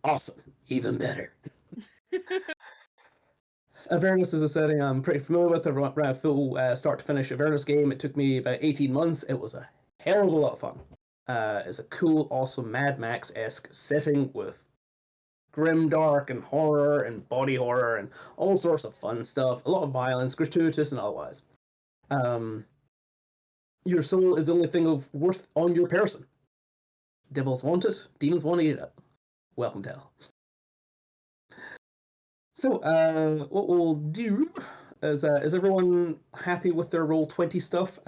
Awesome. Even better. Avernus is a setting I'm pretty familiar with. I ran a full start to finish Avernus game. It took me about 18 months. It was a hell of a lot of fun. It's a cool, awesome Mad Max-esque setting with grimdark and horror and body horror and all sorts of fun stuff. A lot of violence, gratuitous and otherwise. Your soul is the only thing of worth on your person. Devils want it, demons want to eat it. Welcome to hell. So, what we'll do is everyone happy with their Roll20 stuff?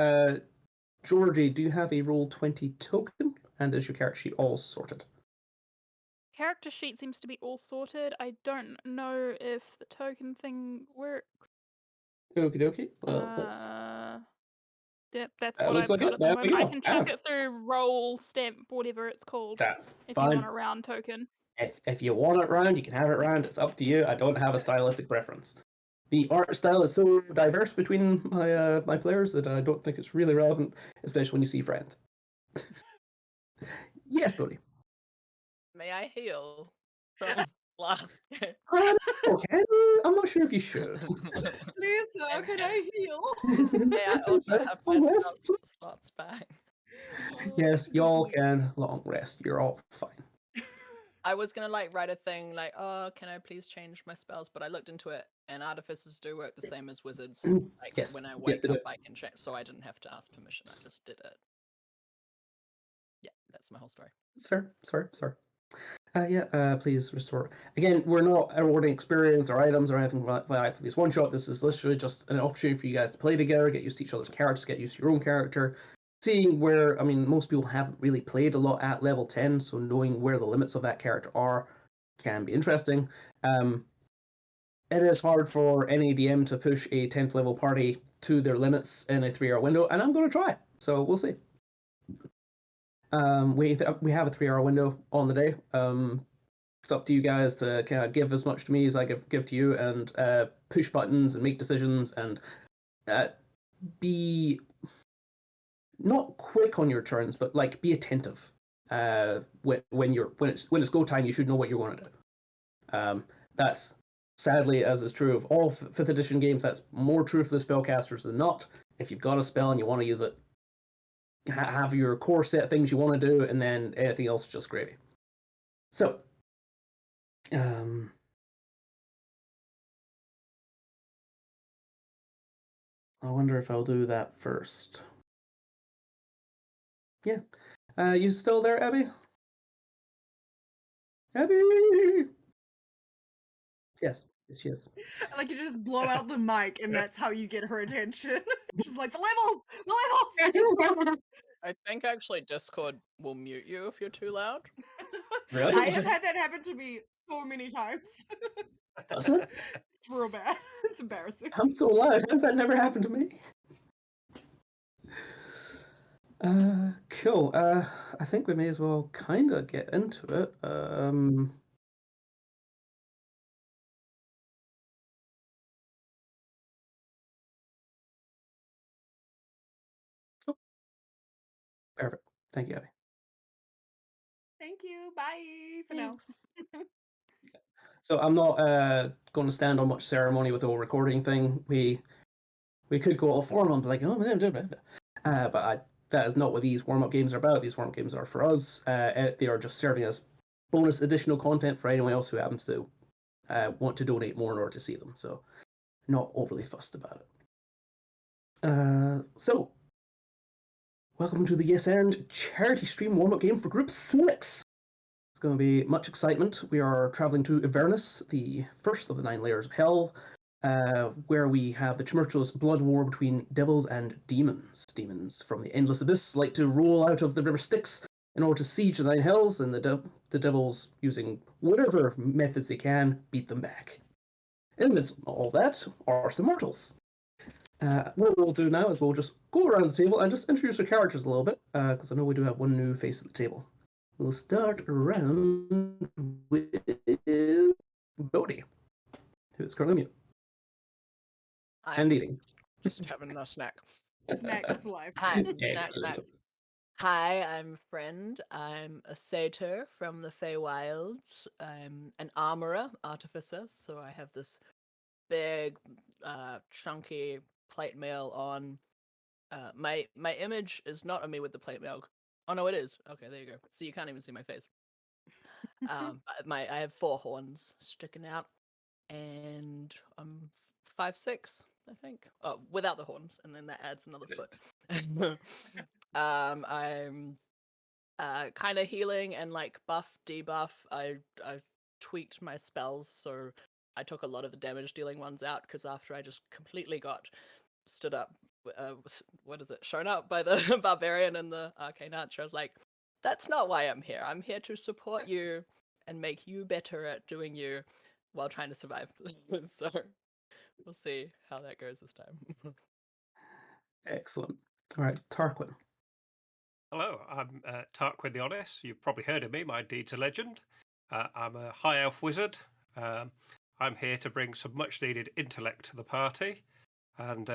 Georgie, do you have a Roll20 token? And is your character sheet all sorted? Character sheet seems to be all sorted. I don't know if the token thing works. Okie dokie. Well, let's. Yep, that's That what looks I've like got it. at the There we moment. I go. can chuck it through roll stamp, whatever it's called, That's if fine. you want a round token. If you want it round, you can have it round. It's up to you. I don't have a stylistic preference. The art style is so diverse between my my players that I don't think it's really relevant, especially when you see friends. Yes, Bode. May I heal from last? Okay, I'm not sure if you should. Please, sir, can I heal? May I also have my slots back? Yes, y'all can long rest. You're all fine. I was gonna write a thing like, oh, can I please change my spells? But I looked into it, and artificers do work the same as wizards. Like yes. when I wake up, I can change. So I didn't have to ask permission. I just did it. Yeah, that's my whole story. Sorry. Please restore. Again, we're not awarding experience or items or anything like that for this one shot. This is literally just an opportunity for you guys to play together, get used to each other's characters, get used to your own character, seeing where, I mean, most people haven't really played a lot at level 10, so knowing where the limits of that character are can be interesting. It is hard for any DM to push a 10th level party to their limits in a 3-hour window, and I'm going to try, so we'll see. We have a 3-hour window on the day. It's up to you guys to kind of give as much to me as I give to you, and push buttons and make decisions and be not quick on your turns, but like be attentive. When it's go time, you should know what you're going to do. That's sadly, as is true of all 5th edition games, that's more true for the spellcasters than not. If you've got a spell and you want to use it, have your core set things you want to do, and then anything else is just gravy. So, I wonder if I'll do that first. Yeah. You still there, Abby? Abby! Yes, she is. Like you just blow out the mic and that's how you get her attention. She's like, the levels! I think actually Discord will mute you if you're too loud. Really? I have had that happen to me so many times. Does it? It's real bad. It's embarrassing. I'm so loud. How's that never happened to me? Cool. I think we may as well kind of get into it. Perfect. Thank you, Abby. Thank you. Bye for now. So I'm not going to stand on much ceremony with the whole recording thing. We could go all formal and be like, oh, but that is not what these warm-up games are about. These warm-up games are for us. They are just serving as bonus additional content for anyone else who happens to want to donate more in order to see them. So not overly fussed about it. So welcome to the Yes and charity stream warm-up game for Group 6. It's going to be much excitement. We are traveling to Avernus, the first of the 9 layers of hell, where we have the tumultuous blood war between devils and demons. Demons from the endless abyss like to roll out of the river Styx in order to siege the 9 hells, and the devils, using whatever methods they can, beat them back. In the midst of all that are some mortals. What we'll do now is we'll just go around the table and just introduce our characters a little bit, because I know we do have one new face at the table. We'll start around with Bode, who is currently mute. And eating. Just having a snack. Snacks life. Snack. Hi, I'm Friend. I'm a satyr from the Feywilds. I'm an armorer, artificer, so I have this big, chunky plate mail on. My image is not of me with the plate mail. Oh no, it is. Okay, there you go. So you can't even see my face. But I have 4 horns sticking out, and I'm 5'6", I think. Oh, without the horns, and then that adds another foot. I'm kind of healing and like buff debuff. I tweaked my spells, so I took a lot of the damage dealing ones out because after I just completely got stood up, what is it, shown up by the Barbarian and the Arcane Archer, I was like, that's not why I'm here. I'm here to support you and make you better at doing you while trying to survive. So we'll see how that goes this time. Excellent. All right, Tarquin. Hello, I'm Tarquin the Honest. You've probably heard of me. My deed's a legend. I'm a high elf wizard. I'm here to bring some much needed intellect to the party and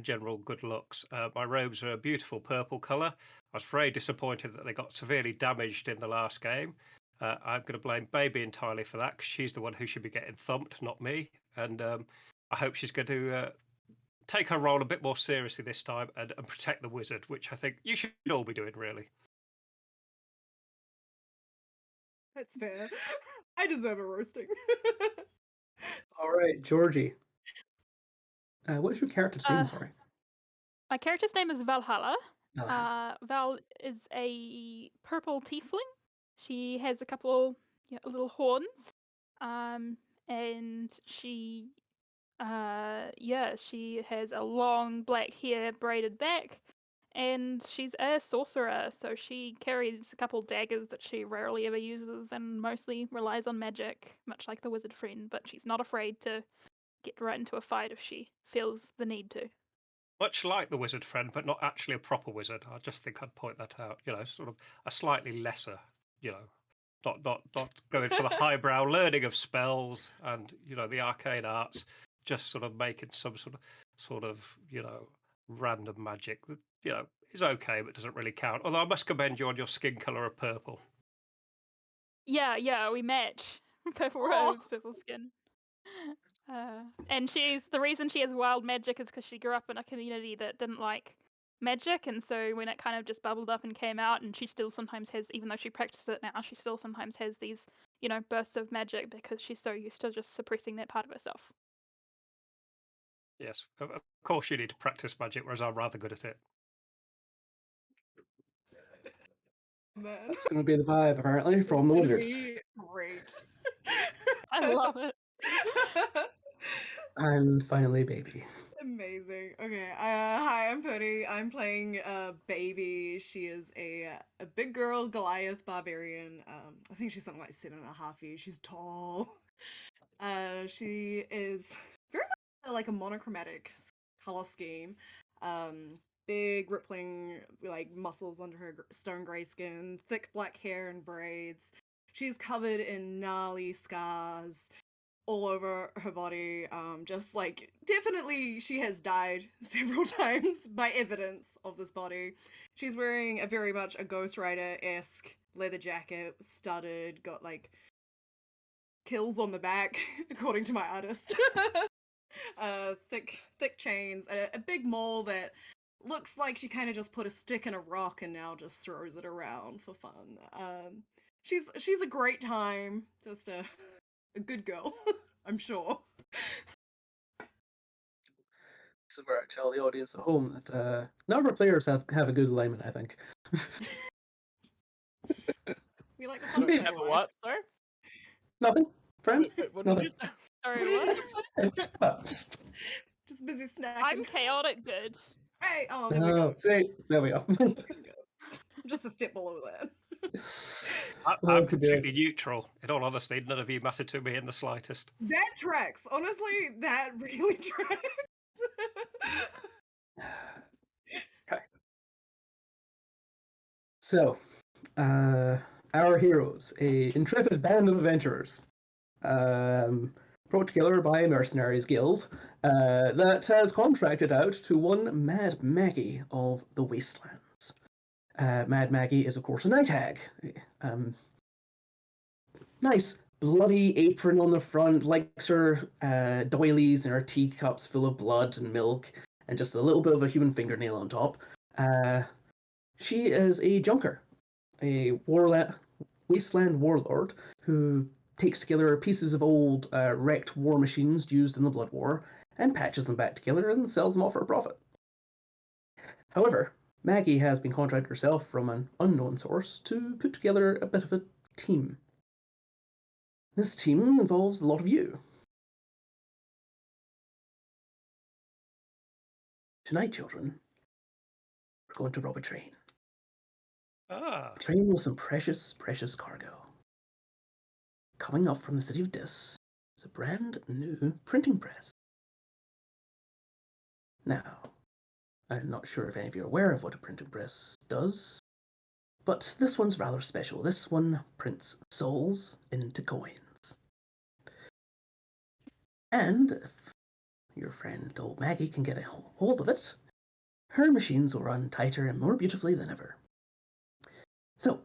general good looks. My robes are a beautiful purple colour. I was very disappointed that they got severely damaged in the last game. I'm going to blame Baby entirely for that because she's the one who should be getting thumped, not me. And I hope she's going to take her role a bit more seriously this time and protect the wizard, which I think you should all be doing, really. That's fair. I deserve a roasting. All right, Georgie. What is your character's name? Sorry. My character's name is Valhalla. Valhalla. Val is a purple tiefling. She has a couple little horns, and she has a long black hair braided back, and she's a sorcerer, so she carries a couple daggers that she rarely ever uses and mostly relies on magic, much like the wizard friend, but she's not afraid to get right into a fight if she feels the need to. Much like the wizard friend, but not actually a proper wizard. I just think I'd point that out. You know, sort of a slightly lesser, you know, not going for the highbrow learning of spells and, you know, the arcane arts, just sort of making some sort of, you know, random magic that, you know, is okay but doesn't really count. Although I must commend you on your skin colour of purple. Yeah, we match. Purple robes, purple skin. And the reason she has wild magic is because she grew up in a community that didn't like magic, and so when it kind of just bubbled up and came out, and she still sometimes has, even though she practices it now, she still sometimes has these, bursts of magic because she's so used to just suppressing that part of herself. Yes, of course you need to practice magic, whereas I'm rather good at it. Man. That's going to be the vibe, apparently, from the wizard. Great. I love it. And finally, Baby. Amazing. Okay. Hi, I'm Purdie. I'm playing Baby. She is a big girl Goliath barbarian. I think she's something like 7.5 feet. She's tall. She is very much like a monochromatic color scheme. Big rippling like muscles under her stone gray skin, thick black hair and braids. She's covered in gnarly scars all over her body. Just like definitely she has died several times by evidence of this body. She's wearing a very much a Ghost Rider-esque leather jacket, studded, got like kills on the back, according to my artist. Thick chains, a big maul that looks like she kind of just put a stick in a rock and now just throws it around for fun. She's a great time, just a good girl, I'm sure. This is where I tell the audience at home that none of our players have a good alignment, I think. We like the fun Maybe. stuff. What, sir? Nothing, friend? Wait, what Nothing. did you say? Sorry, what? Just busy snacking. I'm chaotic good. Hey, oh, there we go. See, there we go. I'm just a step below that. I'm completely neutral. In all honesty, none of you matter to me in the slightest. That tracks. Honestly, that really tracks. Okay. So, our heroes, a intrepid band of adventurers, brought together by a mercenaries guild that has contracted out to one Mad Maggie of the Wastelands. Mad Maggie is, of course, a night hag. Nice bloody apron on the front, likes her doilies and her teacups full of blood and milk, and just a little bit of a human fingernail on top. She is a junker, a wasteland warlord who takes together pieces of old wrecked war machines used in the Blood War and patches them back together and sells them off for a profit. However, Maggie has been contracted herself from an unknown source to put together a bit of a team. This team involves a lot of you. Tonight, children, we're going to rob a train. Ah. A train with some precious, precious cargo. Coming up from the city of Dis is a brand new printing press. Now, I'm not sure if any of you are aware of what a printing press does, but this one's rather special. This one prints souls into coins. And if your friend old Maggie can get a hold of it, her machines will run tighter and more beautifully than ever. So,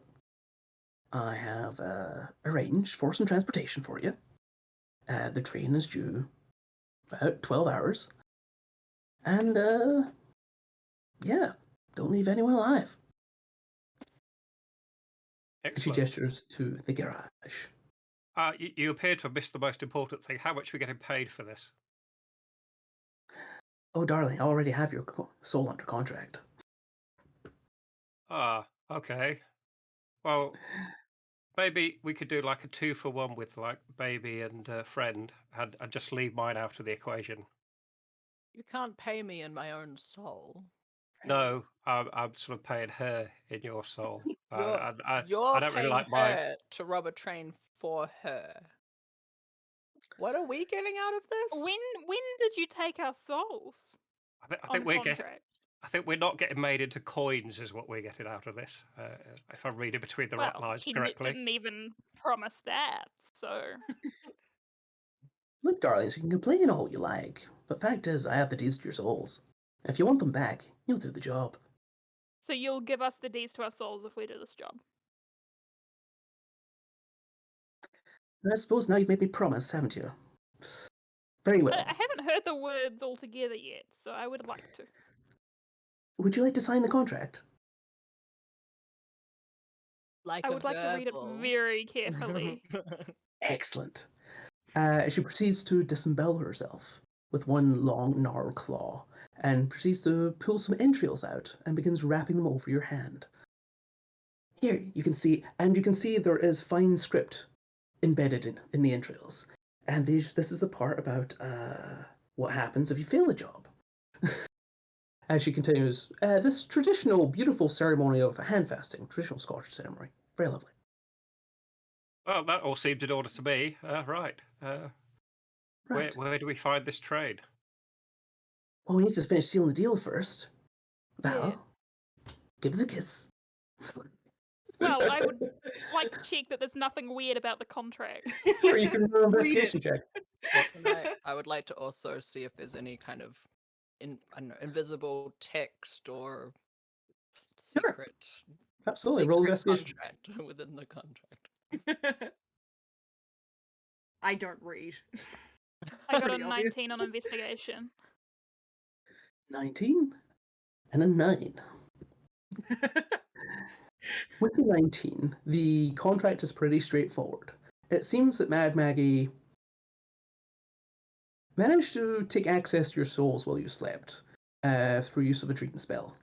I have arranged for some transportation for you. The train is due about 12 hours. And, yeah, don't leave anyone alive. Excellent. She gestures to the garage. You appear to have missed the most important thing. How much are we getting paid for this? Oh, darling, I already have your soul under contract. Ah, okay. Well, maybe we could do like a 2-for-1 with like baby and friend, and just leave mine out of the equation. You can't pay me in my own soul. No, I'm sort of paying her in your soul. You're, I you're don't really paying like mine. her to rob a train for her. What are we getting out of this? When did you take our souls I on think we're getting. contract? I think we're not getting made into coins, is what we're getting out of this. If I'm reading between the Well, lines she correctly. didn't even promise that, so... Look, darlings, you can complain all you like, but fact is, I have the deeds to your souls. If you want them back, you'll do the job. So you'll give us the deeds to our souls if we do this job? I suppose now you've made me promise, haven't you? Very well. I haven't heard the words altogether yet, so I would like to. Would you like to sign the contract? Like I would like to read it very carefully. Excellent. She proceeds to disembowel herself with one long, gnarled claw and proceeds to pull some entrails out and begins wrapping them over your hand. Here, you can see there is fine script embedded in the entrails. And this is the part about what happens if you fail the job. As she continues, this traditional, beautiful ceremony of hand fasting, traditional Scottish ceremony. Very lovely. Well, that all seemed in order to me. Right. Right. Where do we find this train? Well, we need to finish sealing the deal first. Val, Yeah. give us a kiss. Well, I would like to check that there's nothing weird about the contract. Sure, you can roll an Read investigation it. check. I would like to also see if there's any kind of invisible text or secret. Absolutely, roll secret investigation. contract within the contract. I don't read. I got a Pretty obvious. 19 on investigation. 19 and a 9. With the 19, the contract is pretty straightforward. It seems that Mad Maggie managed to take access to your souls while you slept through use of a dream spell.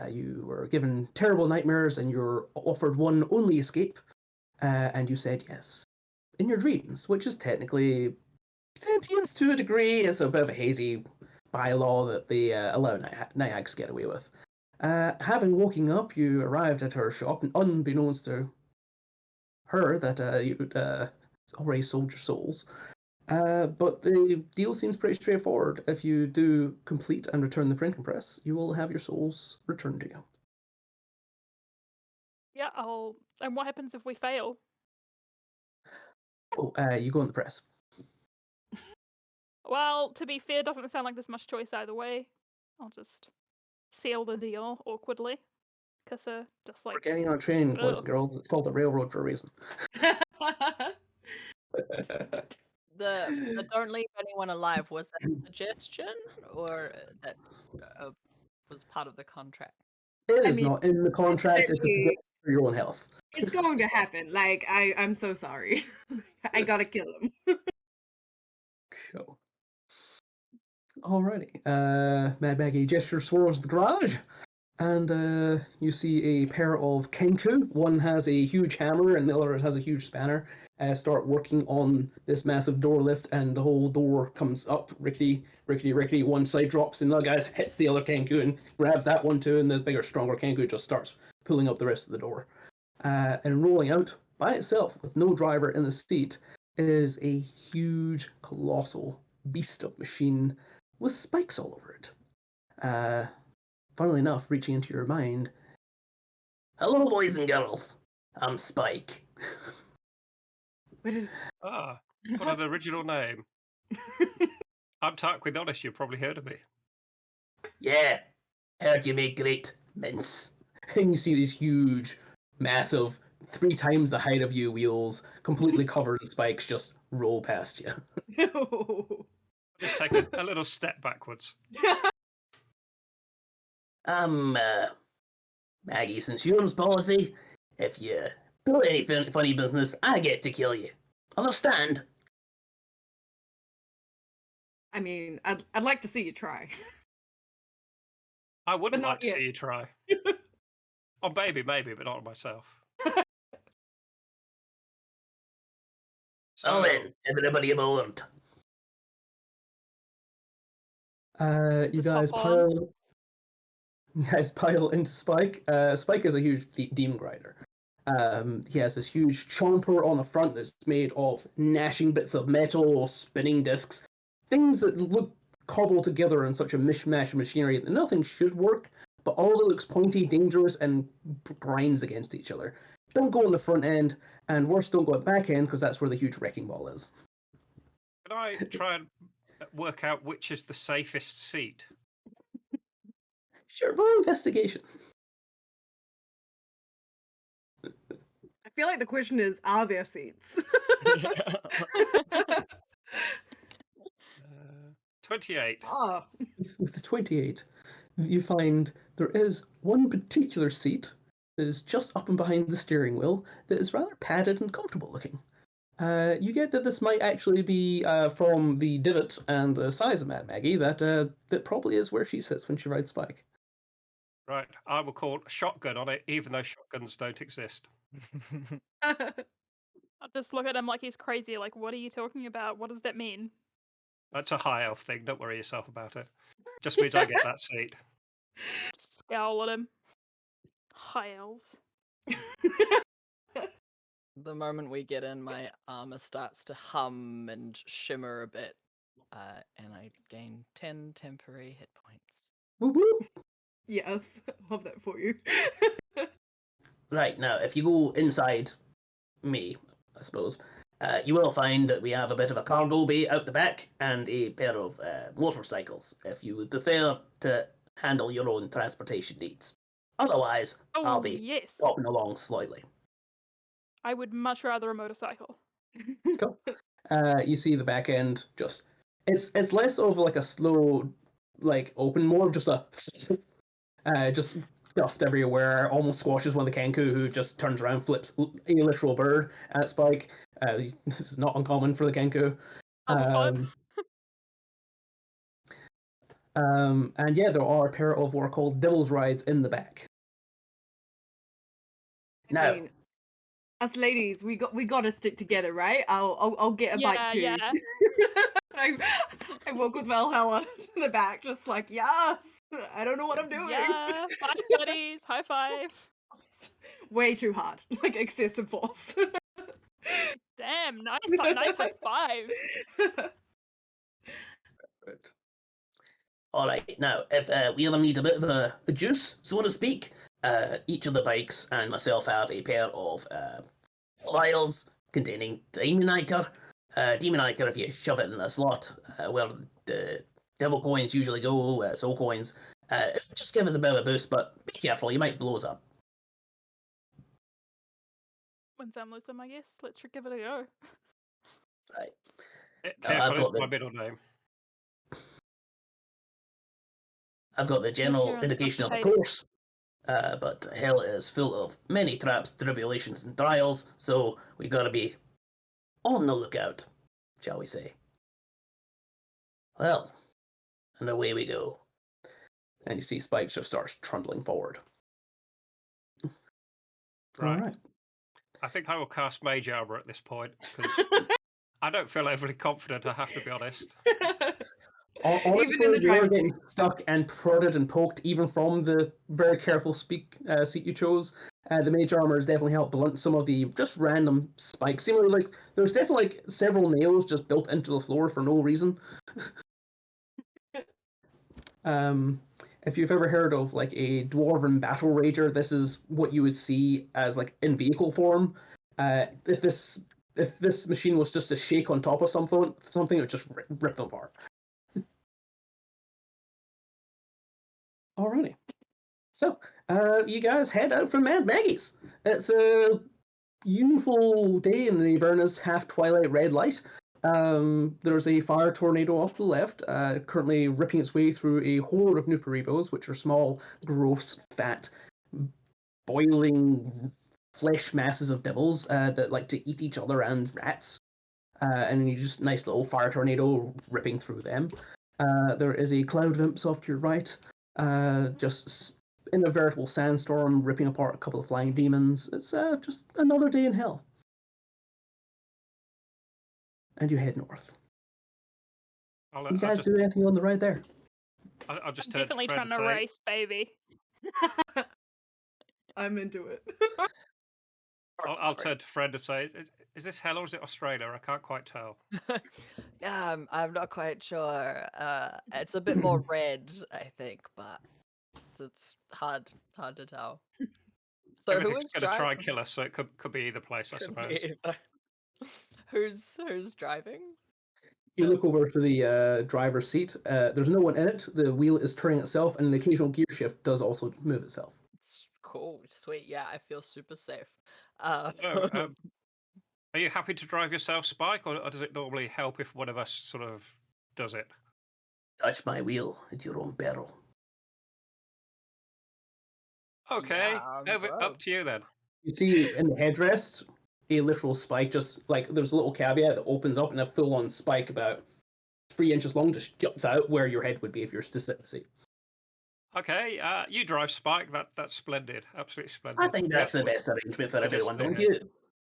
You were given terrible nightmares and you're offered one only escape, and you said yes in your dreams, which is technically sentience to a degree. It's a bit of a hazy bylaw that they allow night hags to get away with. Having woken up, you arrived at her shop, and unbeknownst to her that you'd already sold your souls. But the deal seems pretty straightforward. If you do complete and return the printing press, you will have your souls returned to you. Yeah, and what happens if we fail? Oh, you go in the press. Well, to be fair, doesn't sound like there's much choice either way. I'll just seal the deal awkwardly. kisser, just We're like getting on a train, boys ugh. and girls. It's called the railroad for a reason. The don't leave anyone alive, was that a suggestion or that was part of the contract? It I is mean, not in the contract. It's literally, for your own health. it's going to happen. Like, I'm so sorry. I gotta kill him. Cool. Alrighty. Mad Maggie gestures towards the garage, and you see a pair of Kenku. One has a huge hammer, and the other has a huge spanner. Start working on this massive door lift, and the whole door comes up, rickety, rickety, rickety. One side drops, and the guy hits the other Kenku and grabs that one too, and the bigger, stronger Kenku just starts pulling up the rest of the door. And rolling out by itself, with no driver in the seat, is a huge, colossal beast of machine with spikes all over it. Funnily enough, reaching into your mind, hello, boys and girls. I'm Spike. Ah, what an original name. I'm Tarquin the Honest. You've probably heard of me. Yeah, heard you make great mince. And you see these huge, massive, 3 times the height of you wheels, completely covered in spikes, just roll past you. Just take a little step backwards. Maggie's insurance policy. If you do any funny business, I get to kill you. Understand? I mean, I'd like to see you try. I would But not like to yet. see you try. On baby, maybe, but not on myself. So then, everybody aboard. You Just guys hop on. pile into Spike. Spike is a huge demon grinder. He has this huge chomper on the front that's made of gnashing bits of metal or spinning discs, things that look cobbled together in such a mishmash of machinery that nothing should work, but all of it looks pointy, dangerous, and grinds against each other. Don't go on the front end, and worse, don't go at the back end, because that's where the huge wrecking ball is. Can I try and work out which is the safest seat? Sure, roll investigation. I feel like the question is, are there seats? 28. Oh. With the 28, you find there is one particular seat that is just up and behind the steering wheel that is rather padded and comfortable looking. You get that this might actually be from the divot and the size of Mad Maggie, that probably is where she sits when she rides Spike. Right, I will call shotgun on it, even though shotguns don't exist. I'll just look at him like he's crazy. Like, what are you talking about? What does that mean? That's a high elf thing. Don't worry yourself about it. Just means I get that seat. Just scowl at him. High elves. The moment we get in, my armor starts to hum and shimmer a bit, and I gain 10 temporary hit points. Woo woo! Yes, love that for you. Right, now, if you go inside me, I suppose, you will find that we have a bit of a cargo bay out the back and a pair of motorcycles, if you would prefer to handle your own transportation needs. Otherwise, I'll Oh, be yes. popping along slightly. I would much rather a motorcycle. Cool. You see the back end just it's less of like a slow like open, more of just a just dust everywhere, almost squashes one of the Kenku, who just turns around, flips a literal bird at Spike. This is not uncommon for the Kenku. And yeah, there are a pair of what are called Devil's Rides in the back. I mean, us ladies, we got to stick together, right? I'll get a bike too. Yeah. I walk with Valhalla in the back, just like, yes, I don't know what I'm doing. Yeah, bye buddies, high five. Way too hard, like excessive force. Damn, nice high five. Right. All right, now, if we ever need a bit of a juice, so to speak, each of the bikes and myself have a pair of vials containing demon ichor. Demon ichor, if you shove it in the slot where the devil coins usually go, soul coins, just give us a bit of a boost, but be careful, you might blow us up. Win some, lose some, I guess. Let's give it a go. Right. Careful, got it's the- my middle name. I've got the general on indication of the Wikipedia. course, but hell is full of many traps, tribulations, and trials, so we gotta be on the lookout, shall we say. Well, and away we go. And you see Spike just starts trundling forward. Right. All right. I think I will cast Mage Armor at this point because I don't feel overly confident. I have to be honest. Honestly, Even in the you're driving getting stuck and prodded and poked, even from the very careful seat you chose. The mage armor has definitely helped blunt some of the just random spikes. Seemingly, like there's definitely like several nails just built into the floor for no reason. If you've ever heard of like a dwarven battle rager, this is what you would see as like in vehicle form. If this machine was just a shake on top of something, it would just rip them apart. Alrighty. So, you guys head out from Mad Maggie's. It's a beautiful day in the Avernus half-twilight red light. There's a fire tornado off to the left, currently ripping its way through a horde of Nuparibos, which are small, gross, fat, boiling flesh masses of devils that like to eat each other and rats. And you just nice little fire tornado ripping through them. There is a cloud of imps off to your right. Just in a veritable sandstorm, ripping apart a couple of flying demons. It's just another day in hell. And you head north. You guys do anything on the ride there? I'll just I'm definitely trying to race, baby. I'm into it. I'll turn to Fred and say, is this hell or is it Australia? I can't quite tell. I'm not quite sure. It's a bit more red, I think, but it's hard to tell. So Everything's going to try and kill us, so it could be either place, I suppose. Who's driving? You look over to the driver's seat. There's no one in it. The wheel is turning itself, and the occasional gear shift does also move itself. It's cool, sweet. Yeah, I feel super safe. Are you happy to drive yourself, Spike, or does it normally help if one of us sort of does it? Touch my wheel at your own peril. Okay, Yeah, up to you then. You see in the headrest a literal spike, just like there's a little caveat that opens up, and a full-on spike about 3 inches long just juts out where your head would be if you're to sit in the seat. Okay, you drive, Spike. That's splendid, absolutely splendid. I think that's the best arrangement for everyone, don't you?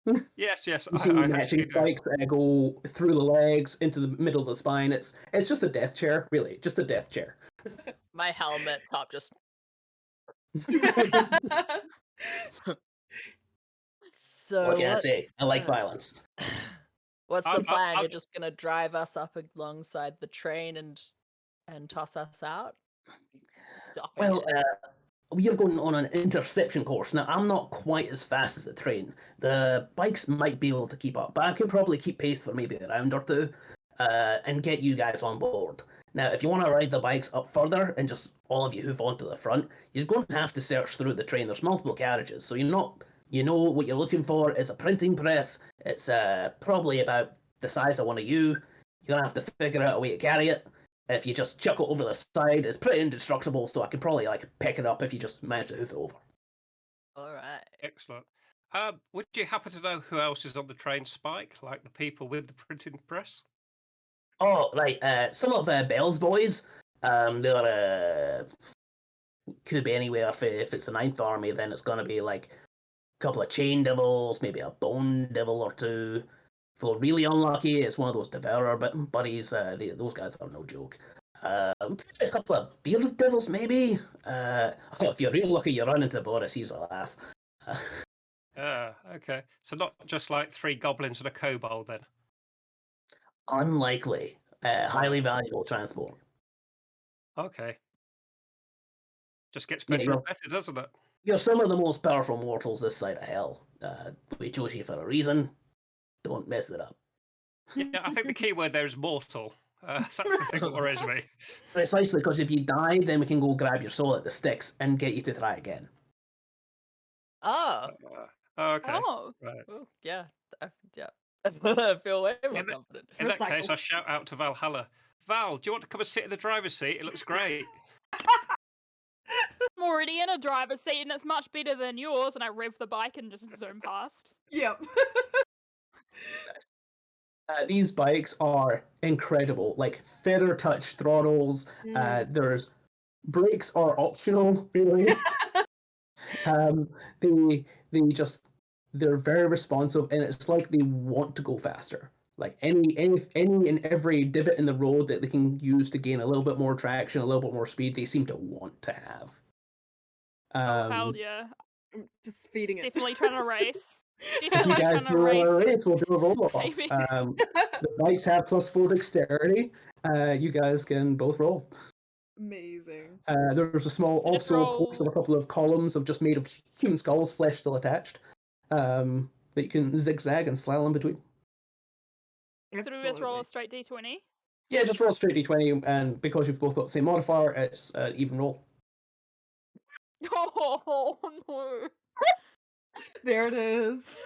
you? Yes. You see matching spikes go through the legs into the middle of the spine. It's just a death chair, really, just a death chair. My helmet top just. So what can I say? I like violence. What's the plan? You're just gonna drive us up alongside the train and toss us out? Well, we are going on an interception course. Now, I'm not quite as fast as the train. The bikes might be able to keep up, but I could probably keep pace for maybe a round or two and get you guys on board. Now, if you want to ride the bikes up further and just all of you hoof onto the front, you're going to have to search through the train. There's multiple carriages, so you know what you're looking for is a printing press. It's probably about the size of one of you. You're going to have to figure out a way to carry it. If you just chuck it over the side, it's pretty indestructible, so I can probably like pick it up if you just manage to hoof it over. All right. Excellent. Would you happen to know who else is on the train, Spike? Like the people with the printing press? Oh, right. Some of Bell's boys. They're could be anywhere. If it's the Ninth Army, then it's gonna be like a couple of chain devils, maybe a bone devil or two. If we're really unlucky, it's one of those devourer buddies. Those guys are no joke. A couple of bearded devils, maybe. If you're real lucky, you run into Boris. He's a laugh. Okay. So not just like 3 goblins and a kobold, then? Unlikely. Highly valuable transport. Okay. Just gets better and better, doesn't it? You're some of the most powerful mortals this side of hell. We chose you for a reason. Don't mess it up. Yeah, I think the key word there is mortal. That's the thing that worries me. Precisely, because if you die, then we can go grab your soul at the sticks and get you to try again. Oh. Oh, okay. Oh, Right. Oh, yeah. Yeah. I feel way more In that- confident. In that case, Recycle. I shout out to Valhalla. Val, do you want to come and sit in the driver's seat? It looks great. I'm already in a driver's seat and it's much better than yours. And I rev the bike and just zoom past. Yep. These bikes are incredible. Like feather touch throttles. There's brakes are optional, really. They're very responsive, and it's like they want to go faster. Like any and every divot in the road that they can use to gain a little bit more traction, a little bit more speed, they seem to want to have. Hell yeah. I'm just feeding it. Definitely trying to race. If you Definitely guys trying to do a race. race, we'll do a roll off. Baby. The bikes have +4 dexterity. You guys can both roll. Amazing. There's a small, So just also a course of roll- a couple of columns of just made of human skulls, flesh still attached, that you can zigzag and slalom between. So do we just roll a straight d20? Yeah, just roll a straight d20, and because you've both got the same modifier, it's an even roll. Oh no. There it is.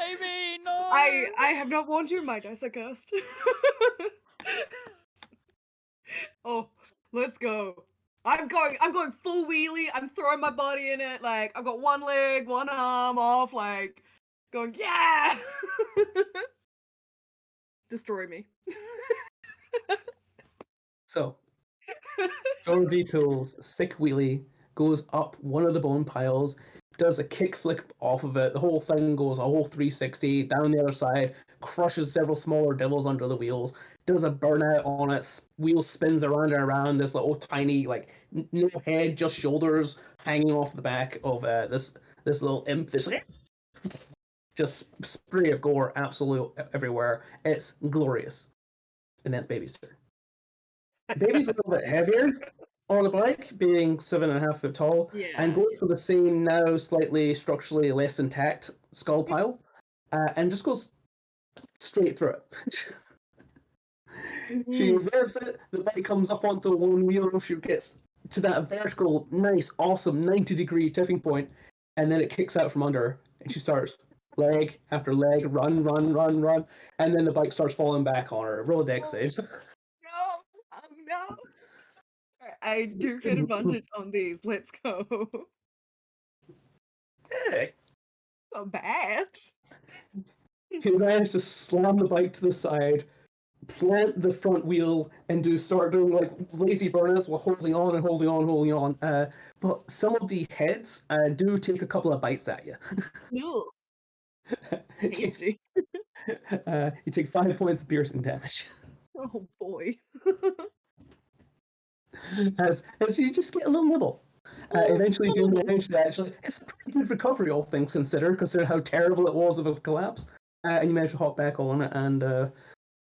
Amy, no. I have not warned you, my dice are cursed. Oh, let's go. I'm going full wheelie. I'm throwing my body in it. Like I've got one leg, one arm off, like going, yeah. Destroy me. So, Georgie pulls sick wheelie, goes up one of the bone piles, does a kick flick off of it. The whole thing goes a whole 360 down the other side, crushes several smaller devils under the wheels, does a burnout on it, wheel spins around and around, this little tiny, like, no head, just shoulders hanging off the back of this little imp. This just spray of gore absolute everywhere. It's glorious. And that's Baby's turn. Baby's a little bit heavier on the bike, being 7.5 foot tall, and going for the same, now slightly structurally less intact skull pile, and just goes straight through it. She revs it, the bike comes up onto one wheel, she gets to that vertical, nice, awesome 90-degree tipping point, and then it kicks out from under her, and she starts leg after leg, run, and then the bike starts falling back on her. Roll a dex save. No. I do get advantage on these. Let's go. Hey. So bad. You manage to slam the bike to the side, plant the front wheel, and start doing like lazy burnouts while holding on. But some of the heads do take a couple of bites at you. No. You take 5 points of piercing damage. Oh boy. As you just get a little nibble. Eventually do manage to actually, it's a pretty good recovery, all things considered how terrible it was of a collapse. And you manage to hop back on and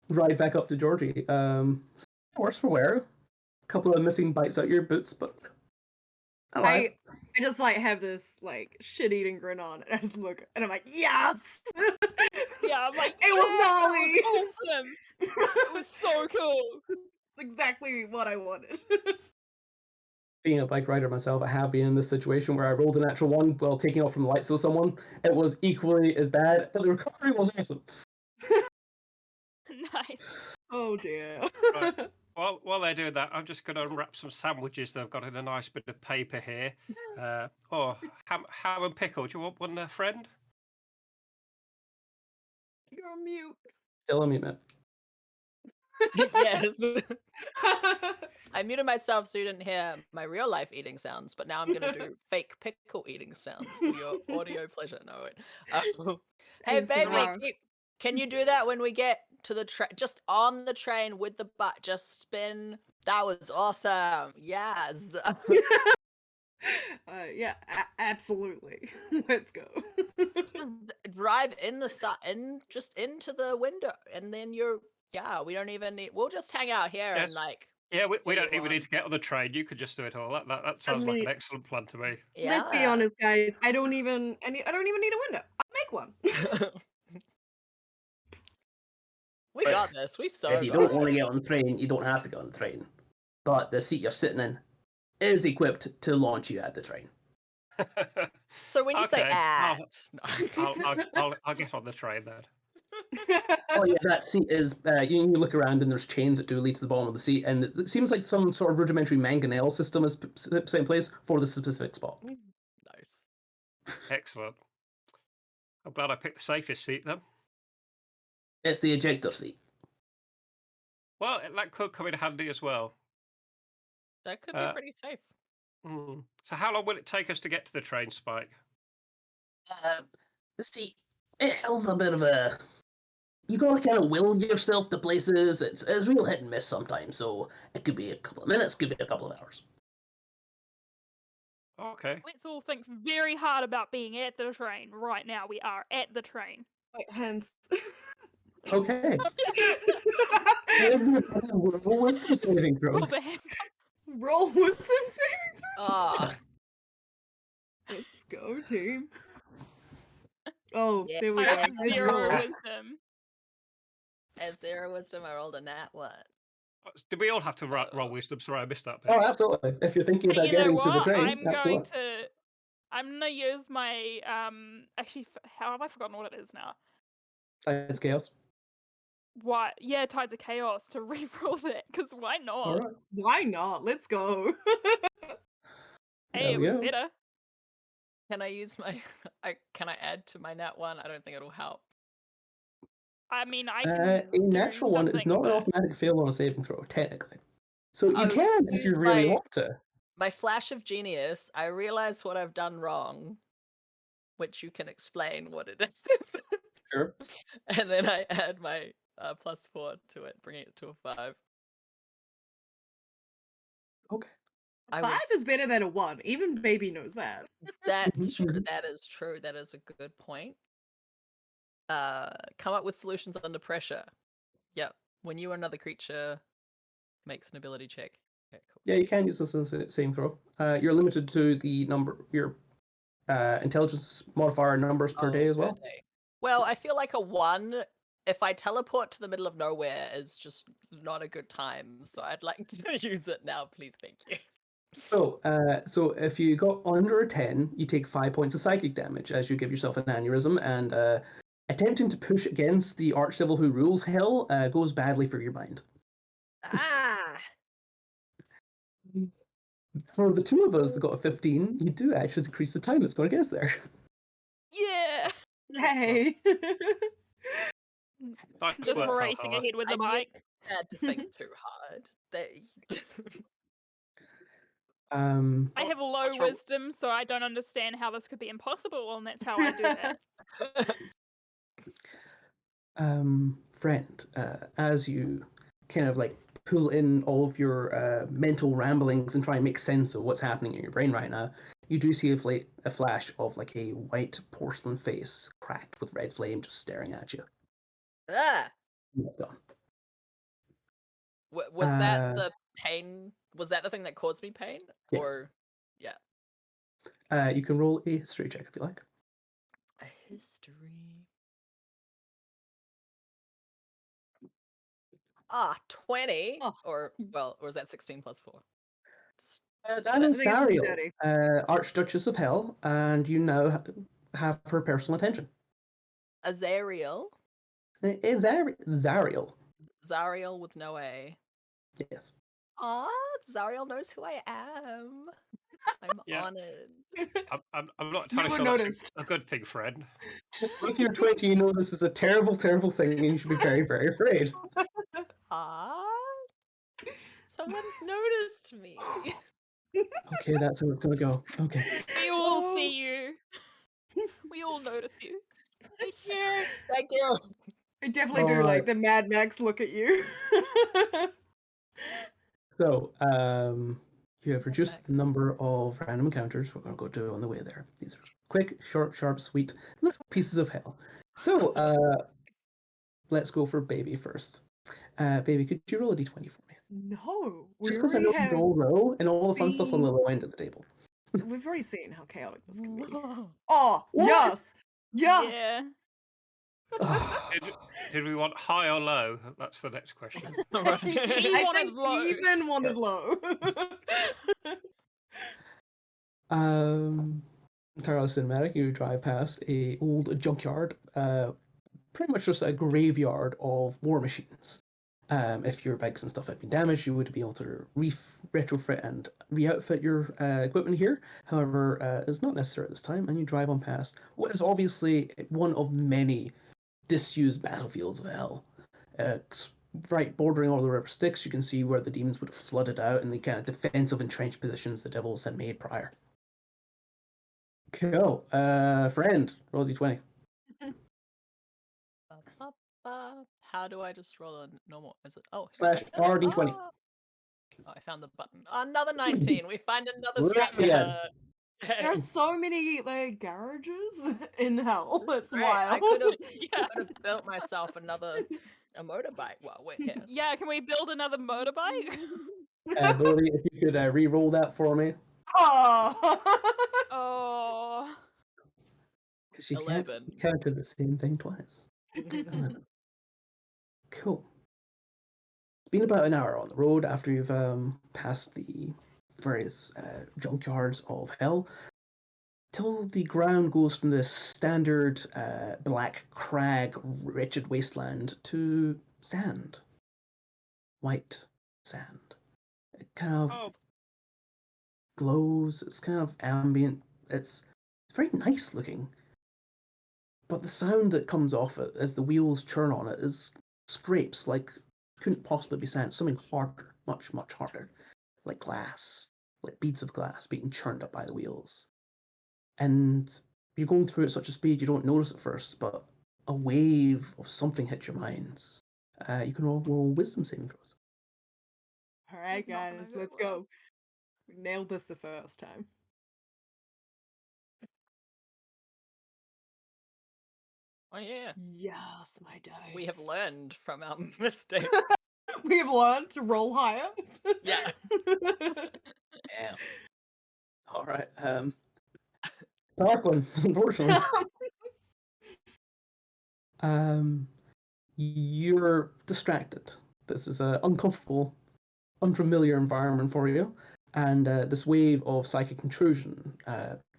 ride back up to Georgie. Worse for wear. A couple of missing bites out your boots, but I just like have this like shit-eating grin on, and I just look, and I'm like, yes. Yeah, I'm like, it was Nolly. That was awesome. It was so cool. It's exactly what I wanted. Being a bike rider myself, I have been in this situation where I rolled a natural 1 while taking off from the lights of someone. It was equally as bad, but the recovery was awesome. Nice. Oh dear. Right. While they're doing that, I'm just going to unwrap some sandwiches that I've got in a nice bit of paper here. Ham and pickle. Do you want one, friend? You're on mute. Still a mute. Yes. I muted myself so you didn't hear my real life eating sounds, but now I'm going to do fake pickle eating sounds for your audio pleasure. No, wait. Hey, baby, can you do that when we get to the train? Just on the train with the butt, just spin. That was awesome. Yes. Yeah, absolutely. Let's go. Drive in the sun, just into the window, and then we don't even need. We'll just hang out here and like. Yeah, we don't even need to get on the train. You could just do it all. That sounds like an excellent plan to me. Yeah. Let's be honest, guys. I don't even need a window. I'll make one. We got this. If you don't want to get on the train, you don't have to get on the train. But the seat you're sitting in is equipped to launch you at the train. So when you say Okay, at, I'll get on the train then. Oh yeah, that seat is. You look around and there's chains that do lead to the bottom of the seat, and it seems like some sort of rudimentary mangonel system is put in place for the specific spot. nice. Excellent. I'm glad I picked the safest seat then. It's the ejector seat. Well, that could come in handy as well. That could be pretty safe. So how long will it take us to get to the train, Spike? See, hell's a bit of a. You gotta kind of will yourself to places. It's real hit and miss sometimes, so it could be a couple of minutes, could be a couple of hours. Okay. Let's all think very hard about being at the train right now. We are at the train. Wait, hence. Okay. Roll wisdom saving throws. Roll wisdom saving throws. Ah, Let's go, team. Oh, Yeah. there we I go. have It's 0 rolls. wisdom. at 0 wisdom, I rolled a nat 1. Do we all have to roll wisdom? Sorry, I missed that bit. Oh, absolutely. If you're thinking Hey, about you know getting to the what? train, I'm absolutely. gonna use my actually how have I forgotten what it is now? It's chaos. What? Yeah, Tides of Chaos to reroll that, because why not? All right. Why not? Let's go. Hey, There it we was go. better. Can I use my? Can I add to my nat 1? I don't think it'll help. I mean, I can A do natural one is something, not an but automatic fail on a saving throw, technically. So you I can if you use really my- want to. My flash of genius, I realize what I've done wrong, which you can explain what it is. Sure. And then I add my +4 to it, bringing it to a 5. Okay. I 5 was- is better than a 1. Even baby knows that. That's Mhm, true. mhm. That is true. That is a good point. Come up with solutions under pressure. Yep. When you or another creature makes an ability check. Okay, cool. Yeah, you can use this as a saving throw. You're limited to the number, your intelligence modifier numbers per day as per well. day. Well, I feel like a 1, if I teleport to the middle of nowhere, is just not a good time. So I'd like to use it now, please. Thank you. So, so if you got under a 10, you take 5 points of psychic damage as you give yourself an aneurysm, and attempting to push against the archdevil who rules hell goes badly for your mind. Ah! For the two of us that got a 15, you do actually decrease the time it's going to get us there. yeah, Yay. Nice just work, racing Valhalla. ahead with the I knew- bike. Had to think too hard. I have low what's wrong- wisdom, so I don't understand how this could be impossible, and that's how I do that. Friend, as you kind of like pull in all of your mental ramblings and try and make sense of what's happening in your brain right now, you do see a flash of like a white porcelain face cracked with red flame just staring at you. Ah! It's gone. Was that the pain? Was that the thing that caused me pain? Yes. Or yeah. You can roll a history check if you like. A history. 20. Oh. Or is that 16 plus 4? That is think it's Zariel, dirty. Archduchess of Hell, and you now have her personal attention. Azariel. Is Zariel? Zariel with no A. Yes. Ah, Zariel knows who I am. I'm Yeah. honored. I'm not No entirely one sure that's noticed. a good thing, friend. If you're 20, you know this is a terrible, terrible thing, and you should be very, very afraid. Ah, someone's noticed me. Okay, that's how it's gonna go. Okay. We all Oh. see you. We all notice you. Yeah, thank you. I definitely do like Alright. the Mad Max look at you. So, you have reduced Max. the number of random encounters we're gonna go do on the way there. These are quick, short, sharp, sweet little pieces of hell. So, let's go for Baby first. Baby, could you roll a d20 for me? No, we Just because I know already you have. roll low, and all the fun stuff's on the the- low end of the table. We've already seen how chaotic this can be. No. Oh, What? yes! Yes! Yeah. Ah, Did we want high or low? That's the next question. He I wanted think low. Steven wanted low. entirely cinematic. You drive past a old junkyard, pretty much just a graveyard of war machines. If your bikes and stuff had been damaged, you would be able to retrofit and re-outfit your equipment here. However, it's not necessary at this time, and you drive on past what is obviously one of many disused battlefields of hell. Right bordering all the river Styx, you can see where the demons would have flooded out and the kind of defensive entrenched positions the devils had made prior. Cool. Friend, roll d20. How do I just roll a normal? Is it? Oh, Slash RD20. Oh, I found the button. Another 19. We find another Right stream. again. There are so many like garages in hell. It's Great. wild. I could have Yeah. built myself a motorbike while we're here. Yeah, can we build another motorbike? Bode, if you could re-roll that for me. Oh. Oh. Because you 11. can't counter the same thing twice. Cool. It's been about an hour on the road after you've passed the various junkyards of hell, till the ground goes from this standard black crag wretched wasteland to sand. White sand. It kind of glows, it's kind of ambient, it's very nice looking. But the sound that comes off it as the wheels churn on it is scrapes, like couldn't possibly be sand, something harder, much, much harder, like glass, like beads of glass being churned up by the wheels. And you're going through at such a speed you don't notice at first, but a wave of something hits your minds. You can roll wisdom saving throws. All right, It's not gonna guys, go let's well. go. We nailed this the first time. Oh yeah. Yes, my dice. We have learned from our mistake. We have learned to roll higher. Yeah. Yeah. All right. Darkwing, unfortunately. You're distracted. This is an uncomfortable, unfamiliar environment for you, and this wave of psychic intrusion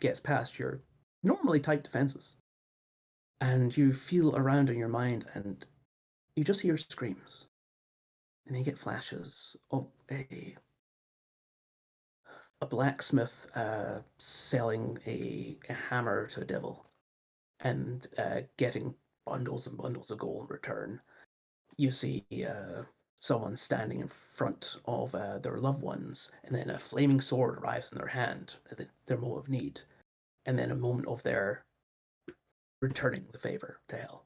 gets past your normally tight defenses, and you feel around in your mind, and you just hear screams, and you get flashes of a blacksmith selling a hammer to a devil, and getting bundles and bundles of gold in return. You see someone standing in front of their loved ones, and then a flaming sword arrives in their hand at their moment of need, and then a moment of their returning the favor to hell.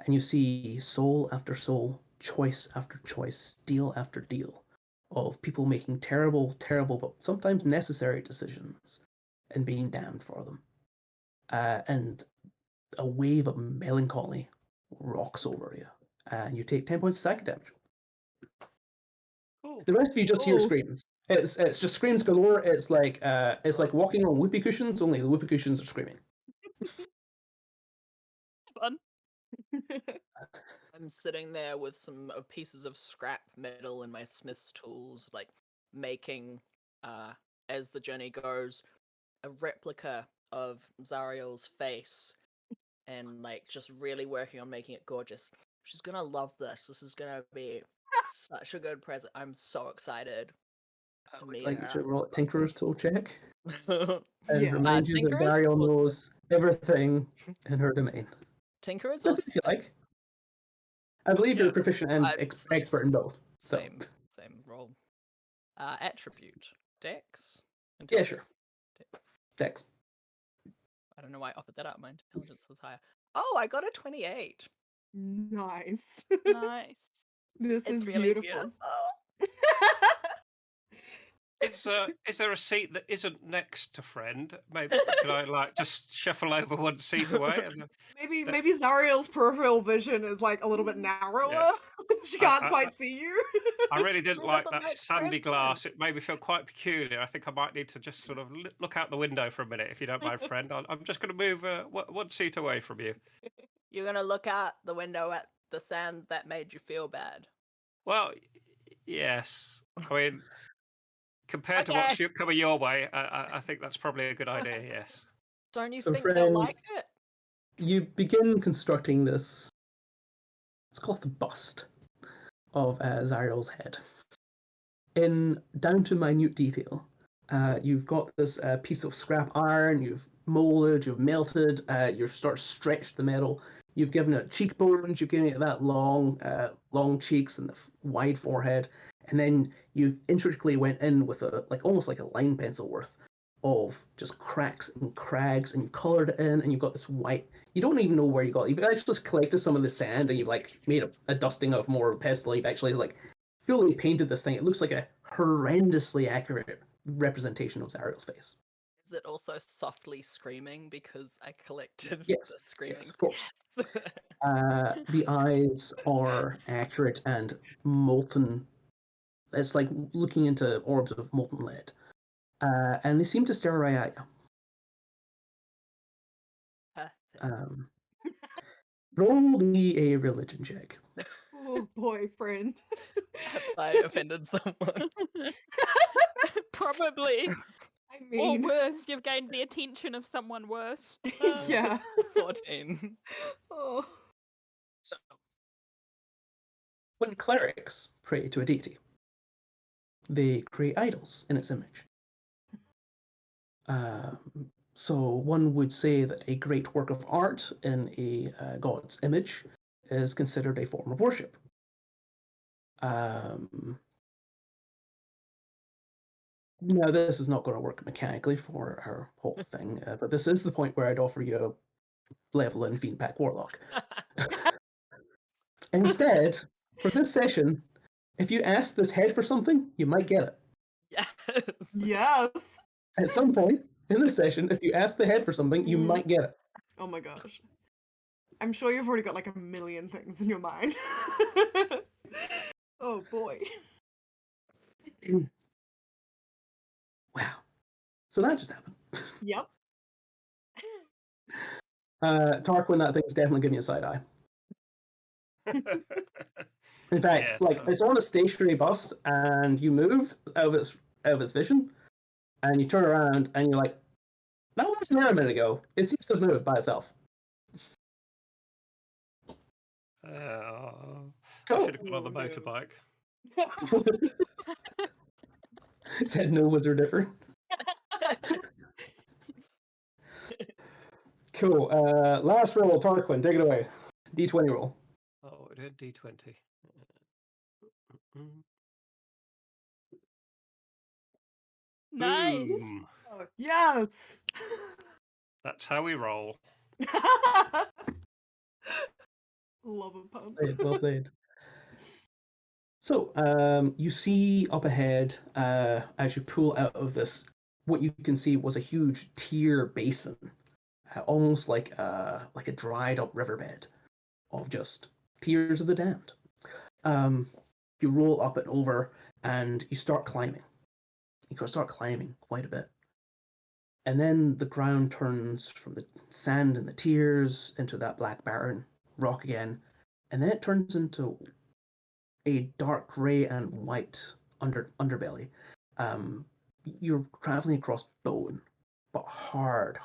And you see soul after soul, choice after choice, deal after deal of people making terrible, terrible, but sometimes necessary decisions and being damned for them. And a wave of melancholy rocks over you, and you take 10 points of psychic damage. Cool. The rest of you just hear Cool. screams. It's just screams galore. It's like walking on whoopee cushions, only the whoopee cushions are screaming. Fun. I'm sitting there with some pieces of scrap metal and my smith's tools, like making, as the journey goes, a replica of Zariel's face, and like just really working on making it gorgeous. She's gonna love this. This is gonna be such a good present. I'm so excited to meet Like you her. should roll a Tinkerer's tool check and Yeah. remind you that Tinkerer's Zariel was- knows everything in her domain. Tinkerers If or you like. Smiths? I believe Yeah. you're proficient and It's expert in both. So Same role. Attribute. Dex? yeah, Intelligence? sure. Dex. I don't know why I offered that up. My intelligence was higher. Oh, I got a 28. Nice. Nice. This It's is really beautiful. Is there a seat that isn't next to friend? Maybe could I like just shuffle over one seat away? And, Maybe Zariel's peripheral vision is like a little bit narrower. She can't quite see you. I really didn't Who like doesn't that like sandy friend? glass. It made me feel quite peculiar. I think I might need to just sort of look out the window for a minute, if you don't mind, friend. I'm just going to move one seat away from you. You're gonna look out the window at the sand that made you feel bad. Well, yes. I mean, compared to Okay. what's coming your way, I think that's probably a good idea. Yes. Don't you So, think they'll friend, like it? you begin constructing this. It's called the bust of Zariel's head. In down to minute detail, you've got this piece of scrap iron. You've molded. You've melted. You've sort of stretched the metal. You've given it cheekbones. You've given it that long cheeks and the wide forehead, and then you intricately went in with almost like a line pencil worth of just cracks and crags, and you've coloured it in, and you've got this white. You don't even know where you got it. You've actually just collected some of the sand, and you've made a dusting of more pestle. You've actually fully painted this thing. It looks like a horrendously accurate representation of Zariel's face. Is it also softly screaming because I collected Yes, the screaming? yes, of course. Yes. The eyes are accurate and molten. It's like looking into orbs of molten lead. And they seem to stare right at you. Roll me a religion check. Oh, boyfriend. Have I offended someone? Probably. I Or mean, worse, you've gained the attention of someone worse. yeah. 14. Oh. So, when clerics pray to a deity, they create idols in its image. So one would say that a great work of art in a god's image is considered a form of worship. Now, this is not going to work mechanically for our whole thing, but this is the point where I'd offer you a level in Fiend Pack Warlock. Instead, for this session, if you ask this head for something, you might get it. Yes. Yes. At some point in this session, if you ask the head for something, you might get it. Oh my gosh. I'm sure you've already got like a million things in your mind. Oh boy. Wow. So that just happened. Yep. Tarquin, that thing's definitely giving you a side eye. In fact, Yeah. it's on a stationary bus, and you moved out of its vision, and you turn around, and you're like, "That wasn't there a minute ago. It seems to have moved by itself." I Cool. should have gone on the Oh, no. motorbike. Said no wizard different. Cool. Last roll, Tarquin, take it away. D20 roll. Oh, it had D20. Nice. Boom. Oh, yes. That's how we roll. Love a pun. Well played. So, you see up ahead, as you pull out of this, what you can see was a huge tier basin, almost like a dried up riverbed of just tears of the damned. You roll up and over, and you start climbing. You can start climbing quite a bit. And then the ground turns from the sand and the tears into that black barren rock again, and then it turns into a dark grey and white underbelly. You're traveling across bone, but hard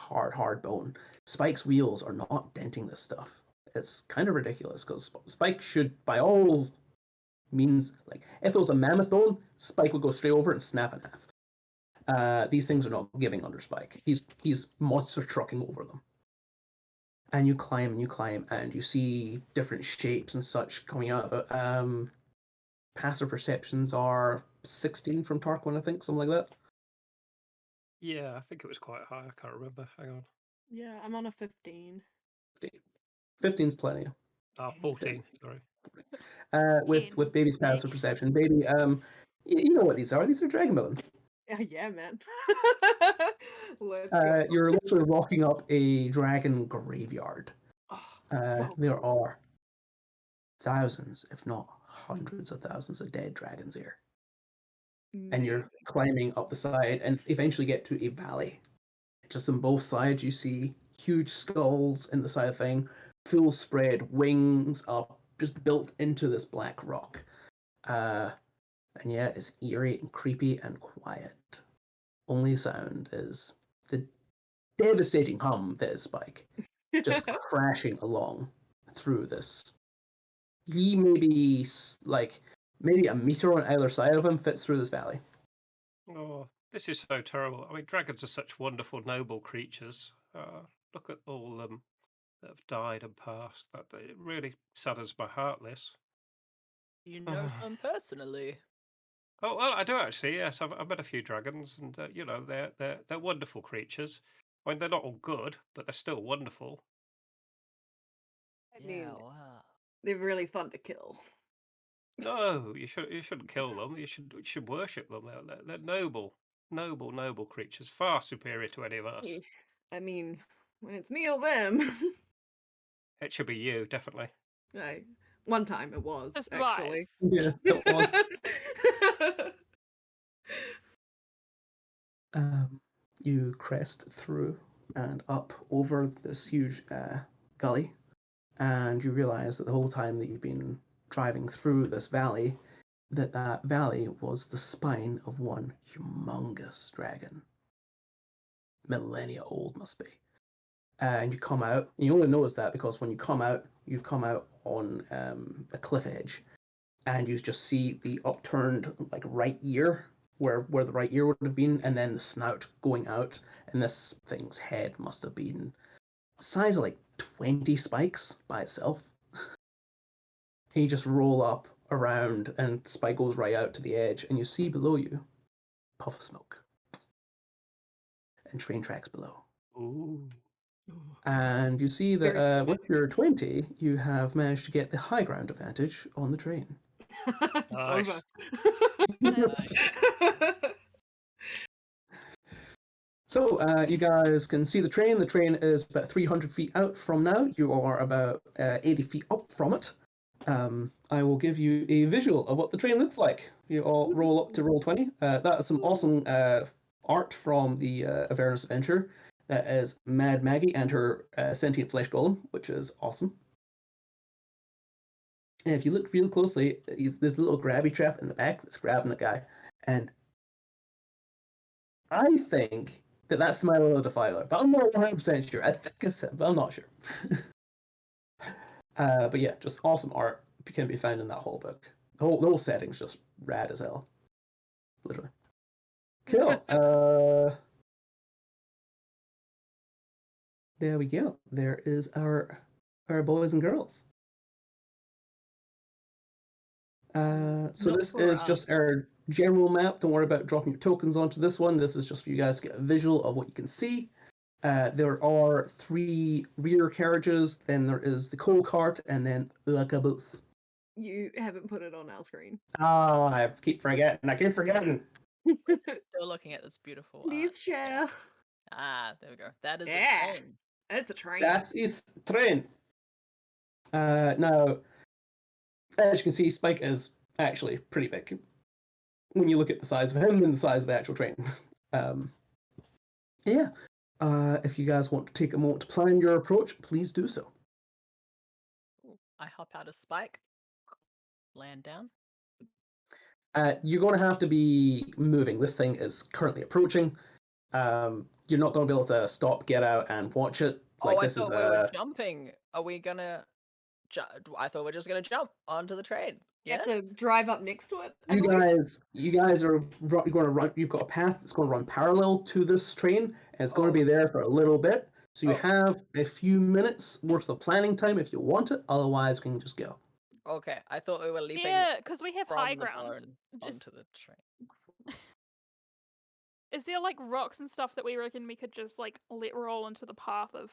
bone. Spike's wheels are not denting this stuff. It's kind of ridiculous because Spike should, by all means, if it was a mammoth bone, Spike would go straight over and snap in half. These things are not giving under Spike. He's monster trucking over them. And you climb, and you see different shapes and such coming out of it. Passive perceptions are 16 from Tarquin, I think, something like that. Yeah, I think it was quite high. I can't remember. Hang on. Yeah, I'm on a 15. 15's plenty. 14, sorry. With Baby's passive perception. Baby, you know what these are. These are Dragonbone. Yeah, man. Let's go. You're literally rocking up a dragon graveyard. Oh, so There cool. are thousands, if not hundreds of thousands of dead dragons here. And you're Amazing. climbing up the side and eventually get to a valley. Just on both sides, you see huge skulls in the side of the thing, full spread wings up, just built into this black rock. And yeah, it's eerie and creepy and quiet. Only sound is the devastating hum that is Spike, just crashing along through this. He maybe maybe a meter on either side of him fits through this valley. Oh, this is so terrible. I mean, dragons are such wonderful, noble creatures. Look at all them that have died and passed. It really saddens my heart, this. You know some personally. Oh well, I do actually. Yes, I've met a few dragons, and you know they're wonderful creatures. I mean, they're not all good, but they're still wonderful. I mean, Yeah, wow. they're really fun to kill. No, you shouldn't kill them. You should worship them. They're noble creatures, far superior to any of us. I mean, when it's me or them. It should be you, definitely. One time it was, Just actually. Yeah, it was. You crest through and up over this huge gully, and you realize that the whole time that you've been driving through this valley, that valley was the spine of one humongous dragon. Millennia old, must be. And you come out, and you only notice that because when you come out, you've come out on a cliff edge, and you just see the upturned right ear where the right ear would have been, and then the snout going out, and this thing's head must have been a size of 20 spikes by itself. And you just roll up around, and Spike goes right out to the edge, and you see below you puff of smoke and train tracks below. Ooh. And you see that with your 20, you have managed to get the high ground advantage on the train. It's Nice. over. Nice. So you guys can see the train. The train is about 300 feet out from now. You are about 80 feet up from it. I will give you a visual of what the train looks like. You all roll up to roll 20. That is some awesome art from the Avernus Adventure. That is Mad Maggie and her sentient flesh golem, which is awesome. And if you look real closely, there's a little grabby trap in the back that's grabbing the guy. And I think that's Smilo the Defiler, but I'm not 100% sure. I think it's him, but I'm not sure. But yeah, just awesome art can be found in that whole book. The whole setting's just rad as hell. Literally. Cool. There we go. There is our boys and girls. So Not this for is just us. our general map. Don't worry about dropping your tokens onto this one. This is just for you guys to get a visual of what you can see. There are 3 rear carriages, then there is the coal cart, and then the caboose. You haven't put it on our screen. Oh, I keep forgetting. Still looking at this beautiful art. Please share. There we go. That is Yeah. a train. It's a train. That is train. Now, as you can see, Spike is actually pretty big when you look at the size of him and the size of the actual train. Yeah. If you guys want to take a moment to plan your approach, please do so. I hop out of Spike, land down. You're going to have to be moving. This thing is currently approaching. You're not going to be able to stop, get out, and watch it. I thought we were jumping. Are we gonna? I thought we were just gonna jump onto the train. You Yes. have to drive up next to it. I You believe. guys are going to run. You've got a path that's going to run parallel to this train, and it's going to be there for a little bit. So you have a few minutes worth of planning time if you want it. Otherwise, we can just go. Okay, I thought we were leaping. Yeah, because we have from high the ground. bone Just- onto the train. Is there rocks and stuff that we reckon we could just let roll into the path of,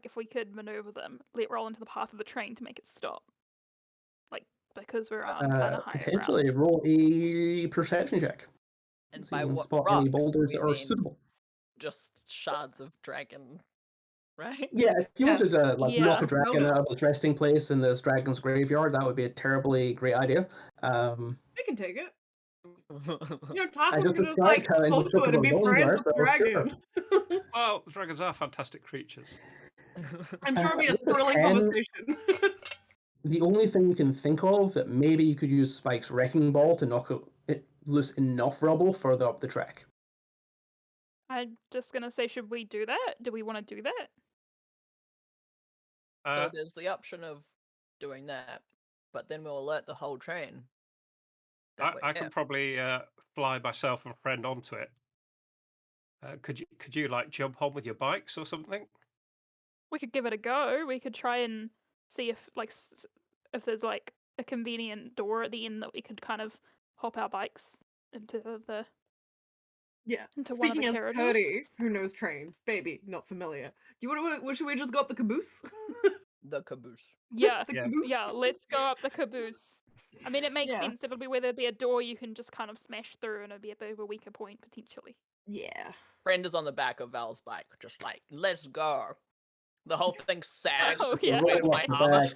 if we could maneuver them, let roll into the path of the train to make it stop? Because we're on kind of higher Potentially ground. roll a perception check. And So by you can what spot rock? any boulders we that are mean suitable. just shards of dragon, right? Yeah, if you wanted to Yeah. knock a Just dragon roll it. out of its resting place in this dragon's graveyard, that would be a terribly great idea. I can take it. I Tarkin just can just described how talk to it and be indestructible friends bones with are, the so dragon. Well, dragons are fantastic creatures. I'm sure it'll be a with the thrilling 10, conversation. The only thing you can think of that maybe you could use Spike's wrecking ball to knock it loose enough rubble further up the track. I'm just gonna say, should we do that? Do we want to do that? So there's the option of doing that, but then we'll alert the whole train. I can probably fly myself and a friend onto it. Could you like jump on with your bikes or something? We could give it a go. We could try and see if if there's like a convenient door at the end that we could kind of hop our bikes into the Yeah. into one of Speaking the as carriages. Purdie, who knows trains, baby, not familiar. You want to? Should we just go up the caboose? The caboose. Yeah, The Yeah. caboose. yeah. Let's go up the caboose. I mean, it makes Yeah. sense. It'll be where there'll be a door you can just kind of smash through, and it'll be a bit of a weaker point potentially. Yeah. Friend is on the back of Val's bike, just like, let's go. The whole thing sags. Oh yeah. Roll with my up the armor.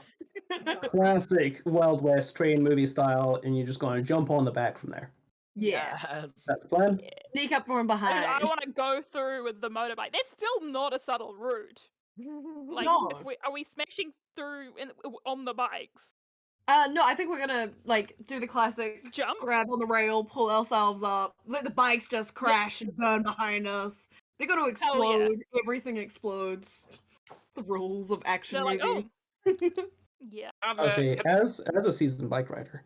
back. Classic Wild West train movie style, and you're just going to jump on the back from there. Yeah. Yes. That's the plan. Sneak up from I behind. want to go through with the motorbike. That's still not a subtle route. Like, No. are we smashing through on the bikes? No, I think we're gonna like do the classic Jump? grab on the rail, pull ourselves up, let the bikes just crash and burn behind us. They're gonna Hell yeah. explode. Everything explodes. The rules of action They're like, oh, movies. yeah. Okay, as a seasoned bike rider,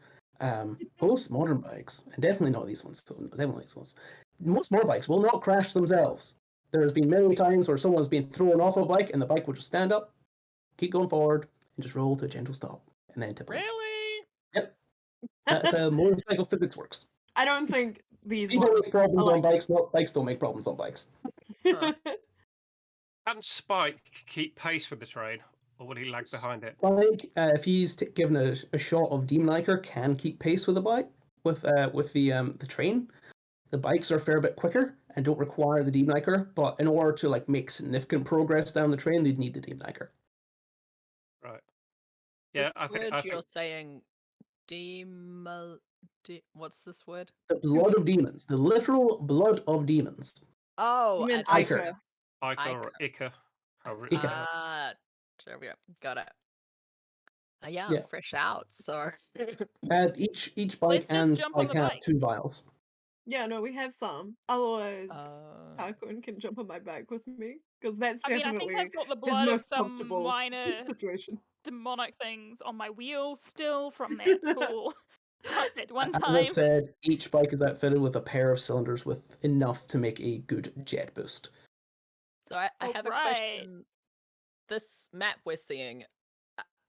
most modern bikes, and definitely not these ones, definitely not these ones, most modern bikes will not crash themselves. There's been many times where someone's been thrown off a bike and the bike will just stand up, keep going forward, and just roll to a gentle stop, and then tip over. Really? Yep. That's how motorcycle physics works. I don't think these People ones make problems are on bikes, not bikes don't make problems on bikes. Huh. Can Spike keep pace with the train, or will he lag behind it? Bike, if he's given a shot of Demoniker, can keep pace with the bike, with the train. The bikes are a fair bit quicker and don't require the Demoniker, but in order to like make significant progress down the train, they'd need the Demoniker. Right. Yeah, This I think. word you're saying, what's this word? The blood of demons, the literal blood of demons. Oh, You mean and Iker. Ica or Ica. However it's Ica. pronounced. there we go. Got it. Yeah, Yeah. I'm fresh out, so. Each bike Let's just and jump on Spike the have bike. 2 vials. Yeah, no, we have some. Otherwise, Uh, Tarquin can jump on my back with me because that's I mean, I definitely think I've got the his blood of most some comfortable minor situation. demonic things on my wheels still from that school. At one As time. I've said, each bike is outfitted with a pair of cylinders with enough to make a good jet boost. So I have a Alright. question. This map we're seeing,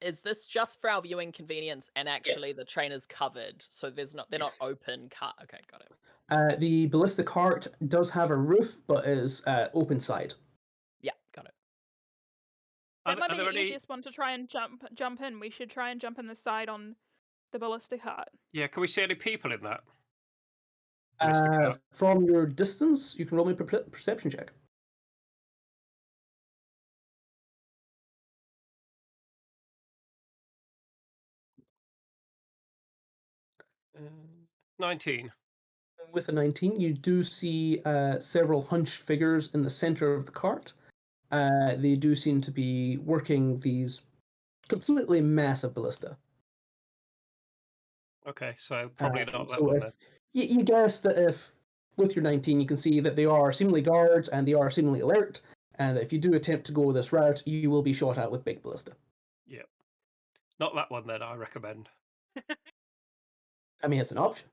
is this just for our viewing convenience and actually the train is covered? So they're Yes. not open cut. Okay, got it. The ballista cart does have a roof, but is open side. Yeah, got it. That might Are be there the any? easiest one to try and jump in. We should try and jump in the side on the ballistic cart. Yeah, can we see any people in that? Ballistic cart? From your distance, you can roll me a perception check. Uh, 19. With a 19, you do see several hunched figures in the center of the cart. They do seem to be working these completely massive ballista. Okay, so probably not that So one if then. you guess that if with your 19 you can see that they are seemingly guards and they are seemingly alert, and if you do attempt to go this route, you will be shot at with big ballista. Yeah. Not that one then, I recommend. I mean, it's an option.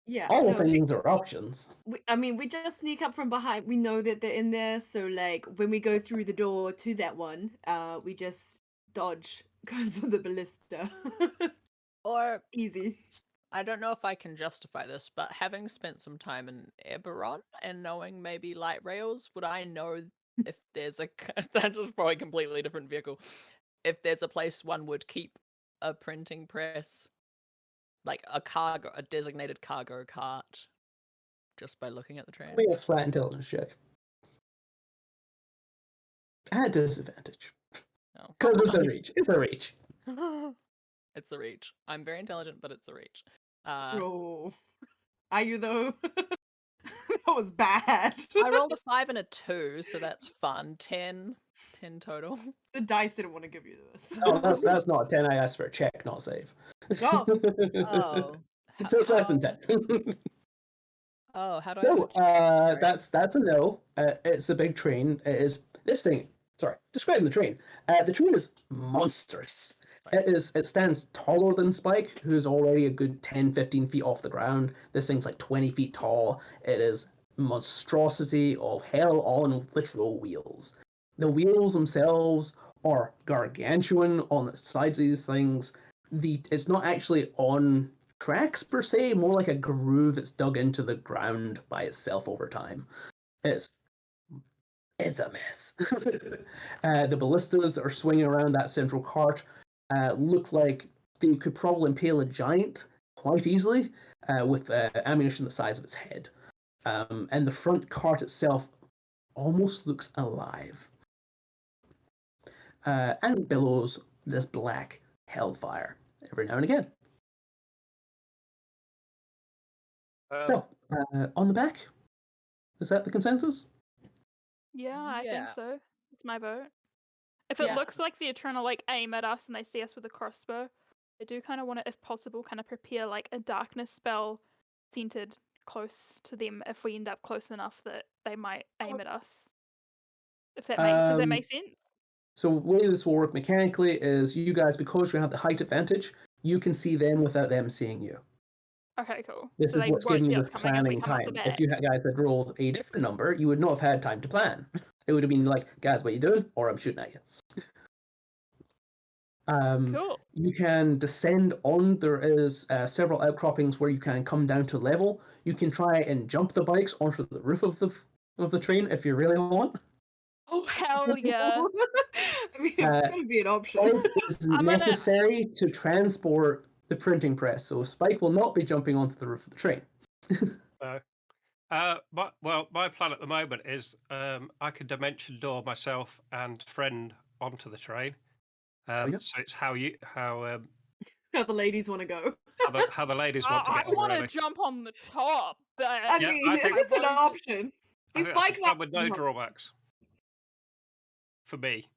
Yeah. All no, things are options. we just sneak up from behind. We know that they're in there, so like when we go through the door to that one, we just dodge because of the ballista. Or Easy. I don't know if I can justify this, but having spent some time in Eberron and knowing maybe light rails, would I know if there's that is probably a completely different vehicle. If there's a place one would keep a printing press, like a designated cargo cart, just by looking at the train. Be a flat intelligence check. At disadvantage. No. Because it's a reach. It's a reach. It's a reach. I'm very intelligent, but it's a reach. Oh, are you though? That was bad. I rolled a 5 and a 2, so that's fun. 10 total. The dice didn't want to give you this. Oh, that's not a 10. I asked for a check, not a save. Oh. Oh. So it's less than 10. Oh, how do I So Right. that's a no. It's a big train. It is this thing. Sorry, describing the train. The train is monstrous. Right. It stands taller than Spike, who's already a good 10, 15 feet off the ground. This thing's like 20 feet tall. It is monstrosity of hell on literal wheels. The wheels themselves are gargantuan on the sides of these things. It's not actually on tracks per se, more like a groove that's dug into the ground by itself over time. It's a mess. The ballistas are swinging around that central cart. Look like they could probably impale a giant quite easily with ammunition the size of its head. And the front cart itself almost looks alive. And billows this black hellfire every now and again. So, on the back, is that the consensus? Yeah, I think Yeah. so. It's my vote. If Yeah. it looks like the Eternal like aim at us and they see us with a crossbow, I do kind of want to, if possible, kind of prepare like a darkness spell centered close to them if we end up close enough that they might aim at us. If that makes does that make sense? So the way this will work mechanically is you guys, because you have the height advantage, you can see them without them seeing you. Okay, cool. This So is they what's won't giving see you us the coming if we planning come up the time. back. If you guys had rolled a different number, you would not have had time to plan. It would have been like, guys, what are you doing? Or I'm shooting at you. Cool. You can descend on. There is several outcroppings where you can come down to level. You can try and jump the bikes onto the roof of the train if you really want. Oh hell yeah! I mean, it's gonna be an option. All is I'm gonna- necessary to transport the printing press, so Spike will not be jumping onto the roof of the train. My plan at the moment is I can dimension door myself and friend onto the train. Yeah. So it's how How the ladies want to go. how the ladies want to I get on, want to really. jump on the top, but I Yeah, mean, I think- if it's an won't- option. I These think that's a bikes plan are. with no drawbacks for me.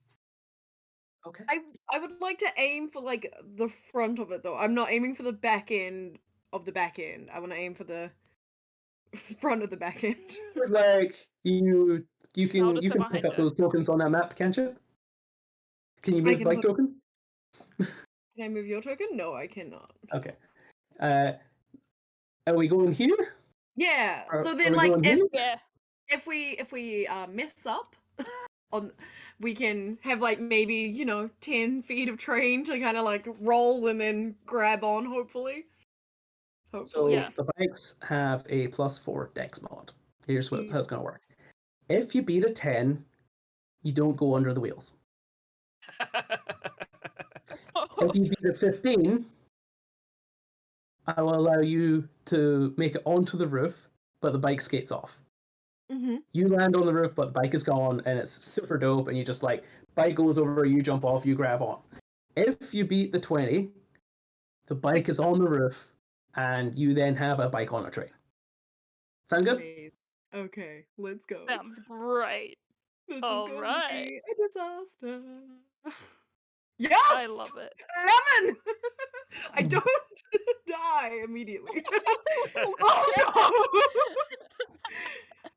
Okay. I would like to aim for like the front of it though. I'm not aiming for the back end of the back end. I want to aim for the front of the back end. Like you I'll can just you sit can pick behind up her. those tokens on that map, can't you? Can you I move can bike put- token? Can I move your token? No, I cannot. Okay. Are we going here? Yeah. Are- So are then, we like, going if here? if we mess up on, we can have like maybe 10 feet of train to kind of like roll and then grab on. Hopefully. So Yeah. the bikes have a +4 dex mod. Here's how Easy. it's going to work. If you beat a 10, you don't go under the wheels. If you beat a 15, I will allow you to make it onto the roof, but the bike skates off. Mm-hmm. You land on the roof, but the bike is gone, and it's super dope, and you just like, bike goes over, you jump off, you grab on. If you beat the 20, the bike is on the roof, and you then have a bike on a train. Sound good? Amazing. Okay, let's go. Sounds great. This is All going right. to be a disaster. Yes! I love it. 11! I don't die immediately.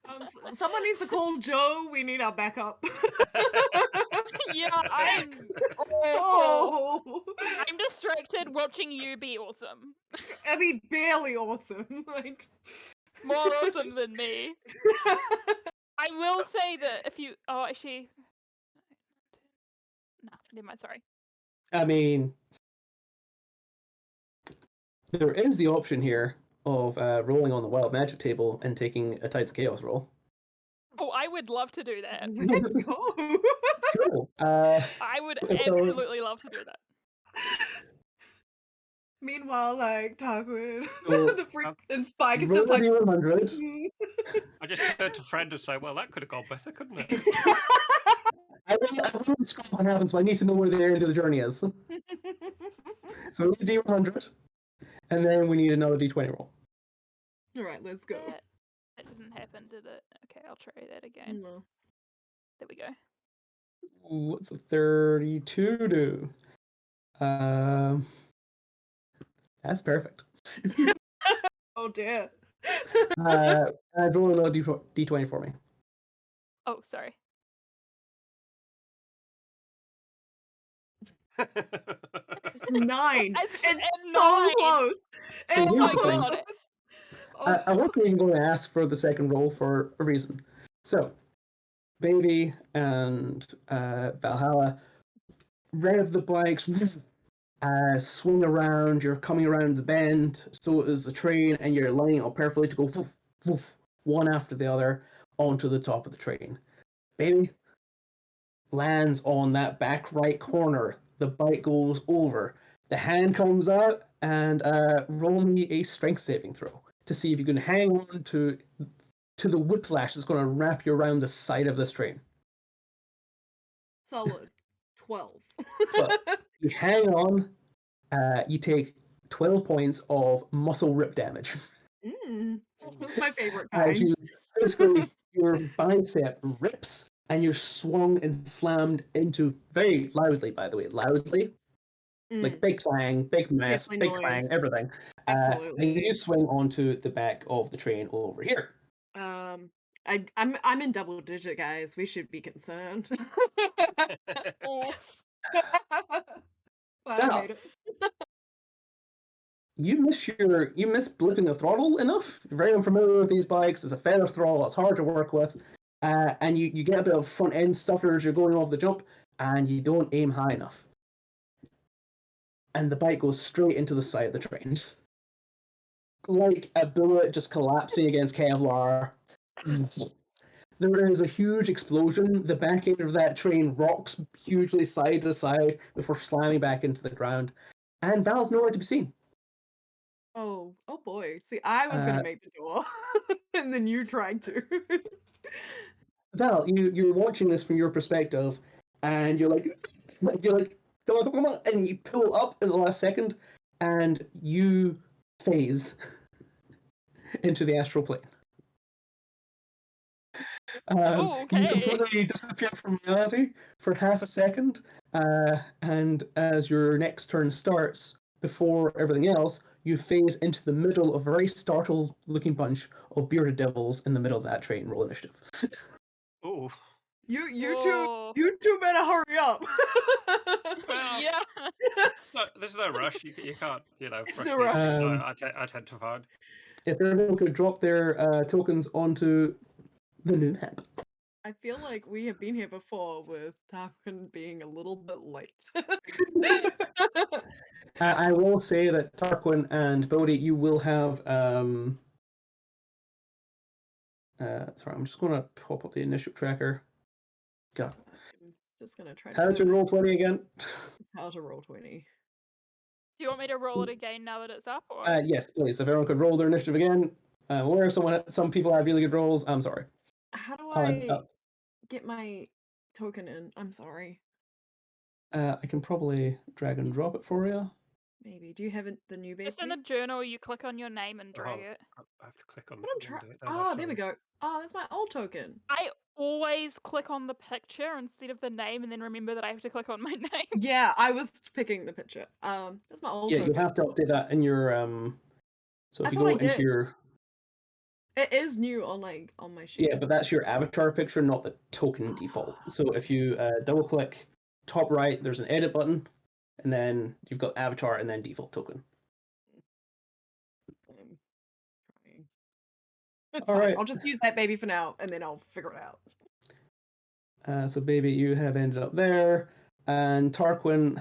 Oh no! Someone needs to call Joe. We need our backup. Yeah, I'm awful. Oh! I'm distracted watching you be awesome. I mean, barely awesome. Like More awesome than me. I will say that if you actually no, never mind, sorry. I mean, there is the option here of rolling on the wild magic table and taking a Tides of Chaos roll. Oh, I would love to do that. Let's go. Cool. I would absolutely love to do that. Meanwhile, like Tarquin, So, the freak and Spike is roll just like. the 100. I just turned to friend and say, well, that could have gone better, couldn't it? I will describe what happens, but I need to know where the end of the journey is. So we need a D100, and then we need another D20 roll. All right, let's go. That didn't happen, did it? Okay, I'll try that again. No. There we go. Ooh, what's a 32 do? That's perfect. Oh dear. Roll another d20 for me. Oh, sorry. It's 9. It's It's a so 9. close. So It's here's Oh so the my thing. god. Oh. I wasn't even going to ask for the second roll for a reason. So, Baby and Valhalla rev the bikes, swing around. You're coming around the bend, so is the train, and you're lining up perfectly to go woof, woof, one after the other onto the top of the train. Baby lands on that back right corner. The bike goes over. The hand comes out, and roll me a strength saving throw to see if you can hang on to the whiplash that's going to wrap you around the side of this train. Solid 12. 12. You hang on. You take 12 points of muscle rip damage. That's my favorite As kind. you physically, your bicep rips and you're swung and slammed into, very loudly, by the way, loudly, like big clang, big mess, Definitely big clang, noise. everything. And Absolutely. you swing onto the back of the train over here. I'm in double digit, guys. We should be concerned. Oof. Glad I Now, made it. you miss blipping the throttle enough. You're very unfamiliar with these bikes. It's a feather throttle. It's hard to work with, and you get a bit of front end stutter as you're going off the jump, and you don't aim high enough, and the bike goes straight into the side of the train, like a bullet just collapsing against Kevlar. There is a huge explosion. The back end of that train rocks hugely side to side before slamming back into the ground, and Val's nowhere to be seen. Oh boy. See, I was gonna make the door, and then you tried to. Val, you're watching this from your perspective, and you're like, come on, and you pull up at the last second, and you phase into the astral plane. Oh, You okay. completely disappear from reality for half a second, and as your next turn starts, before everything else, you phase into the middle of a very startled-looking bunch of bearded devils in the middle of that train. Roll initiative. Oh, You Whoa. two better hurry up. well, Yeah. there's no rush. You can't, It's rush no these rush. things. I tend to find. If everyone could drop their tokens onto the new map. I feel like we have been here before with Tarquin being a little bit late. I will say that Tarquin and Bode, you will have. Sorry, I'm just going to pop up the initiative tracker. God. I'm just gonna try How to roll 20 again? how to roll 20. Do you want me to roll it again now that it's up? Or? Yes, please. If everyone could roll their initiative again. Where some people have really good rolls. I'm sorry. How do I get my token in? I'm sorry. I can probably drag and drop it for you. Maybe. Do you have the new base? Just in the journal, you click on your name and drag it. I have to click on But I'm the trying. do it. Oh, there we go. Oh, that's my old token. I always click on the picture instead of the name, and then remember that I have to click on my name. Yeah, I was picking the picture. That's my old Yeah, token. you'll have to update that in your. So if you go into your. It is new on my sheet. Yeah, but that's your avatar picture, not the token default. So if you double click top right, there's an edit button, and then you've got avatar and then default token. I'm trying. It's All fine. right. I'll just use that baby for now, and then I'll figure it out. So baby, you have ended up there, and Tarquin.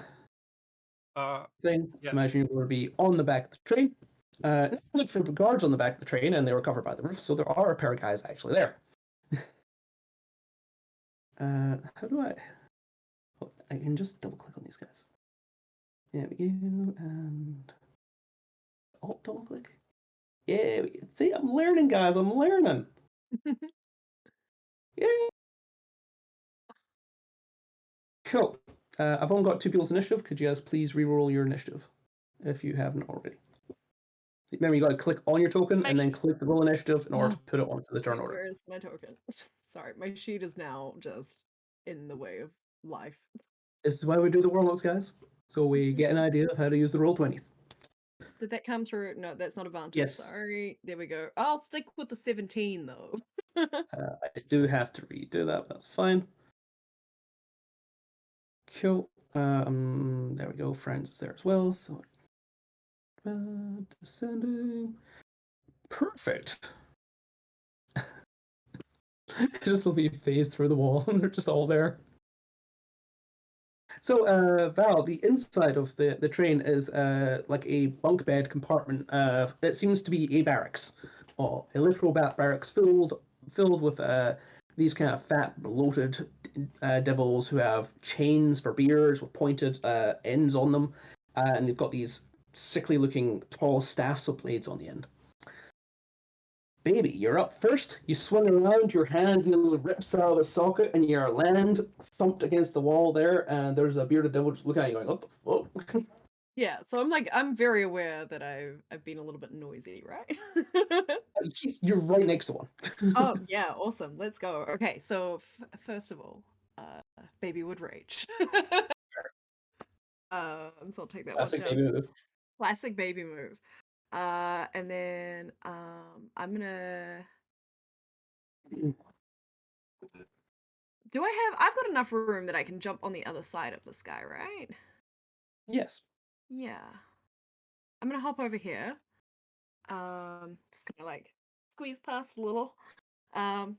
Thing. Yeah. Imagine you're going to be on the back of the train. Look for guards on the back of the train, and they were covered by the roof, so there are a pair of guys actually there. How do I? Oh, I can just double click on these guys. There we go, and double click. Yeah, see, I'm learning, guys. I'm learning. Yeah. Cool. I've only got 2 people's initiative. Could you guys please re-roll your initiative if you haven't already? Remember, you got to click on your token and then click the roll initiative in order to put it onto the turn order. Where is my token? Sorry, my sheet is now just in the way of life. This is why we do the warm-ups, guys. So we get an idea of how to use the Roll20s. Did that come through? No, that's not advantage. Yes. Sorry. There we go. I'll stick with the 17 though. I do have to redo that, but that's fine. Cool. There we go. Friends is there as well. So descending. Perfect. Just will be phased through the wall, and they're just all there. So, Val, the inside of the train is like a bunk bed compartment. It seems to be a barracks, a literal barracks filled with these kind of fat, bloated devils who have chains for beards with pointed ends on them, and they've got these sickly-looking tall staffs with blades on the end. Baby, you're up first. You swing around, your hand nearly rips out of the socket, and your land thumped against the wall there, and there's a bearded devil just looking at you going, what the fuck? Yeah, so I'm very aware that I've been a little bit noisy, right? You're right next to one. Oh yeah, awesome. Let's go. Okay, so first of all, baby would rage. So I'll take that Classic one down. baby move. Classic baby move. And then I'm gonna. I've got enough room that I can jump on the other side of this guy, right? Yes. Yeah. I'm gonna hop over here. Just gonna like squeeze past a little. And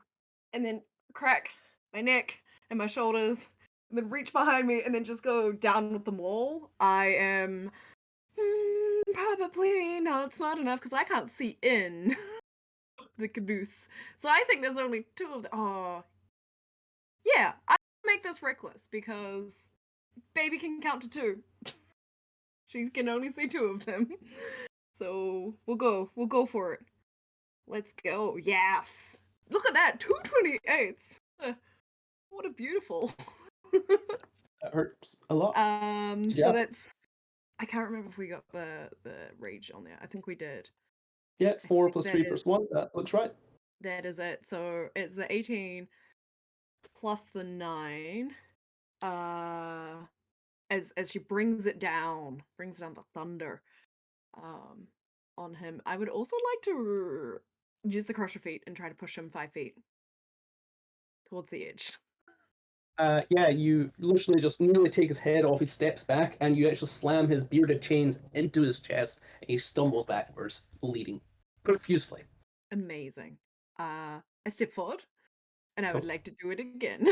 then crack my neck and my shoulders, and then reach behind me, and then just go down with them all. I am probably not smart enough because I can't see in the caboose. So I think there's only two of them. Oh, yeah, I make this reckless because baby can count to 2. She can only see 2 of them. So we'll go for it. Let's go. Yes. Look at that, 2 28s. What a beautiful. That hurts a lot. So that's. I can't remember if we got the rage on there. I think we did. Yeah, 4 plus that 3 plus 1. That looks right. That is it. So it's the 18 plus the 9. As she brings down the thunder on him. I would also like to use the crusher feet and try to push him 5 feet towards the edge. Yeah, you literally just nearly take his head off, he steps back, and you actually slam his bearded chains into his chest, and he stumbles backwards, bleeding profusely. Amazing. I step forward, and I would Cool. like to do it again.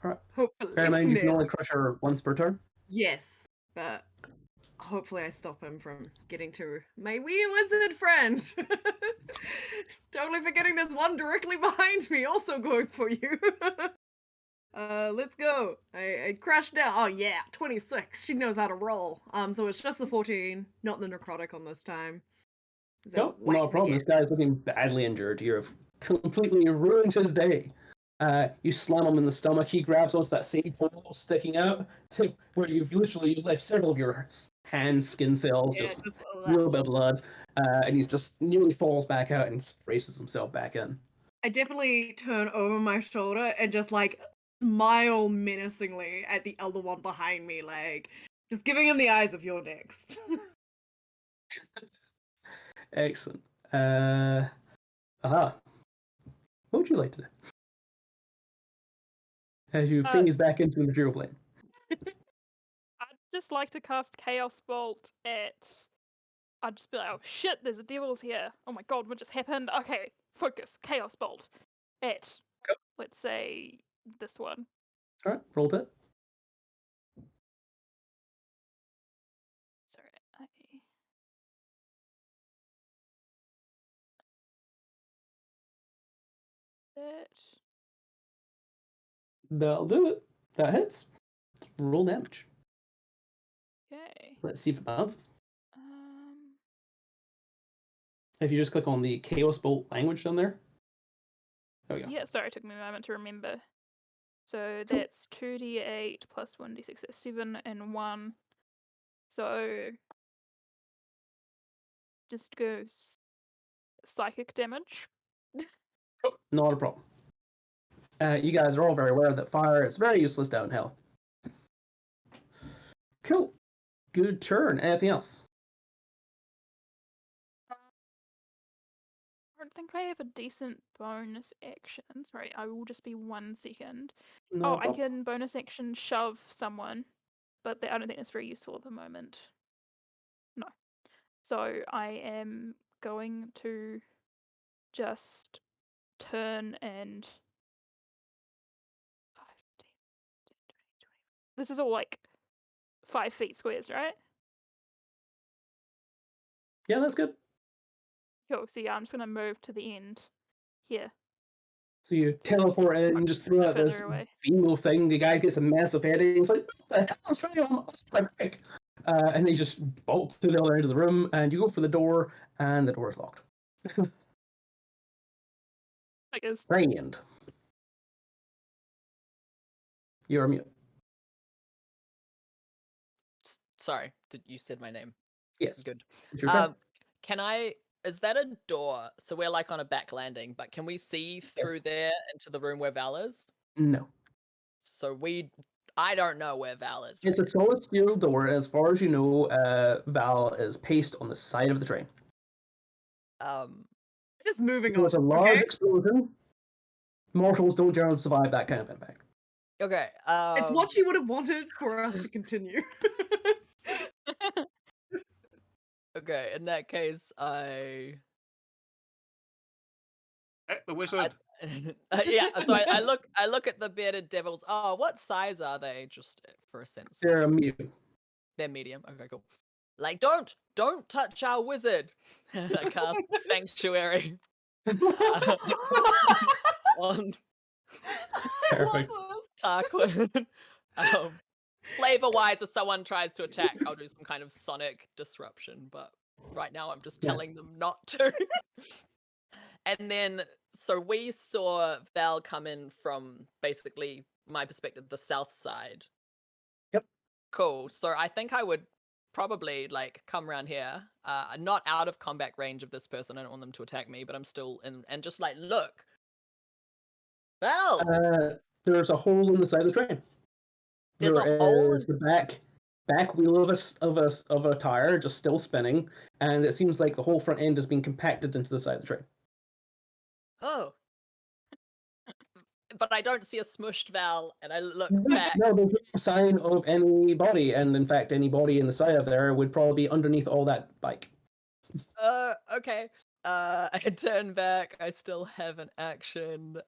Alright. Hopefully. Bear in mind, you can nail only it. crush her once per turn. Yes, but hopefully I stop him from getting to my wee wizard friend. Totally forgetting there's one directly behind me also going for you. Let's go. I crashed down. Oh yeah, 26. She knows how to roll. So it's just the 14, not the necrotic on this time. No, not a problem. This guy's looking badly injured. You've completely ruined his day. You slam him in the stomach. He grabs onto that same hole sticking out, where you've left several of your hand skin cells, just a little bit of blood, and he just nearly falls back out and braces himself back in. I definitely turn over my shoulder and just like smile menacingly at the other one behind me, like just giving him the eyes of you're next. Excellent. What would you like to do? As you fingers back into the material plane. I'd just like to cast Chaos Bolt at. I'd just be like, oh shit, there's devils here. Oh my god, what just happened? Okay, focus. Chaos Bolt at, let's say, this one. Alright, rolled it. Sorry, That'll do it. That hits. Roll damage. Okay. Let's see if it bounces. If you just click on the Chaos Bolt language down there. There we go. Yeah, sorry, it took me a moment to remember. So that's 2d8 plus 1d6. That's 7 and 1. So just go psychic damage. Not a problem. You guys are all very aware that fire is very useless downhill. Cool. Good turn. Anything else? don't think I have a decent bonus action. Sorry, I will just be 1 second. No Oh, I problem. can bonus action shove someone, but I don't think that's very useful at the moment. No. So I am going to just turn and 5, 10, 10, 20, 20. This is all like 5 feet squares, right? Yeah, that's good. Cool. So yeah, I'm just gonna move to the end here. So you teleport in, just throw out this Further away. bingo thing. The guy gets a massive headache. He's like, "What the hell? I was trying to break." And they just bolt to the other end of the room, and you go for the door, and the door is locked. I guess. Rained. You're mute. Sorry, you said my name. Yes. Good. It's your turn. Can I? Is that a door? So we're like on a back landing, but can we see through there into the room where Val is? No. So I don't know where Val is. It's a solid steel door. As far as you know, Val is paced on the side of the train. Just moving It was a on. large Okay? explosion. Mortals don't generally survive that kind of impact. Okay. It's what she would have wanted for us to continue. Okay. In that case, The wizard. yeah. So I look at the bearded devils. Oh, what size are they? Just for a sense. They're mute. They're medium. Okay, cool. Like, don't touch our wizard. And I cast Sanctuary on Perfect. Tarquin. Flavor-wise, if someone tries to attack, I'll do some kind of sonic disruption. But right now, I'm just telling them not to. And then, so we saw Val come in from basically my perspective, the south side. Yep. Cool. So I think I would probably like come around here, not out of combat range of this person. I don't want them to attack me, but I'm still in, and just like look, Val. There's a hole in the side of the train. There's a hole. The back wheel of a tire just still spinning, and it seems like the whole front end is being compacted into the side of the train. Oh. But I don't see a smushed Val, and I look back. No, there's no sign of any body, and in fact, any body in the side of there would probably be underneath all that bike. Okay. I turn back. I still have an action.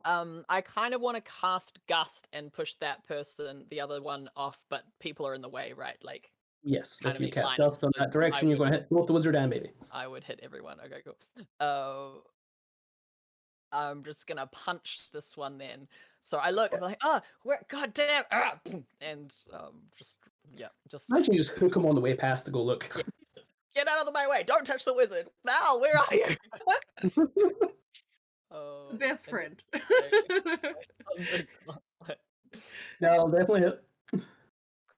I kind of want to cast Gust and push that person, the other one, off, but people are in the way, right? Like, yes, kind if of you cast line of Gust in that sight, direction, you're going to hit both the wizard and baby. I would hit everyone. Okay, cool. I'm just gonna punch this one then. So I look, I'm like, god damn, and just. Imagine you just hook him on the way past to go look. Yeah. Get out of my way! Don't touch the wizard! Val, where are you? Best friend. No, I'll definitely hit.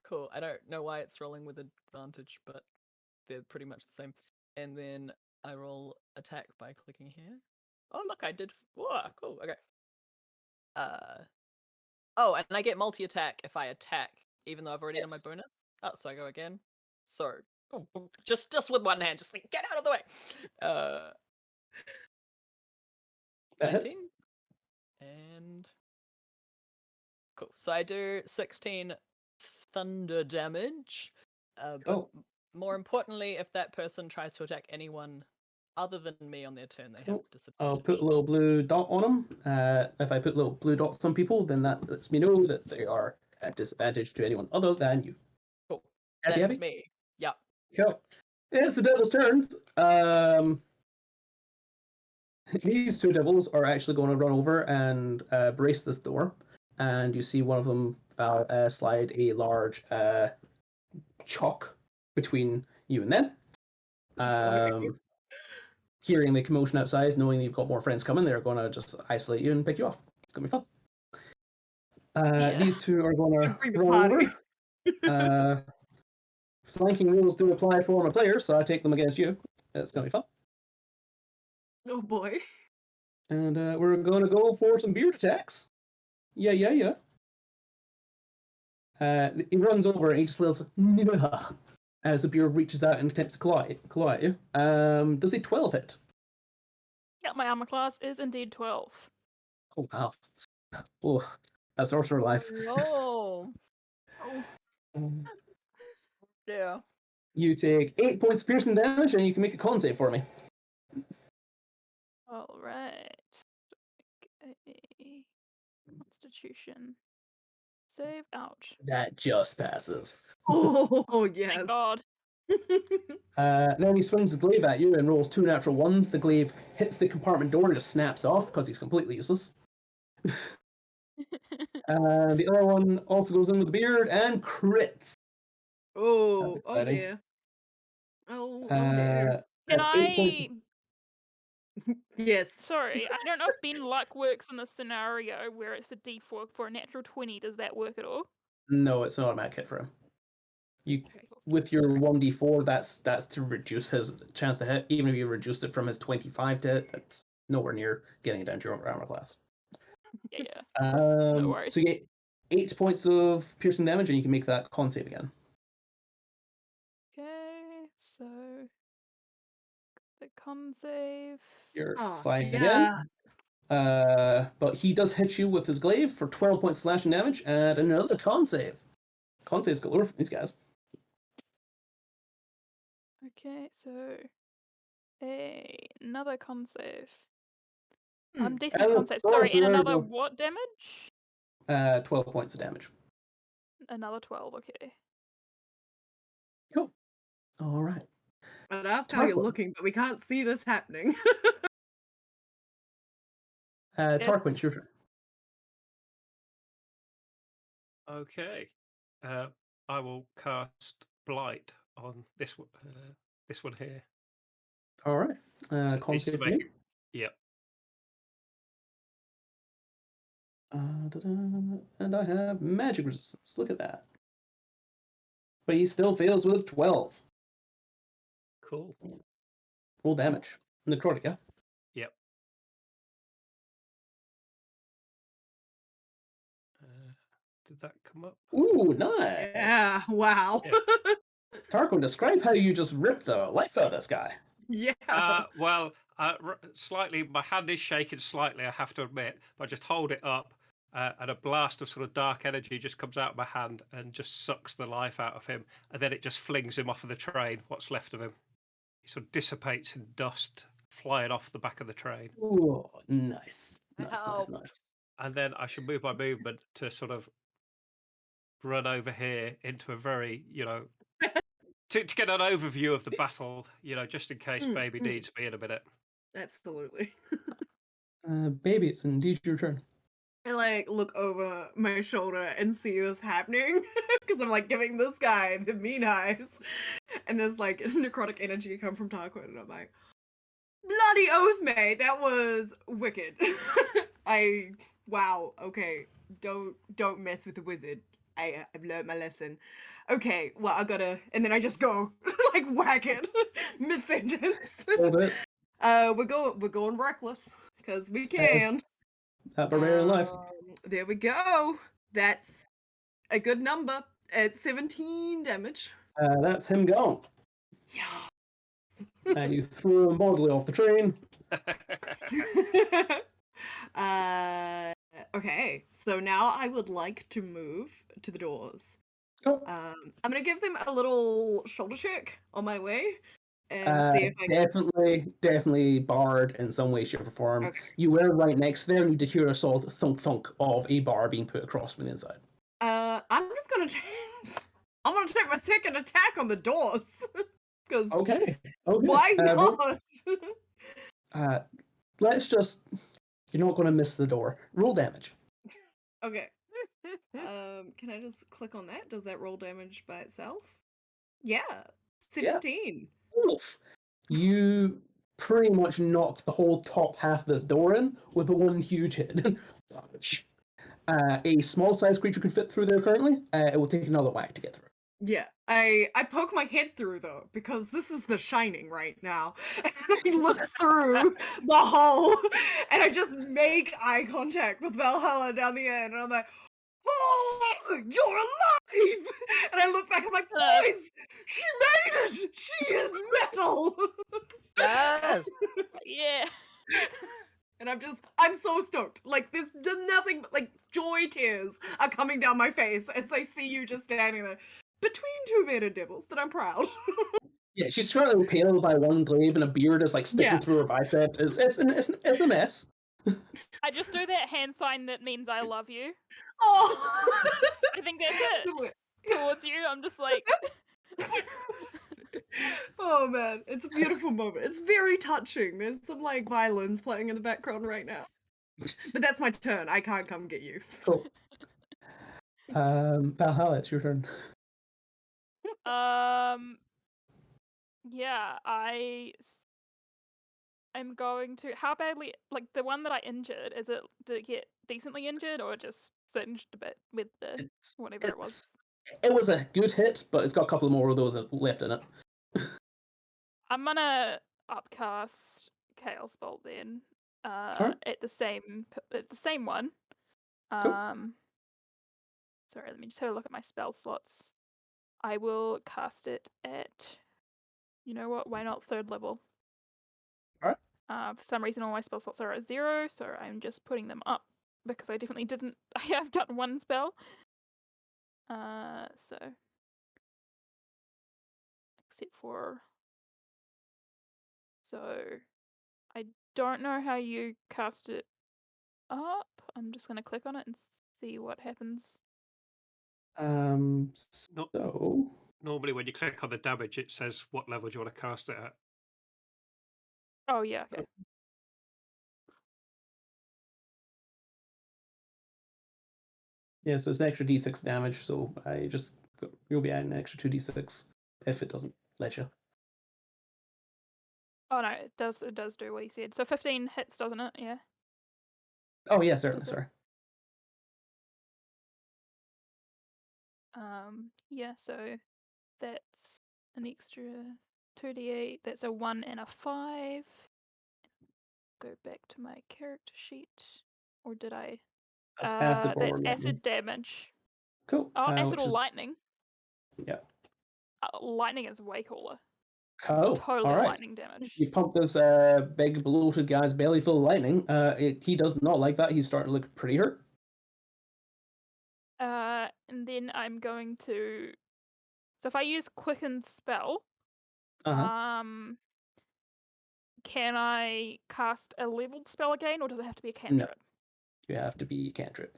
Cool. I don't know why it's rolling with advantage, but they're pretty much the same. And then I roll attack by clicking here. Oh, look, I did. Whoa, cool. Okay. Oh, and I get multi-attack if I attack, even though I've already done my bonus. Oh, so I go again. So just with one hand, just like get out of the way. That 19. hits. And cool. So I do 16 thunder damage. But more importantly, if that person tries to attack anyone other than me on their turn, they have disadvantage. I'll put a little blue dot on them. If I put little blue dots on people, then that lets me know that they are at disadvantage to anyone other than you. Cool. Happy, That's happy? me. Yep. Cool. It's the devil's turns. These two devils are actually going to run over and brace this door, and you see one of them slide a large chalk between you and them. Hearing the commotion outside, knowing you've got more friends coming, they're going to just isolate you and pick you off. It's going to be fun. These two are going to run over. Flanking rules do apply for my players, so I take them against you. It's going to be fun. Oh boy. And we're going to go for some beard attacks. Yeah. He runs over and he just yells, "Nyah," as the beard reaches out and attempts to claw you. Does a 12 hit? Yeah, my armor class is indeed 12. Oh, wow. Oh, that's Sorcerer life. No. Oh, yeah. You take 8 points of piercing damage, and you can make a con save for me. All right. Okay. Constitution. Save. Ouch. That just passes. Oh, yes. Thank God. Then he swings the glaive at you and rolls 2 natural ones. The glaive hits the compartment door and just snaps off because he's completely useless. The other one also goes in with the beard and crits. Oh, That's oh exciting. dear. Oh dear. Can That's 8 points I... Yes. Sorry, I don't know if Ben luck works in the scenario where it's a d4 for a natural 20. Does that work at all? No, it's an automatic hit for him. You, Okay, cool. with your 1d4, that's to reduce his chance to hit. Even if you reduced it from his 25 to hit, that's nowhere near getting it down to your armor class. Yeah. No worries. So you get 8 points of piercing damage, and you can make that con save again. Okay, so the con save. You're Oh, fine yeah. again. But he does hit you with his glaive for 12 points slashing damage and another con save. Con saves galore from these guys. Okay, so another con save. Hmm. Decent And con the save. Sorry, and sorcerer another goes- what damage? 12 points of damage. Another 12, okay. Cool. All right. I'd ask how you're Tarquin. looking, but we can't see this happening. Tarquin, it's your turn. Okay. I will cast Blight on this one here. All right. So it Con needs to save for make me. it- Yep. And I have magic resistance. Look at that. But he still fails with 12. Cool. Roll damage. Necrotic, yeah? Yep. Did that come up? Ooh, nice. Yeah, wow. Yeah. Tarquin, describe how you just ripped the life out of this guy. Yeah. Well, slightly. My hand is shaking slightly, I have to admit. But I just hold it up, and a blast of sort of dark energy just comes out of my hand and just sucks the life out of him. And then it just flings him off of the train. What's left of him, he sort of dissipates in dust, flying off the back of the train. Ooh, nice. Nice. Help. And then I should move my movement to sort of run over here into a very, to get an overview of the battle, just in case Baby needs me in a minute. Absolutely. Baby, it's indeed your turn. I look over my shoulder and see this happening because I'm giving this guy the mean eyes, and there's necrotic energy come from Tarquin, and I'm like, bloody oath, mate, that was wicked. Wow, okay, don't mess with the wizard. I've learned my lesson. Okay, well, I gotta, and then I just go whack it mid sentence. Hold it. We're going reckless because we can. That barbarian life. There we go. That's a good number. It's 17 damage. That's him gone. Yeah. And you threw him bodily off the train. Okay, so now I would like to move to the doors. Cool. I'm gonna give them a little shoulder check on my way and see if I can. Definitely barred in some way, shape, or form. Okay. You were right next to there, and you hear a solid thunk thunk of a bar being put across from the inside. I'm just gonna I'm gonna take my second attack on the doors. Because Okay. why not? Let's just. You're not going to miss the door. Roll damage. Okay. Can I just click on that? Does that roll damage by itself? Yeah. 17. Oof. You pretty much knocked the whole top half of this door in with one huge hit. A small-sized creature could fit through there currently. It will take another whack to get through. Yeah. I poke my head through though, because this is the Shining right now. And I look through the hole and I just make eye contact with Valhalla down the end, and I'm like, oh, you're alive! And I look back, I'm like, boys, she made it! She is metal! Yes. Yeah. And I'm so stoked. Like, there's nothing but, like, joy tears are coming down my face as I see you just standing there between two bearded devils, but I'm proud. Yeah, she's currently impaled by one glaive, and a beard is like sticking Yeah. through her bicep. It's a mess. I just do that hand sign that means I love you. Oh! I think that's it. Towards you, I'm just like, Oh man, it's a beautiful moment. It's very touching. There's some like violins playing in the background right now. But that's my turn. I can't come get you. Cool. Valhalla, it's your turn. yeah, I'm going to. How badly? Like the one that I injured, did it get decently injured or just singed a bit with the whatever it was? It was a good hit, but it's got a couple more of those left in it. I'm gonna upcast Chaos Bolt then. Alright. At the same one. Cool. Sorry, let me just have a look at my spell slots. I will cast it at, you know what? Why not 3rd level? Alright. For some reason, all my spell slots are at 0, so I'm just putting them up because I definitely didn't. I have done one spell. So except for. So I don't know how you cast it up. I'm just gonna click on it and see what happens. So Normally, when you click on the damage, it says what level do you want to cast it at. Oh yeah, okay. yeah, so it's an extra d6 damage. So you'll be adding an extra 2d6 if it doesn't let you. Oh no, it does do what he said. So 15 hits, doesn't it? Yeah. Oh yeah, certainly. Does it? Sorry. Yeah. So that's an extra 2d8. That's a 1 and a 5. Go back to my character sheet, or did I? That's acid or That's lightning. acid damage. Cool. Oh, acid which or is- lightning. Yeah. Lightning is way cooler. Cool. It's totally All right. lightning damage. You pump this big bloated guy's belly full of lightning. He does not like that. He's starting to look pretty hurt. And then I'm going to. So if I use Quicken Spell, can I cast a leveled spell again, or does it have to be a cantrip? You have to be cantrip.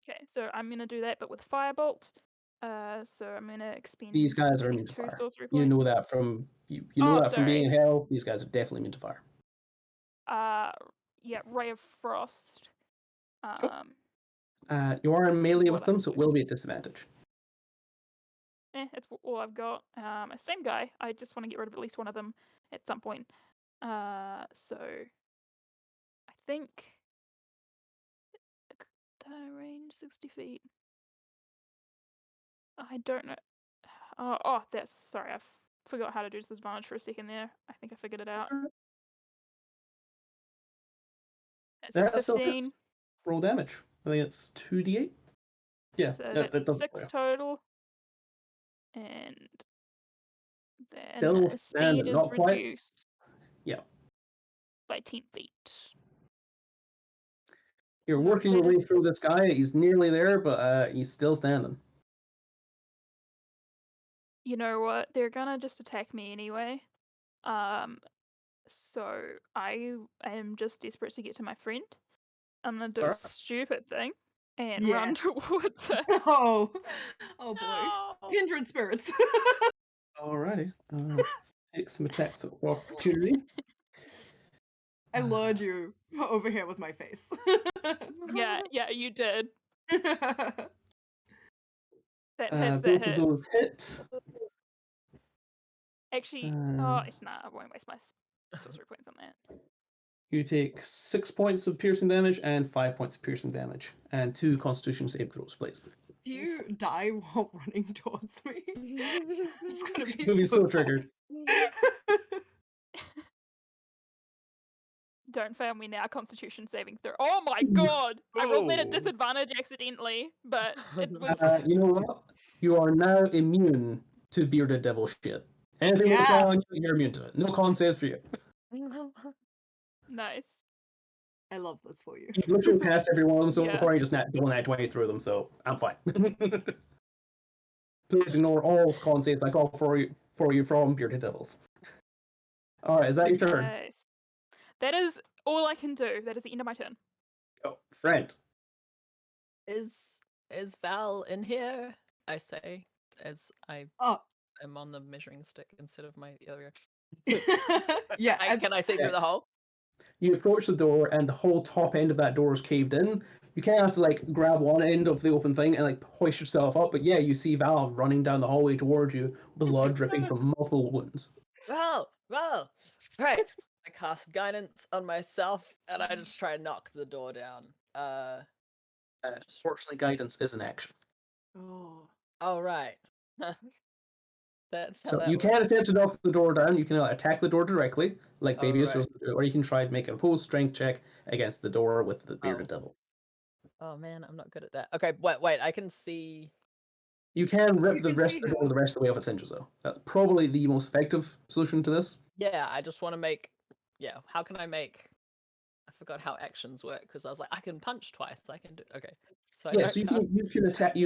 Okay, so I'm gonna do that, but with Firebolt. So I'm gonna expend. These guys are immune to 2 fire. sorcery You points. know that from from being in hell. These guys are definitely immune to fire. Yeah, Ray of Frost. Cool. You are in melee with what them, I'm so it doing. will be at disadvantage. That's all I've got. Same guy. I just want to get rid of at least one of them at some point. So I think range 60 feet. I don't know. That's sorry. I forgot how to do disadvantage for a second there. I think I figured it out. That's a 15. Roll damage. I think it's 2d8. Yeah, So that that's doesn't 6 total. And then Still speed standing, is not quite. reduced. Yeah. By 10 feet. You're working your way through this guy. He's nearly there, but he's still standing. You know what? They're gonna just attack me anyway. So I am just desperate to get to my friend. I'm gonna do a stupid thing and run towards her. Oh boy. No. Kindred spirits. Alrighty. Let's take some attacks of opportunity. I lured you over here with my face. Yeah, you did. That Both hit. of those hit. Actually, it's not. I won't waste my sorcery points on that. You take 6 points of piercing damage and 5 points of piercing damage, and 2 Constitution save throws, please. If you die while running towards me, it's gonna be You'll be so triggered. don't fail me now. Constitution saving throw. Oh my god! I rolled that at Oh. disadvantage accidentally, but it was. You know what? You are now immune to bearded devil shit. Anything Yeah. goes wrong, you're immune to it. No con saves for you. Nice. I love this for you. You've literally passed every one of them so Yeah. far. You just don't nat 20 through them, so I'm fine. Please ignore all con saves I call for you from bearded devils. All right, is that your turn? Nice. That is all I can do. That is the end of my turn. Go, friend. Is Val in here? I say, as I Oh. am on the measuring stick instead of my earlier. Yeah. Can I see through the hole? You approach the door, and the whole top end of that door is caved in. You kind of have to like grab one end of the open thing and like hoist yourself up. But yeah, you see Val running down the hallway towards you, blood dripping from multiple wounds. Well, right. I cast guidance on myself, and I just try and knock the door down. Fortunately, guidance is an action. Oh. All right. That's how So that you works. can attempt to knock the door down. You can attack the door directly, like Baby is Alright. supposed to do, or you can try and make an opposed strength check against the door with the bearded devil. Oh man, I'm not good at that. Okay, wait. I can see. You can rip You the can rest see of the door him. the rest of the way off its hinges, though. That's probably the most effective solution to this. Yeah, I just want to make. Yeah, how can I make? I forgot how actions work because I was like, I can punch twice. I can do. Okay, so Yeah, so you can use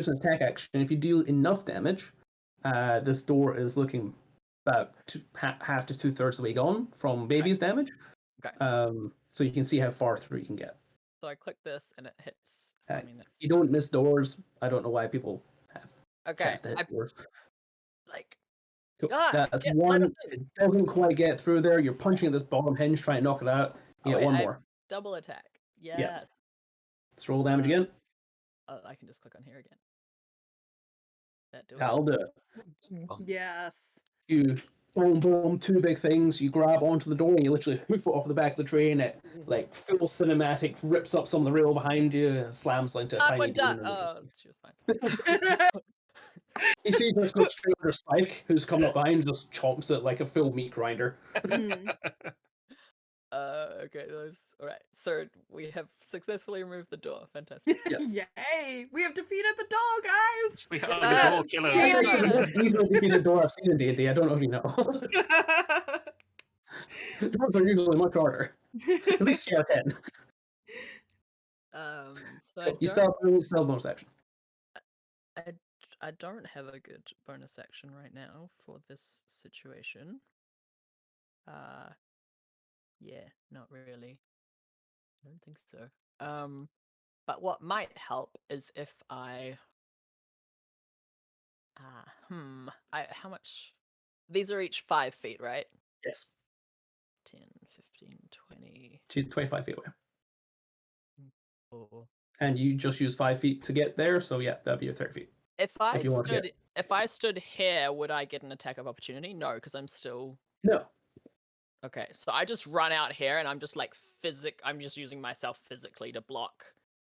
an attack action. If you deal enough damage, this door is looking about half to 2/3 of the way gone from Baby's damage. Okay. So you can see how far through you can get. So I click this and it hits. I mean, that's You don't miss doors. I don't know why people have okay. chance to hit doors. Like Cool. Ah, That's let one. us in. It doesn't quite get through there. You're punching at this bottom hinge, trying to knock it out. You get wait, one I more. double attack. Yeah. Yeah. Let's roll damage again. I can just click on here again. That do it. That'll do it. Yes. You boom, boom, two big things. You grab onto the door and you literally hoof it off the back of the train. It like full cinematic rips up some of the rail behind you and slams into a That tiny one balloon. she was fine. You see just goes straight under Spike, who's coming up behind, just chomps it like a full meat grinder. Okay, those. All right, so we have successfully removed the door. Fantastic. Yay! We have defeated the door, guys. We are the door killers. That's actually the easiest defeated door I've seen in D&D. I don't know if you know. Doors are usually much harder. At least CR10. So You still have bonus action. I don't have a good bonus action right now for this situation. Yeah, not really. I don't think so. But what might help is if I how much? These are each 5 feet, right? Yes. 10, 15, 20. She's 25 feet away. Oh. And you just use 5 feet to get there, so yeah, that'd be your 30 feet. If I stood here, would I get an attack of opportunity? No, because I'm still. No. Okay, so I just run out here, and I'm just like I'm just using myself physically to block.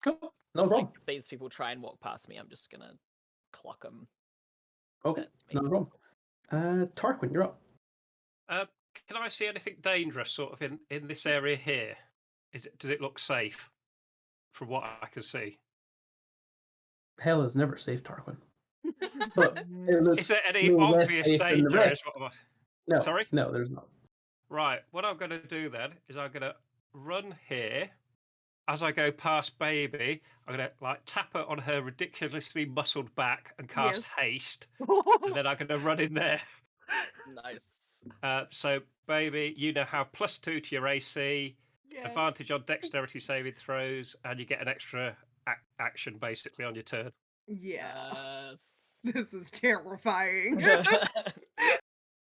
Cool. No problem. If these people try and walk past me, I'm just gonna clock them. Okay, no problem. Tarquin, you're up. Can I see anything dangerous sort of in this area here? Does it look safe from what I can see? Hell is never safe, Tarquin. But it looks Is there any no less obvious safe than the danger? rest. Is what am I- No, Sorry? No, there's not. Right. What I'm going to do then is I'm going to run here. As I go past Baby, I'm going to like tap her on her ridiculously muscled back and cast haste. And then I'm going to run in there. Nice. So Baby, you now have +2 to your AC, advantage on dexterity saving throws, and you get an extra action basically on your turn. Yes. This is terrifying.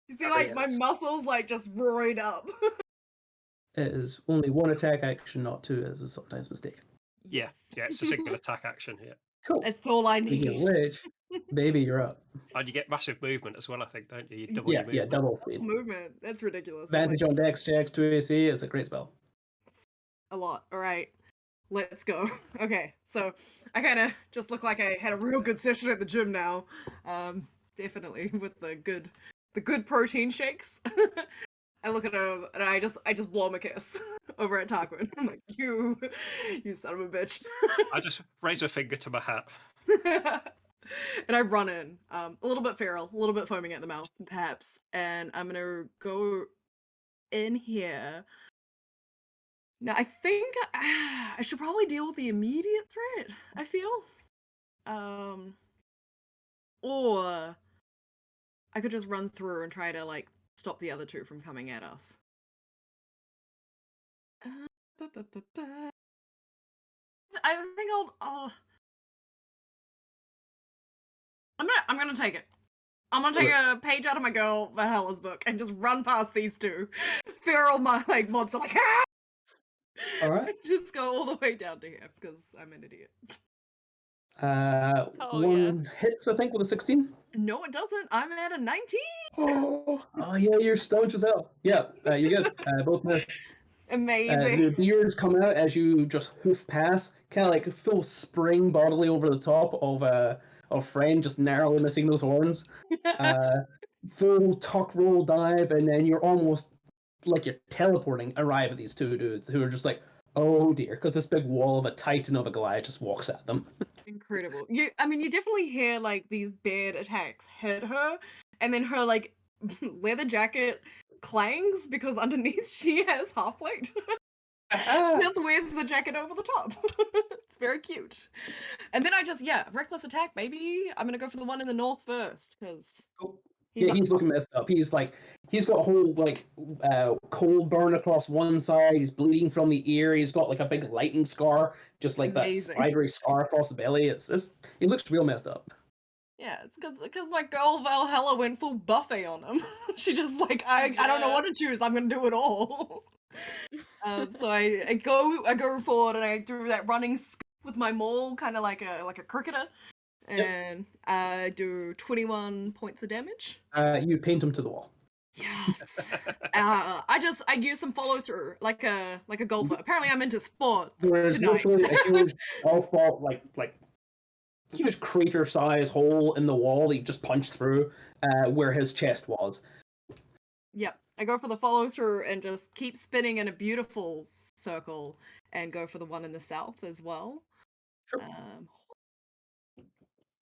You see, my muscles just roared up. It is only one attack action, not two, as is sometimes mistaken. Yeah, it's a single attack action here. Cool. That's all I need. Speaking of which, Baby, you're up. And you get massive movement as well, I think, don't you? You double your movement. Yeah, double speed. Movement. That's ridiculous. Advantage on dex checks, 2 AC is a great spell. A lot. All right. Let's go. Okay, so I kind of just look like I had a real good session at the gym now. Definitely with the good protein shakes. I look at him and I just blow him a kiss over at Tarquin. I'm like, you son of a bitch. I just raise a finger to my hat. And I run in, a little bit feral, a little bit foaming at the mouth, perhaps. And I'm gonna go in here. Now I think I should probably deal with the immediate threat. I feel, or I could just run through and try to like stop the other two from coming at us. I think I'm gonna take it. I'm gonna take a page out of my girl Valhalla's book and just run past these two feral like monster like ah! All right. Just go all the way down to here because I'm an idiot. One hits, I think, with a 16. No, it doesn't. I'm at a 19. Oh yeah, you're staunch as hell. Yeah, you're good. Both miss. Amazing. The beers come out as you just hoof past, kind of like a full spring bodily over the top of Friend, just narrowly missing those horns. Full tuck roll dive, and then you're almost like you're teleporting arrive at these two dudes who are just like, oh dear, because this big wall of a titan of a Goliath just walks at them. Incredible. You definitely hear like these bad attacks hit her, and then her like leather jacket clangs because underneath she has half plate. She just wears the jacket over the top. It's very cute. And then I just reckless attack, baby. I'm gonna go for the one in the north first because he's looking messed up. He's got a whole like cold burn across one side. He's bleeding from the ear. He's got like a big lightning scar, just like Amazing. that spidery scar across the belly. He looks real messed up. Yeah, it's because my girl Valhalla went full buffet on him. She just like I don't know what to choose. I'm gonna do it all. So I go forward and I do that running scoop with my maul, kind of like a cricketer, and I do 21 points of damage. You paint him to the wall. Yes. I use some follow through like a golfer. Apparently I'm into sports. There's literally a huge golf ball, like huge crater size hole in the wall that you just punched through, where his chest was. Yep. I go for the follow through and just keep spinning in a beautiful circle and go for the one in the south as well. Sure.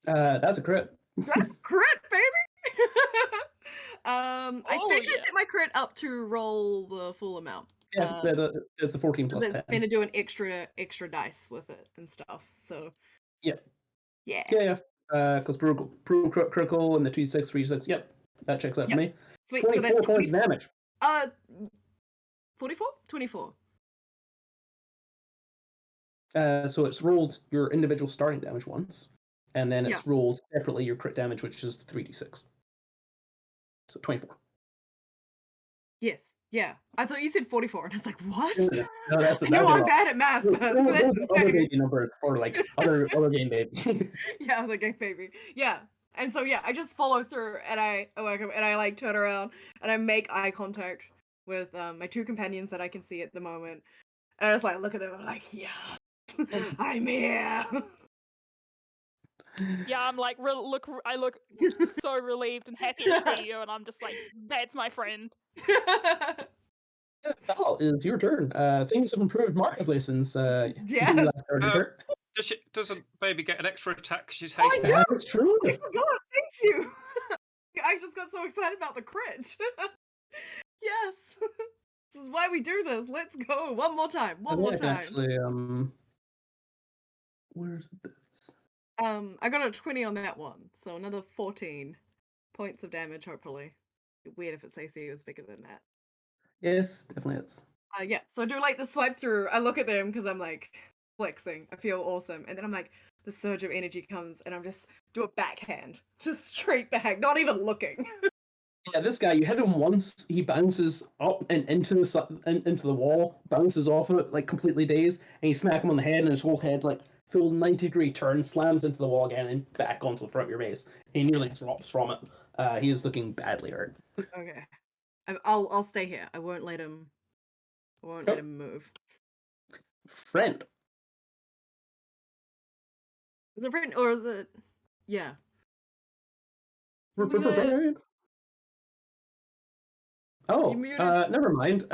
That's a crit. That's crit, baby. I think I set my crit up to roll the full amount. Yeah, it's the 14 plus 10. It's going to do an extra dice with it and stuff. So yeah. Yeah. Because critical and the 2d6, 3d6. Yep, that checks out for me. Sweet. 24 so that's points of damage. 44? 24. So it's rolled your individual starting damage once, and then it's rolled separately your crit damage, which is 3d6. So 24. Yes. Yeah. I thought you said 44, and I was like, what? No, that's I'm bad at math, but that's other baby numbers for like other game baby. Yeah, other game baby. Yeah. And so I just follow through, and I like turn around, and I make eye contact with my two companions that I can see at the moment, and I just like look at them. I'm like, yeah, I'm here. Yeah, I'm like, I look so relieved and happy to see you, and I'm just like, that's my friend. Val, it's your turn. Things have improved markedly since you last started her. Doesn't baby get an extra attack? She's I hasted. do. That's true. I forgot. Thank you. I just got so excited about the crit. Yes. This is why we do this. Let's go. One more time. One more time. Actually, where's this? I got a 20 on that one, so another 14 points of damage, hopefully. It'd be weird if its AC was bigger than that. Yes, definitely it's. Yeah, so I do like the swipe through. I look at them because I'm like flexing. I feel awesome. And then I'm like, the surge of energy comes and I'm just do a backhand. Just straight back, not even looking. Yeah, this guy, you hit him once, he bounces up and into the wall, bounces off of it, like completely dazed, and you smack him on the head, and his whole head, like, full 90-degree turn, slams into the wall again, and back onto the front of your base. He nearly drops from it. He is looking badly hurt. Okay. I'll stay here. I won't let him let him move. Friend. Is it friend or is it yeah. Barbarian. Oh, muted. never mind.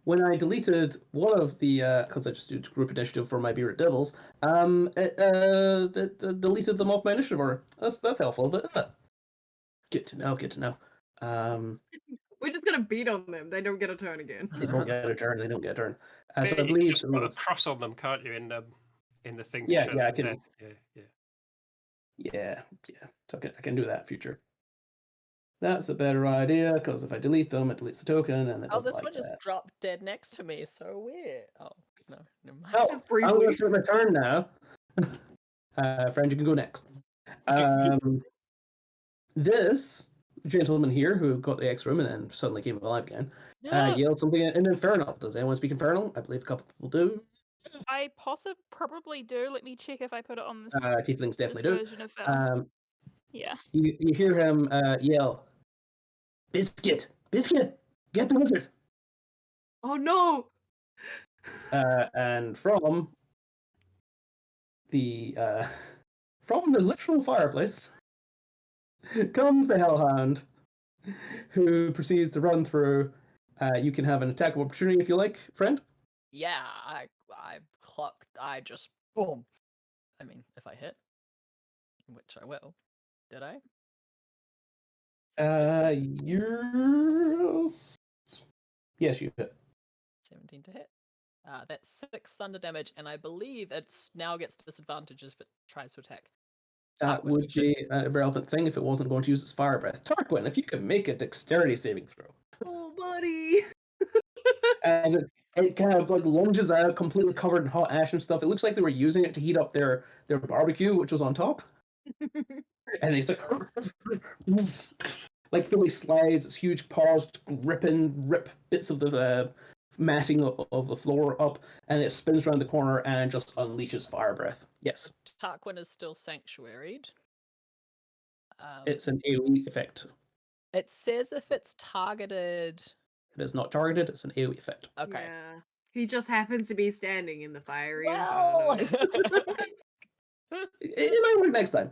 When I deleted one of the, because I just did group initiative for my Bearded Devils, it deleted them off my initiative order. That's helpful, isn't it? Good to know. Good to know. We're just gonna beat on them. They don't get a turn again. They don't get a turn. They don't get a turn. So I You can believe just put a cross on them, can't you? In the thing to Yeah, show yeah, I them can. dead. Yeah. Yeah. So I can do that in future. That's a better idea because if I delete them, it deletes the token, and it Oh, doesn't this like one just that. dropped dead next to me. So weird. Oh no, never mind. Oh, Just I'm going briefly. to my turn now. Friend, you can go next. This gentleman here who got the X room and then suddenly came alive again yelled something in Infernal. Does anyone speak Infernal? I believe a couple people do. I probably do. Let me check if I put it on this, Tieflings this definitely do. version of yeah. You hear him yell, Biscuit! Biscuit! Get the wizard! Oh no! And from the literal fireplace comes the Hellhound, who proceeds to run through. You can have an attack of opportunity if you like, friend. Yeah, I clocked. I just boom. I mean, if I hit, which I will. Did I? Yes, you hit. 17 to hit. That's 6 thunder damage, and I believe it now gets disadvantages if it tries to attack. That Tarquin, would be a relevant thing if it wasn't going to use its fire breath. Tarquin, if you could make a dexterity saving throw. Oh, buddy. As it kind of like lunges out, completely covered in hot ash and stuff. It looks like they were using it to heat up their barbecue, which was on top. And they like Philly slides, its huge paws rip bits of the matting of the floor up, and it spins around the corner and just unleashes fire breath. Yes. Tarquin is still sanctuaried. It's an AoE effect. It says if it's targeted. It is not targeted, it's an AoE effect. Okay. Yeah. He just happens to be standing in the fiery Well. inferno. It might work next time.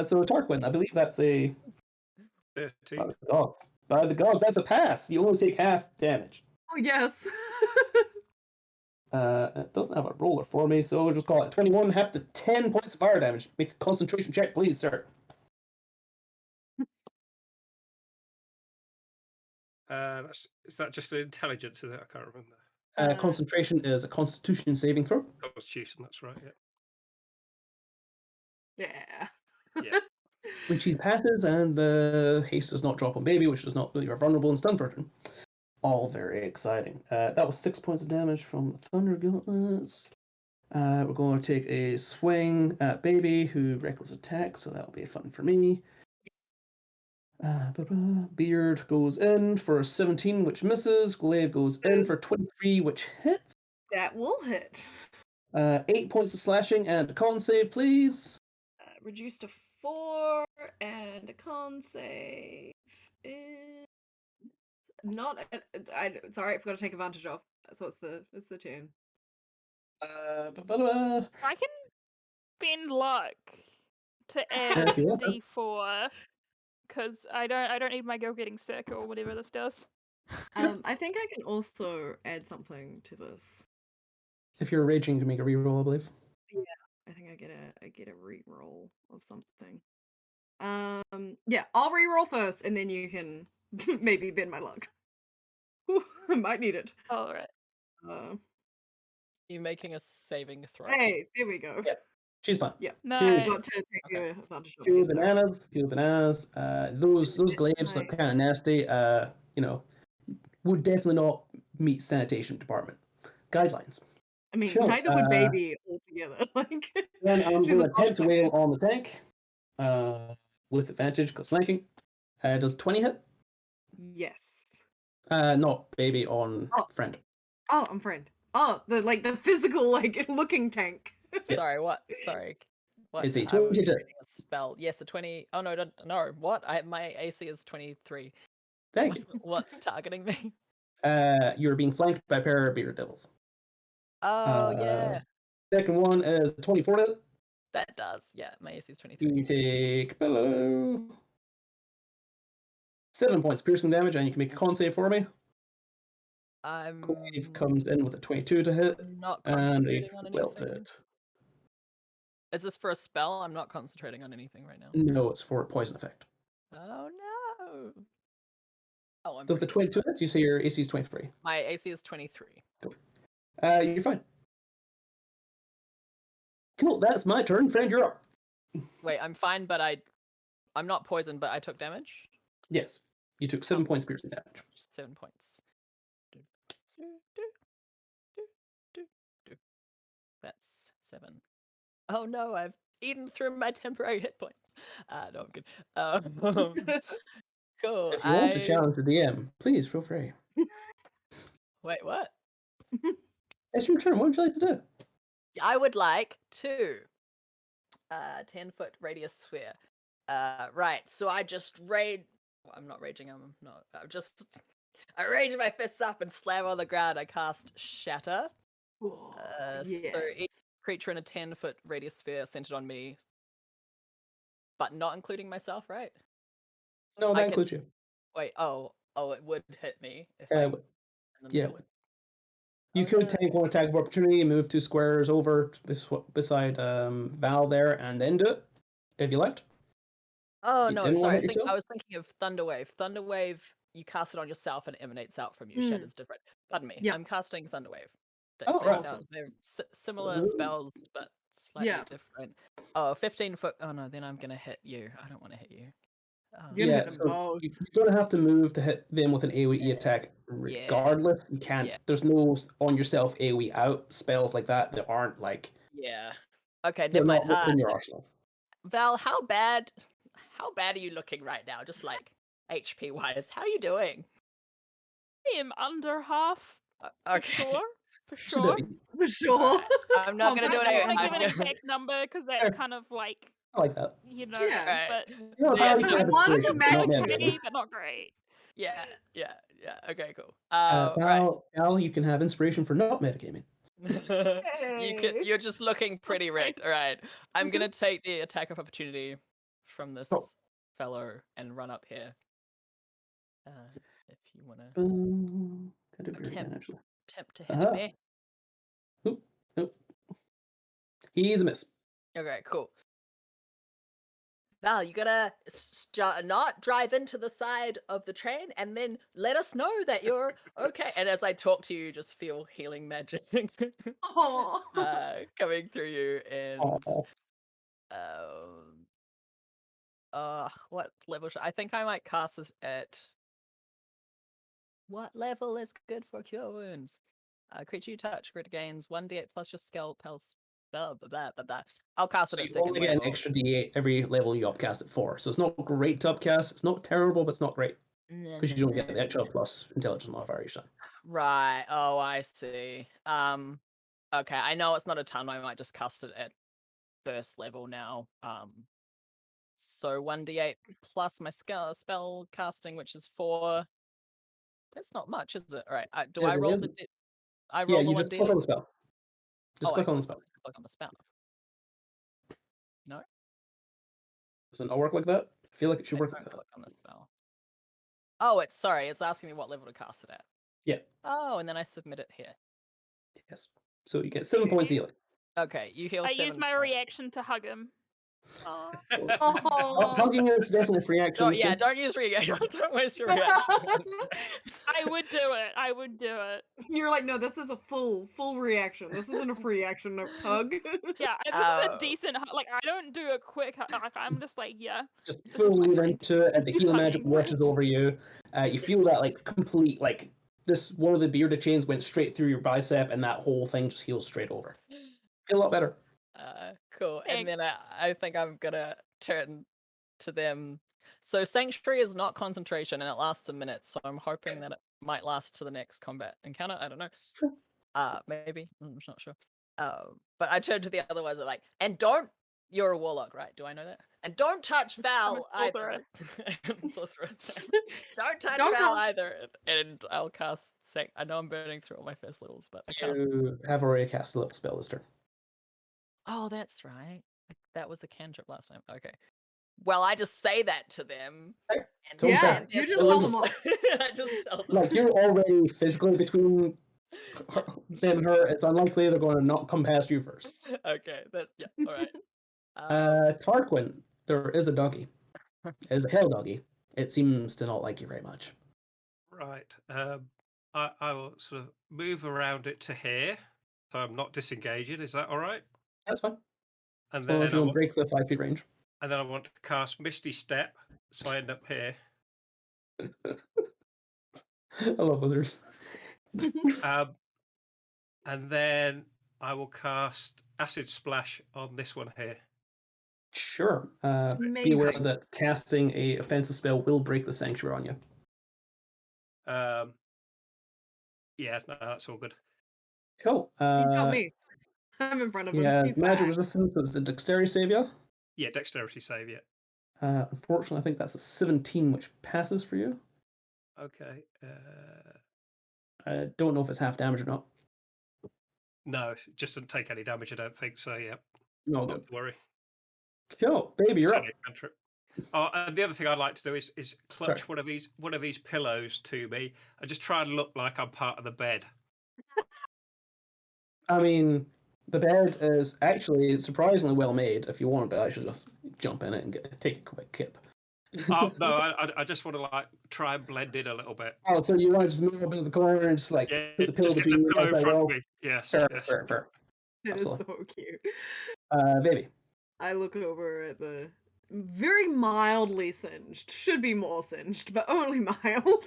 So Tarquin, I believe that's a 13. by the gods. By the gods, that's a pass. You only take half damage. Oh, yes. It doesn't have a roller for me, so we'll just call it 21, half to 10 points of fire damage. Make a concentration check, please, sir. Is that just an intelligence? Is it? I can't remember. Concentration is a Constitution saving throw. Constitution, that's right. Yeah. Yeah. Which he passes, and the haste does not drop on baby, which does not really are vulnerable and stun version. All very exciting. That was 6 points of damage from the Thunder Gauntlets. We're going to take a swing at baby, who reckless attack, so that'll be fun for me. Beard goes in for 17, which misses. Glaive goes in for 23, which hits. That will hit. 8 points of slashing and a con save, please. Reduced to 4, and a con save is not. It's alright. I've got to take advantage of. So it's the 10. I can spend luck to add D4 because I don't need my girl getting sick or whatever this does. I think I can also add something to this. If you're raging, you can make a reroll, I believe. Yeah, I think I get a reroll of something. Yeah, I'll reroll first, and then you can maybe bend my luck. I might need it. All right. You making a saving throw? Hey, there we go. Yeah, she's fine. Yeah, Nice. got to take the advantage of Two it. Sorry. bananas. Those glaives look kind of nasty. Would definitely not meet sanitation department guidelines. I mean, Sure, neither would baby altogether. Like, Then I'm she's going a to attempt to posh wail couple. on the tank with advantage because flanking. Does 20 hit? Yes. Not baby on Oh. friend. Oh, I'm friend. Oh, the physical looking tank. Yes. Sorry, what? Sorry. What? Is he I was 20 to- reading a spell. Yes, a 20. Oh no, no. What? My AC is 23. Thank you. What's targeting me? You're being flanked by a pair of bearded devils. Oh yeah. Second one is 24 to hit. That does. Yeah, my AC is 23. You take below 7 points piercing damage, and you can make a con save for me. I'm Cleave comes in with a 22 to hit, not and a concentrating on 12 to anything. hit. Is this for a spell? I'm not concentrating on anything right now. No, it's for a poison effect. Oh no. Oh, I'm Does the pretty 22 hit? You say your AC is 23. My AC is 23. You're fine. Cool, that's my turn. Friend, you're up. Wait, I'm fine, but I'm not poisoned, but I took damage. Yes, you took 7 points piercing damage. 7 points. That's 7. Oh no, I've eaten through my temporary hit points. No, I'm good. Cool. If you want to challenge the DM, please feel free. Wait, what? It's your turn. What would you like to do? I would like to 10-foot radius sphere. Right, so I just I'm not raging, I rage my fists up and slam on the ground. I cast Shatter. So each creature in a 10-foot radius sphere centered on me, but not including myself, right? No, that includes you. Wait, oh, it would hit me if Yeah, I... it would. Yeah, it would. You could take one attack of opportunity and move 2 squares over beside Val there and then do it, if you liked. Oh, You no, didn't sorry. want to hit I yourself? was thinking of Thunderwave. Thunderwave, you cast it on yourself and it emanates out from you. Shatter's different. Pardon me. Yep. I'm casting Thunderwave. Oh, They right. sound, they're similar Ooh. spells, but slightly Yeah. different. Oh, 15 foot. Oh, no, then I'm going to hit you. I don't want to hit you. You're gonna hit them so both. you're gonna have to move to hit them with an AoE attack regardless. You can't. Yeah. There's no on yourself AoE out spells like that that aren't like. Yeah. Okay, They're never mind. not in your arsenal. Val, how bad are you looking right now? Just like HP wise, how are you doing? I am under half. Okay. For sure. For sure. Right. I'm not gonna do it. I'm not I'm gonna give an gonna... exact number because that's kind of like, I like that. you know, Yeah. but I want to match okay, but not great. Yeah. Okay, cool. Right. Val, you can have inspiration for not metagaming. You're just looking pretty rigged. All right. I'm gonna take the attack of opportunity from this fellow and run up here. If you wanna attempt to hit me. Nope. He's a miss. Okay, cool. Val, you gotta not drive into the side of the train and then let us know that you're okay. And as I talk to you, just feel healing magic coming through you. And what level I think I might cast this at. What level is good for cure wounds? Creature you touch, crit gains 1d8 plus your skill pulse. Blah, blah, blah, blah, blah. I'll cast it at second only level. get an extra d8 every level you upcast it for. So it's not great to upcast. It's not terrible, but it's not great. Because you don't get the extra plus intelligence modifier each time. Right. Oh, I see. Okay, I know it's not a ton. I might just cast it at first level now. So 1d8 plus my spell casting, which is 4. That's not much, is it? All right. Do I roll the? I roll the 1d8. Just click on the spell. Click on the spell. Click on the spell. No. Does it not work like that? I feel like it should work like that. Click on the spell. Oh, it's asking me what level to cast it at. Yeah. Oh, and then I submit it here. Yes. So you get 7 points healing. Okay, you heal 7 I use my reaction to hug him. Hugging is definitely a free action. Don't use reaction. Don't waste your reaction. I would do it. You're like, no, this is a full reaction. This isn't a free action hug. Yeah, this is a decent hug. Like, I don't do a quick hug. Like, I'm just like, yeah. Just fully into it, and the healing magic washes over you. You feel that like complete like this. One of the bearded chains went straight through your bicep, and that whole thing just heals straight over. Feel a lot better. Cool. Thanks. And then I think I'm gonna turn to them. So Sanctuary is not concentration, and it lasts a minute. So I'm hoping that it might last to the next combat encounter. I don't know. Maybe I'm not sure. But I turn to the other ones. Like, and don't. You're a warlock, right? Do I know that? And don't touch Val either. Sorcerer. Don't touch Val either. And I'll cast I know I'm burning through all my first levels, but You have already cast a little spell this turn. Oh, that's right. That was a cantrip last time. Okay. Well, I just say that to them. Hey, And don't Yeah, care. you just It tell was- them off. I just tell them. Like, you're already physically between them and her. It's unlikely they're going to not come past you first. Okay, yeah, all right. Tarquin, there is a doggy. It is a hell doggy. It seems to not like you very much. Right. I will sort of move around it to here, so I'm not disengaging. Is that all right? That's fine. And As long then as you don't break the 5 feet range. and then I want to cast Misty Step, so I end up here. I love wizards. And then I will cast Acid Splash on this one here. Sure. Be aware Amazing. that casting a offensive spell will break the sanctuary on you. Yeah, no, that's all good. Cool. He's got me. I'm in front of him. Yeah, He's magic fine. resistance was a dexterity save, yeah? Yeah, dexterity save, yeah. Unfortunately, I think that's a 17, which passes for you. Okay. I don't know if it's half damage or not. No, it just doesn't take any damage, I don't think, so yeah. No, Not good. to worry. Cool. Baby, It's you're up. only a cantrip. Oh, and the other thing I'd like to do is clutch Sorry. one of these pillows to me and just try and look like I'm part of the bed. I mean, the bed is actually surprisingly well made. If you wanted to actually just jump in it and take a quick kip. Oh no, I just want to like try and blend in a little bit. Oh, so you want to just move up into the corner and just like Yeah, put the pillow just get between the you pillow and in the front wall? of me. Yes, Fair, yes. fair, fair. It is Absolutely. so cute. Baby. I look over at the very mildly singed, should be more singed, but only mild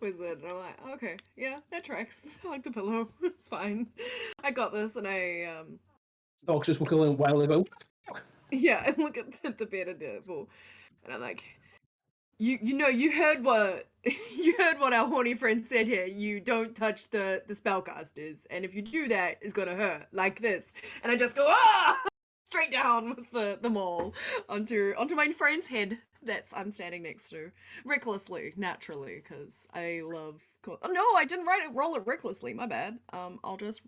wizard. And I'm like, okay, yeah, that tracks. I like the pillow. It's fine. I got this, and I Dog's just wiggling wildly go. yeah, I look at the bearded devil, and I'm like, you heard what you heard what our horny friend said here. You don't touch the spellcasters, and if you do that, it's gonna hurt like this. And I just go straight down with the maul onto my friend's head that's I'm standing next to, recklessly, naturally, because I love. Oh, no, I didn't roll it recklessly. My bad. I'll just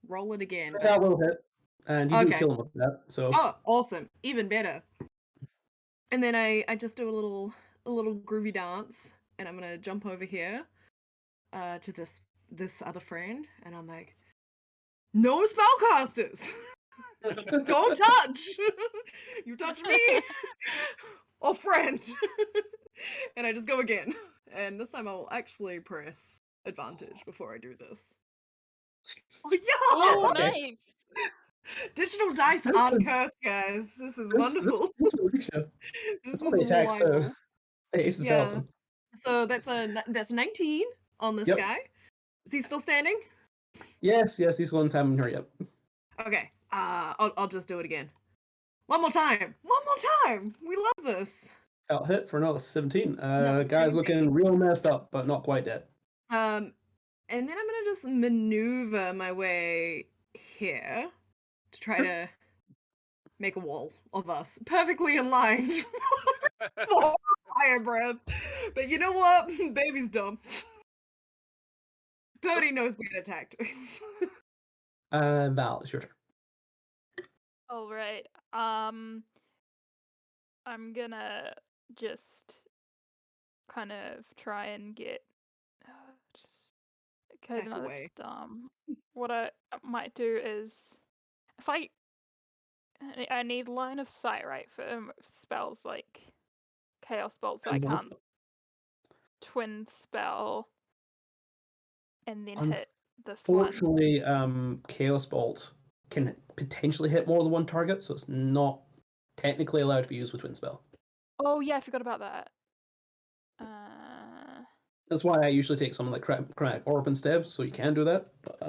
roll it again. That will hit, and you do Okay. kill him with that. So Oh, awesome! Even better. And then I just do a little groovy dance, and I'm gonna jump over here, to this other friend, and I'm like, no spellcasters, don't touch. You touch me, or friend. And I just go again, and this time I will actually press advantage before I do this. Oh yeah! Oh, Okay. nice. Digital dice That's aren't a- cursed, guys. This is this wonderful. works, yeah. This That's is all the attacks too. wonderful. Hey, Ace is Yeah. helping. So that's 19 on this Yep. guy. Is he still standing? Yes, these ones haven't hurt yet. Okay. I'll just do it again. One more time. One more time. We love this. That'll hit for another 17. Another Guy's 17. looking real messed up, but not quite dead. And then I'm gonna just maneuver my way here to try to make a wall of us, perfectly in line for fire breath. But you know what? Baby's dumb. Purdie knows better tactics. Val, it's your turn. All right. I'm gonna just kind of try and get. Okay, Back no, that's away. dumb. What I might do is, if I need line of sight, right, for spells like Chaos Bolt, so I Depends on can't twin spell and then hit this one. Fortunately, Chaos Bolt can potentially hit more than one target, so it's not technically allowed to be used with Twin Spell. Oh yeah, I forgot about that. That's why I usually take something like Chromatic Orb instead, so you can do that. But,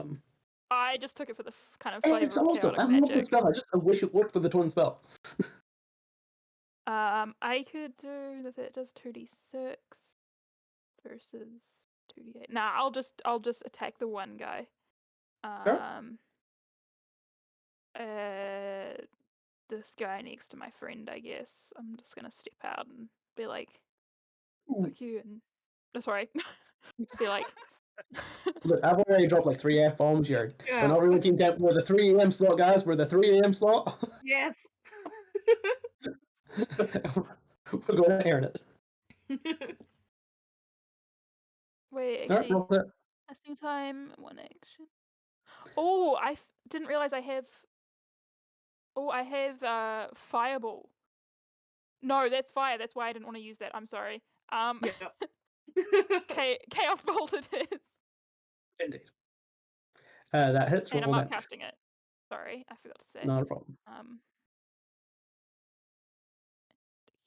I just took it for the kind of and flavor it's of awesome. chaotic I love the magic. spell. I wish it worked with the Twin Spell. I could do that. It does 2d6 versus 2d8. Nah, I'll just attack the one guy. This guy next to my friend, I guess. I'm just gonna step out and be like, "Fuck you," and sorry, be like. Look, I've already dropped like 3 F-bombs here. Yeah. We're not really keen down. We're the 3 AM slot, guys. We're the 3 AM slot. Yes. We're going to earn it. Wait, All right, actually, roll that. casting time, 1 action. Oh, I didn't realize I have. Oh, I have fireball. No, that's fire. That's why I didn't want to use that. I'm sorry. Yep. Chaos bolt it is, Indeed. That hits. and I'm Roll not damage. casting it. Sorry, I forgot to say. Not a problem.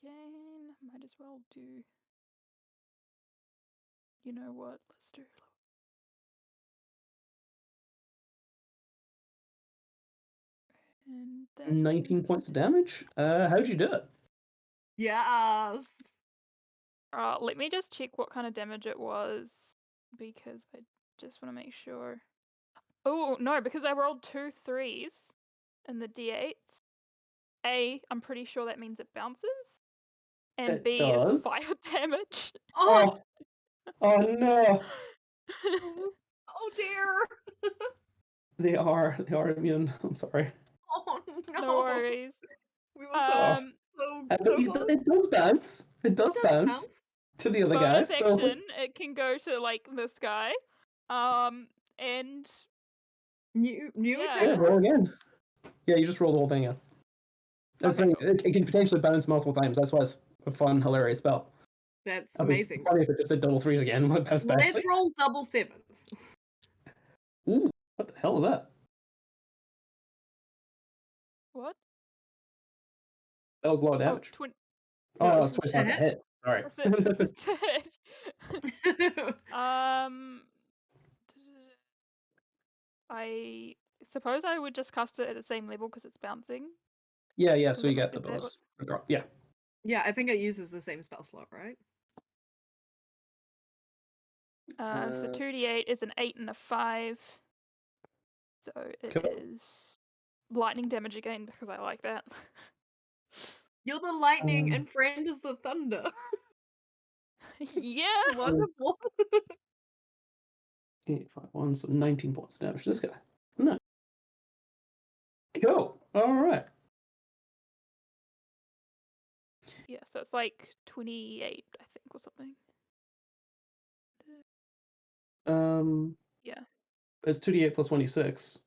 Again, might as well do. You know what? Let's do. And that 19 is- points of damage. How'd you do it? Yes. Let me just check what kind of damage it was, because I just want to make sure. Oh no, because I rolled 2 3s in the d8s. A, I'm pretty sure that means it bounces, and It B does. is fire damage. Oh, Oh no! oh dear. They are immune. I'm sorry. Oh no. No worries. We were so But close. it does bounce. It does It does bounce bounce. to the other guy. Bonus So action, it can go to like this guy. And New Yeah. yeah, attack. roll again. Yeah, you just roll the whole thing. Yeah. That's the Okay, thing. It can potentially bounce multiple times. That's why it's a fun, hilarious spell. That's That'd be amazing. funny if it just did double threes again when it bounced back. Let's roll double sevens. Ooh, what the hell is that? what? That was a lot of Oh, damage. No, that it's was 25 to hit. hit. Sorry. this is dead. I suppose I would just cast it at the same level because it's bouncing. yeah, so Is you that- get the is that bonus. Yeah. Yeah, I think it uses the same spell slot, right? So 2d8 is an 8 and a 5. So it is Cool. lightning damage again because I like that. You're the lightning Um, and friend is the thunder. Yeah. Wonderful. 8, 5, 1, so 19 points of damage to this guy. No. Cool. All right. Yeah, so it's like 28, I think, or something. Yeah. It's 2d8 plus 1d6,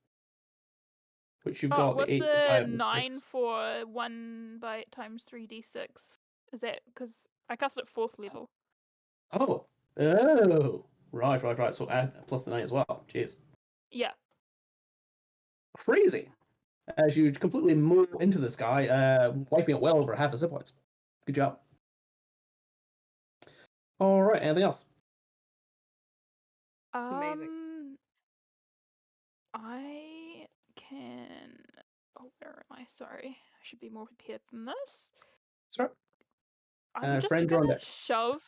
which you've Oh, got what's the 8, the 5, and 9 6. for 1 by times 3d6? Is that because I cast it 4th level? Oh. Right. So add plus the 9 as well. Jeez. Yeah. Crazy. As you completely mow into this guy, wiping it well over half his hit points. Good job. All right. Anything else? Amazing. I can. Oh, where am I? Sorry, I should be more prepared than this. Sorry. I'm just friend, you're on gonna deck. shove.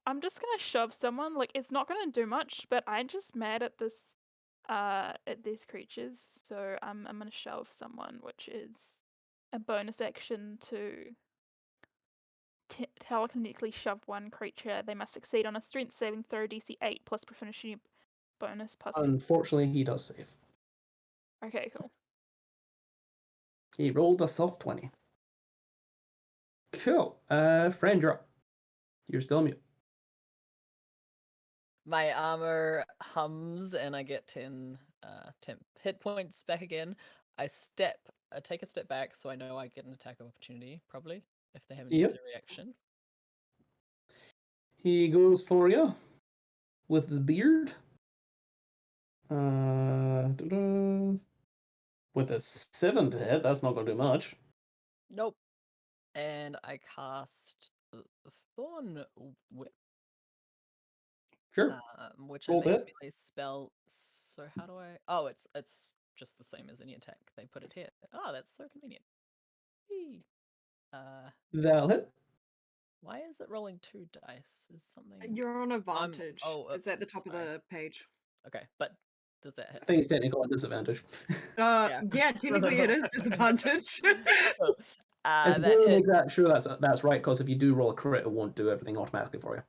I'm just gonna shove someone. Like, it's not gonna do much, but I'm just mad at this. At these creatures. So I'm gonna shove someone, which is a bonus action to telekinetically shove one creature. They must succeed on a strength saving throw DC 8 plus proficiency bonus plus. Unfortunately, he does save. Okay, cool. He rolled a soft 20. Cool. Friend, you're up. You're still mute. My armor hums and I get 10 hit points back again. I take a step back so I know I get an attack of opportunity, probably, if they haven't used Yep. their reaction. He goes for you with his beard. With a 7 to hit, that's not going to do much. Nope. And I cast Thorn Whip. Sure. Which Roll I to think hit. really spell. So how do I? Oh, it's just the same as any attack. They put it here. Oh, that's so convenient. Whee. That'll hit. Why is it rolling 2 dice? Is something? You're on advantage. Oh, it's at the top sorry. of the page. Okay, but does that hit? I think it's technically a disadvantage. Yeah, technically it is disadvantage. Cool. It's That really hit. make that sure that's right, because if you do roll a crit, it won't do everything automatically for you.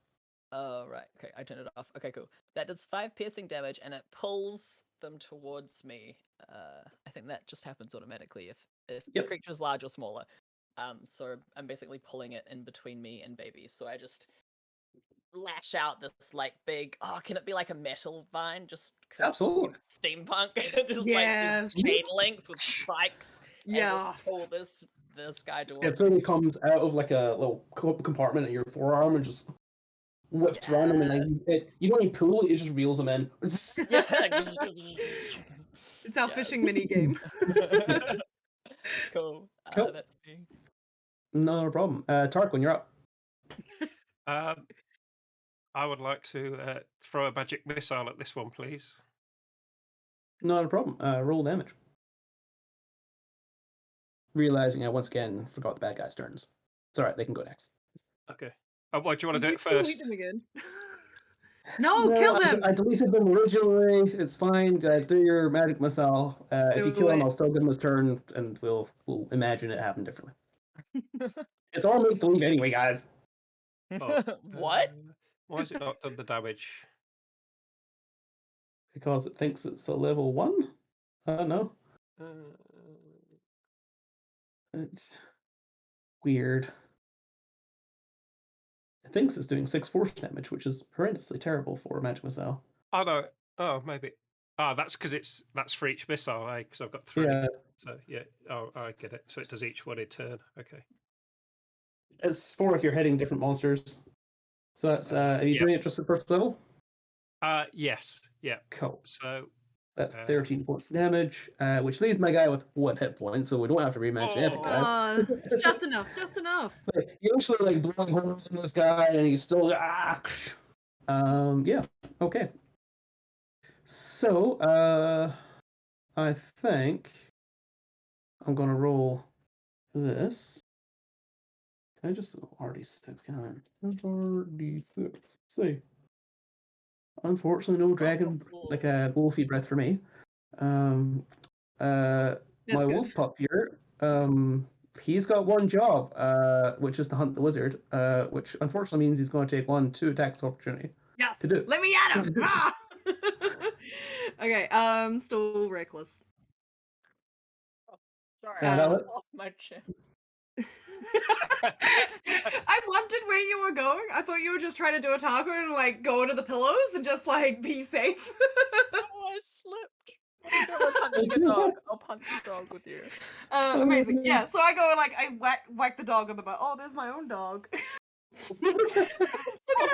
Oh, right. Okay, I turned it off. Okay, cool. That does 5 piercing damage, and it pulls them towards me. I think that just happens automatically if the Yep. creature is large or smaller. So I'm basically pulling it in between me and baby. So I just lash out this like big. Oh, can it be like a metal vine? Just because Absolutely. steampunk, just Yes. like these chain links with spikes, and just pull Yes. this guy It towards me. literally comes out of like a little compartment in your forearm and just whips around him, and like you don't even pull it; it just reels him in. Yeah. It's our fishing mini game. Cool. Cool. That's me. No problem. Tarquin, you're up. I would like to throw a magic missile at this one, please. Not a problem. Roll damage. Realizing I once again forgot the bad guy's turns. It's alright, they can go next. Okay. Why do you want to Did do you it first? delete them again? No, kill them! I deleted them originally. It's fine. Do your magic missile. If you kill him, Do I'll it. still give him his turn, and we'll imagine it happened differently. It's all make believe anyway, guys. Oh, What? Why has it not done the damage? Because it thinks it's a level 1? No. It's weird. It thinks it's doing 6 force damage, which is horrendously terrible for a magic missile. Oh no. Oh, maybe. Ah, that's because that's for each missile, eh? Because I've got 3. Yeah, So yeah. Oh, I get it. So it does each one in turn. Okay. it's 4 if you're hitting different monsters. So that's are you Yeah. doing it just at first level? Yes. Yeah. Cool. So That's 13 points of damage, which leaves my guy with 1 hit point, so we don't have to rematch anything, guys. It's just enough, just enough. Like, you actually like blowing holes in this guy, and he's still yeah, okay. So I think I'm gonna roll this. Can I just RD6? Can I RD6? See. Unfortunately, no dragon like a wolfy breath for me. My good. wolf pup here, he's got one job, which is to hunt the wizard, which unfortunately means he's going to take 2 attacks of opportunity. Yes. To do. Let me at him. Okay. Still reckless. Sorry, I off my chin. I wondered where you were going. I thought you were just trying to do a taco and like go into the pillows and just like be safe. Oh, I slipped. I'm punching a dog. I'll punch a dog with you. Amazing. Yeah. So I go and like I whack the dog on the butt. Oh, there's my own dog. Look at her.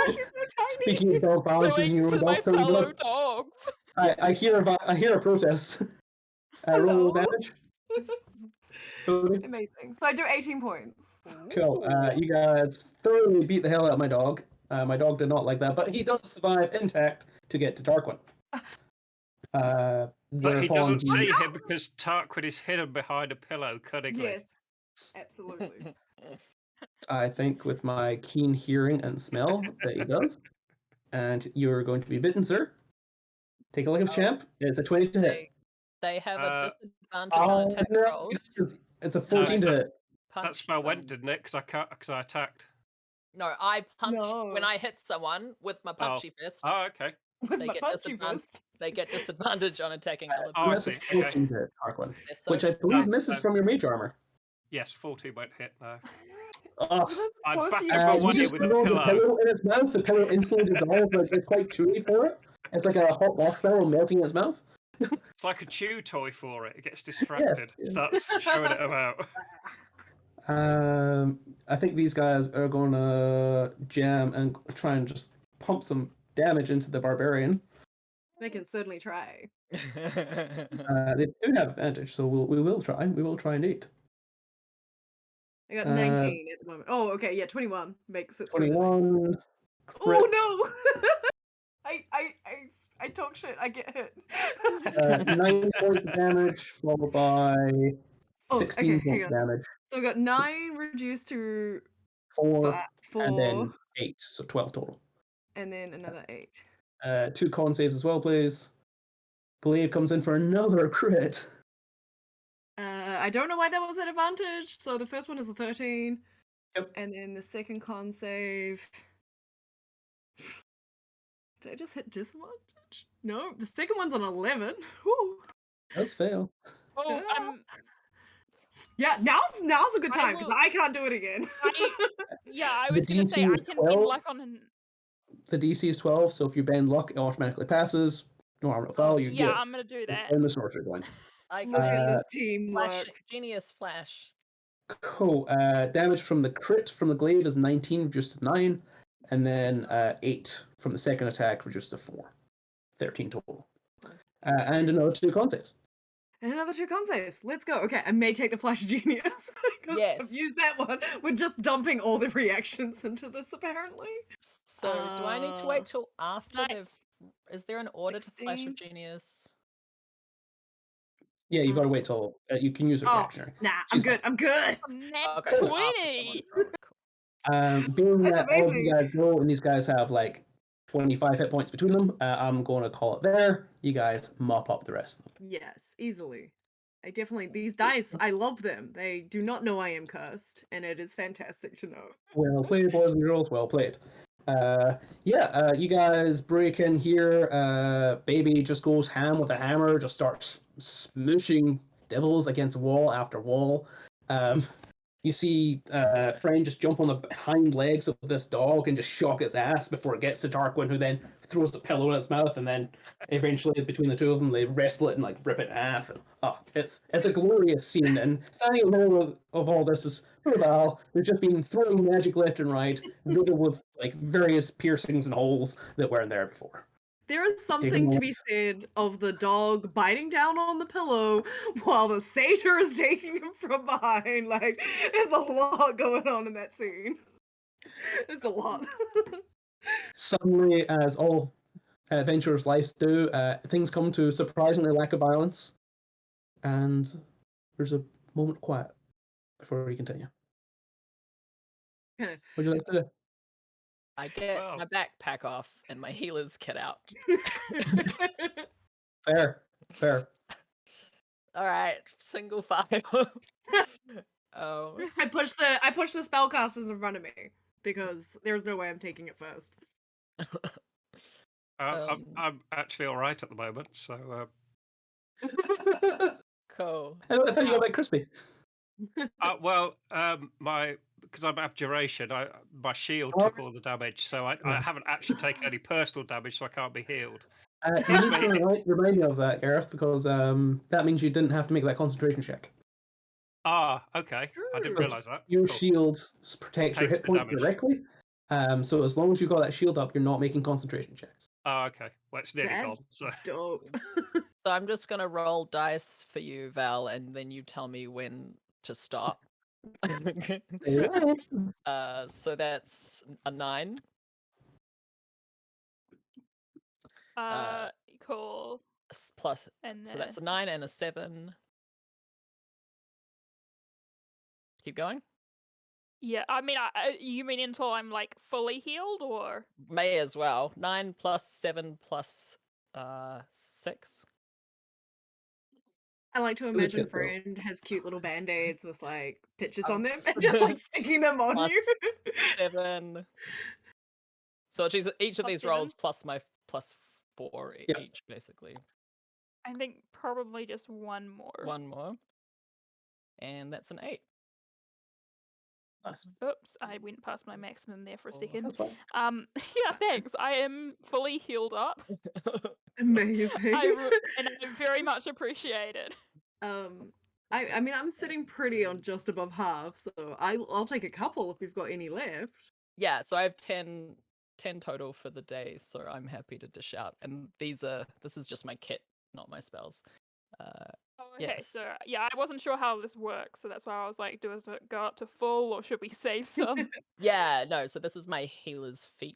She's so tiny. Speaking of dog balances, Going you to my dog fellow dogs. I hear a protest. Roll damage. Amazing. So I do 18 points. Cool. You guys thoroughly beat the hell out of my dog. My dog did not like that, but he does survive intact to get to Tarquin. But he doesn't see him because Tarquin is hidden behind a pillow cunningly. Yes, absolutely. I think with my keen hearing and smell that he does. And you're going to be bitten, sir. Take a look at champ. It's a 20 to hit. They have a disadvantage on attack rolls. It's a 14 to hit. That spell went, didn't it? Because I attacked. No, I punch when I hit someone with my punchy fist. Oh, okay. They get disadvantage on attacking other Oh, I people. see. Okay. To Tarquin, which I believe misses from your mage armor. Yes, 14 won't hit now. I'm back to my one with the pillow in its mouth. The pillow instantly dissolves. Like, it's quite chewy for it. It's like a hot marshmallow melting in its mouth. It's like a chew toy for it. It gets distracted. Yes. Starts showing it about. I think these guys are going to jam and try and just pump some damage into the barbarian. They can certainly try. They do have advantage, so we will try. We will try indeed. I got 19 at the moment. Oh, okay, yeah, 21 makes it. 21. Oh no! I talk shit. I get hit. 9 points of damage, followed by 16 points of damage. So we got 9 reduced to 4, 4, and then 8, so 12 total. And then another 8. 2 con saves as well, please. Glaive comes in for another crit. I don't know why that was an advantage. So the first one is a 13. Yep. And then the second con save. Did I just hit disadvantage? No, the second one's an 11. Whew. Does fail. Oh, Yeah, now's a good I time because will- I can't do it again. I The was going to say, DC I is can bend 12. luck on an... The DC is 12, so if you bend luck, it automatically passes. No harm, no foul. You yeah, get I'm going to do that. and the sorcerer points. I Look at this flash, teamwork. genius flash. Cool. Damage from the crit from the glaive is 19, reduced to 9, and then 8 from the second attack, reduced to 4. 13 total. And another 2 con saves. And another 2 con saves. Let's go. Okay, I may take the Flash of Genius. Because Yes. I've used that one. We're just dumping all the reactions into this, apparently. So do I need to wait till after Nice. they've... Is there an order to Flash 16. of Genius? Yeah, you gotta wait till you can use a Oh, reactionary. nah, I'm She's good. I'm good. Net Okay, so after 20! someone's roll, cool. Being That's that all of you amazing. guys go and these guys have like 25 hit points between them, I'm going to call it there. You guys mop up the rest of them. Yes, easily. I definitely, these dice, I love them. They do not know I am cursed, and it is fantastic to know. Well played, boys and girls. Well played. You guys break in here. Baby just goes ham with a hammer, just starts smooshing devils against wall after wall. You see Friend just jump on the hind legs of this dog and just shock its ass before it gets to Tarquin, who then throws a pillow in its mouth, and then eventually between the two of them they wrestle it and like rip it in half. And, it's a glorious scene. And standing in the middle of all this is Val, who's just been throwing magic left and right, riddled with like various piercings and holes that weren't there before. There is something to be said of the dog biting down on the pillow while the satyr is taking him from behind. Like, there's a lot going on in that scene. There's a lot. Suddenly, as all adventurers' lives do, things come to surprisingly lack of violence, and there's a moment of quiet before we continue. Kinda. What would you like to do? I get Well. my backpack off and my healer's kit out. Fair. All right, single file. Oh, I push the spellcasters in front of me because there's no way I'm taking it first. I'm actually all right at the moment, so cool. I thought you got a bit crispy. because I'm abjuration, my shield Oh. took all the damage, so I haven't actually taken any personal damage, so I can't be healed. You need to remind me of that, Gareth, because that means you didn't have to make that concentration check. Ah, okay. I didn't True. realise that. Your Cool. shield protects your Takes hit the points damage. directly. So as long as you got that shield up, you're not making concentration checks. Ah, okay. Well, it's nearly That's gone. So dope. So I'm just gonna roll dice for you, Val, and then you tell me when to stop. So that's a 9. Cool. Plus, And so that's a 9 and a 7. Keep going. Yeah, I mean, you mean until I'm like fully healed, or? May as well. 9 plus 7 plus 6. I like to Look imagine at though. Friend has cute little band-aids with like pictures on them s- and just like sticking them on Plus you. 7. So each of Plus these 7? rolls plus my plus 4 Yep. each, basically. I think probably just one more. One more. And that's an 8. Nice. Oops, I went past my maximum there for a second. That's fine. Yeah, thanks. I am fully healed up. Amazing. And I very much appreciate it. I mean, I'm sitting pretty on just above half, so I'll take a couple if we've got any left. Yeah, so I have 10 total for the day, so I'm happy to dish out. And this is just my kit, not my spells. Okay, Yes. so yeah, I wasn't sure how this works, so that's why I was like, do I go up to full, or should we save some? Yeah, no, so this is my healer's feat.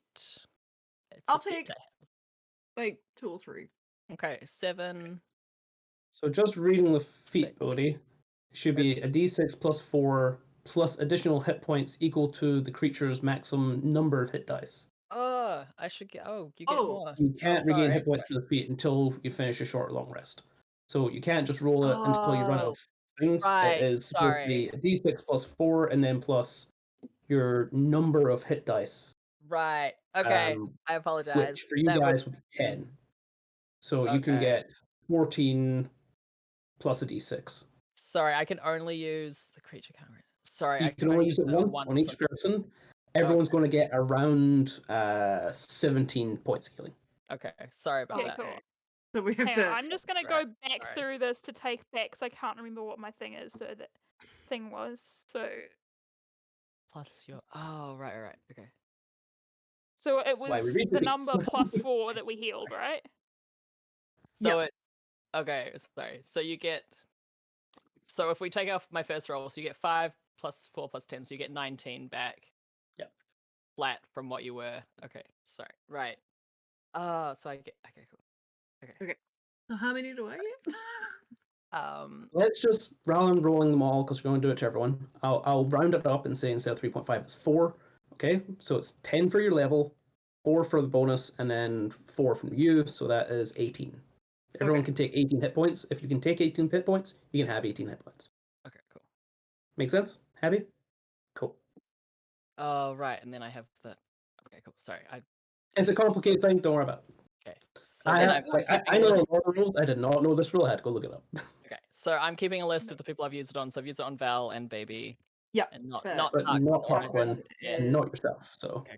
It's I'll a feat take I have. like 2 or 3. Okay, 7. So just reading the feat, 6. Bode, should be a d6 plus 4 plus additional hit points equal to the creature's maximum number of hit dice. Oh, I should get. Oh, you get Oh, more. You can't regain sorry. hit points for the feat until you finish a short or long rest. So you can't just roll it until you run out of things. Right, It is supposed to be a d6 plus 4 and then plus your number of hit dice. Right. Okay. I apologize. Which for you guys would be 10. So you can Okay. get 14 plus a d6. Sorry, I can only use the creature can't. Sorry, I You can only use it the once on each person. Everyone's going to get around 17 points of healing. Okay, sorry about Okay, that. cool. So we have Hang to. on, I'm just gonna Right, go back sorry. through this to take back, because I can't remember what my thing is. So that thing was Plus your right. Okay. so it That's why we was read the these. number +4 that we healed, right? So it's okay, sorry. So you get if we take off my first roll, so you get 5 plus 4 plus 10, so you get 19 back. Yep. Flat from what you were. Okay, sorry. Right. So I get cool. Okay. So how many do I get? Let's just, rather than rolling them all, because we're going to do it to everyone, I'll round it up and say instead of 3.5, it's 4. Okay, so it's 10 for your level, 4 for the bonus, and then 4 from you, so that is 18. Everyone can take 18 hit points. If you can take 18 hit points, you can have 18 hit points. Okay, cool. Make sense? Happy? Cool. Oh, right, and then I have the. Okay, cool. Sorry, It's a complicated thing. Don't worry about it. Okay. So I I'm know a lot of rules. I did not know this rule. I had to go look it up. Okay, so I'm keeping a list of the people I've used it on. So I've used it on Val and Baby. Yep. And not but- not But Tarquin not or Tarquin, anything. and not yourself. So Okay.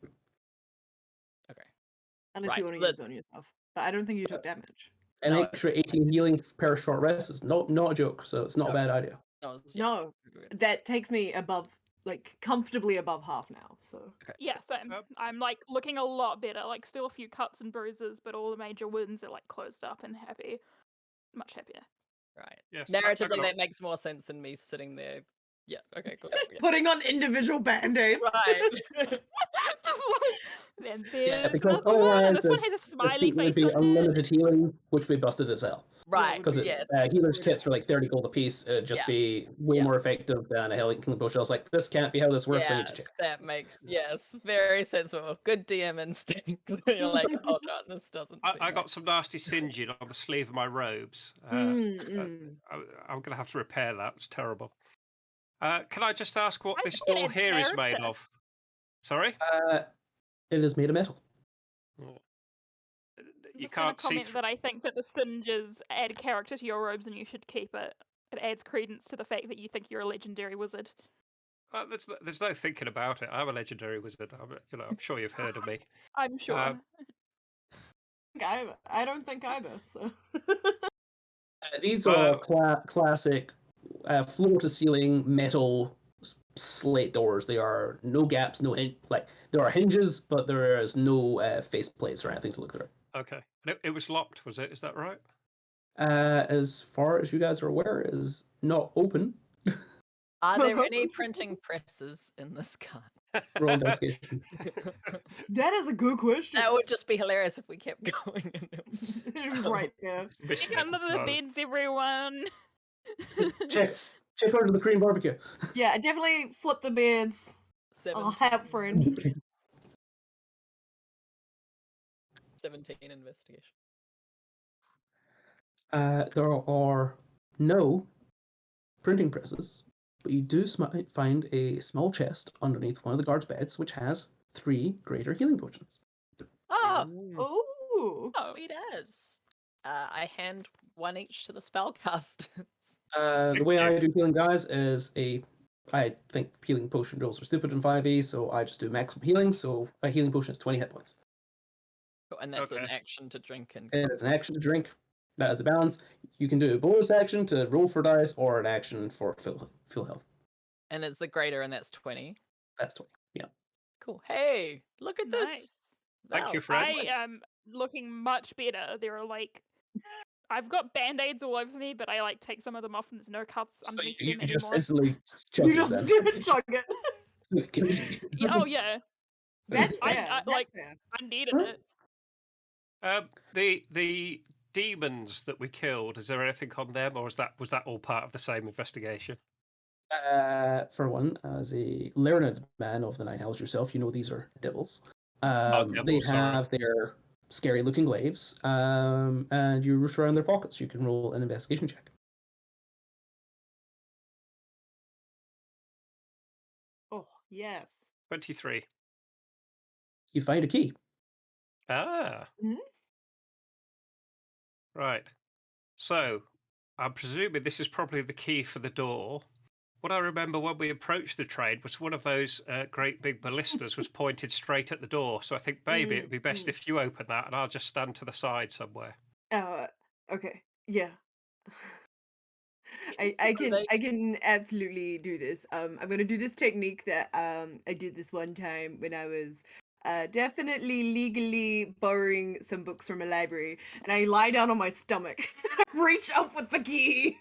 Unless Right, you want to so use it on yourself. But I don't think you took damage. an No, extra 18 healing per short rest is not a joke. So it's not a bad idea. No, it's- No, good. that takes me above, like, comfortably above half now. So Okay. Yeah, same. I'm like looking a lot better. Like still a few cuts and bruises, but all the major wounds are like closed up and happy. Much happier. Right. Yes, Narratively, that makes more sense than me sitting there. Yeah. Okay. Cool. Yeah. putting on individual band-aids. Right. Just like, and there's because another one. otherwise This one has a this smiley would face be on it. unlimited healing, which we busted as hell. Right. Because Yes. healers kits for like 30 gold a piece. It'd just be way more effective than a healing potion. I was like, this can't be how this works. I need to check. That makes very sensible. Good DM instincts. You're like, hold on, this doesn't. I got some nasty singeing on the sleeve of my robes. I'm going to have to repair that. It's terrible. Can I just ask what this think it door adds here is made character. of? Sorry? It is made of metal. You Just gonna can't see comment through. that I think that the singes add character to your robes and you should keep it. It adds credence to the fact that you think you're a legendary wizard. There's no thinking about it. I'm a legendary wizard. I'm sure you've heard of me. I'm sure. I don't think either. So These are classic floor-to-ceiling metal slate doors. They are no gaps, there are hinges, but there is no face plates or anything to look through. Okay. It was locked, was it? Is that right? As far as you guys are aware, it is not open. Are there any printing presses in this car? Roll investigation. that is a good question. That would just be hilarious if we kept going. It was right there. Check under the beds, everyone. check under the Korean barbecue. Yeah, definitely flip the beds. 17. I'll help friend. 17 investigation. There are no printing presses, but you do find a small chest underneath one of the guards' beds, which has 3 greater healing potions. Oh, sweet as. I hand one each to the spellcasters. The way I do healing, guys, is I think healing potion rolls are stupid in 5e, so I just do maximum healing. So a healing potion is 20 hit points. And that's an action to drink and. It is an action to drink. That is the balance. You can do a bonus action to roll for dice or an action for full health. And it's the greater, and that's 20. That's 20. Yeah. Cool. Hey, look at this. Nice. Thank you, friend. I am looking much better. There are like, I've got band-aids all over me, but I like take some of them off and there's no cuts underneath you them just anymore. instantly chug you it just then. chug it. Yeah, oh yeah. That's fair. That's fair. I needed it. The demons that we killed, is there anything on them, or was that all part of the same investigation? For one, as a learned man of the Nine Hells yourself, you know these are devils. They have their scary-looking glaives, and you rush around their pockets. You can roll an investigation check. Oh, yes. 23. You find a key. Ah. Mhm. Right. So, I'm presuming this is probably the key for the door. What I remember when we approached the train was one of those great big ballistas was pointed straight at the door. So I think, baby, it would be best if you open that and I'll just stand to the side somewhere. Okay. Yeah. I can absolutely do this. I'm gonna do this technique that I did this one time when I was definitely legally borrowing some books from a library, and I lie down on my stomach, reach up with the key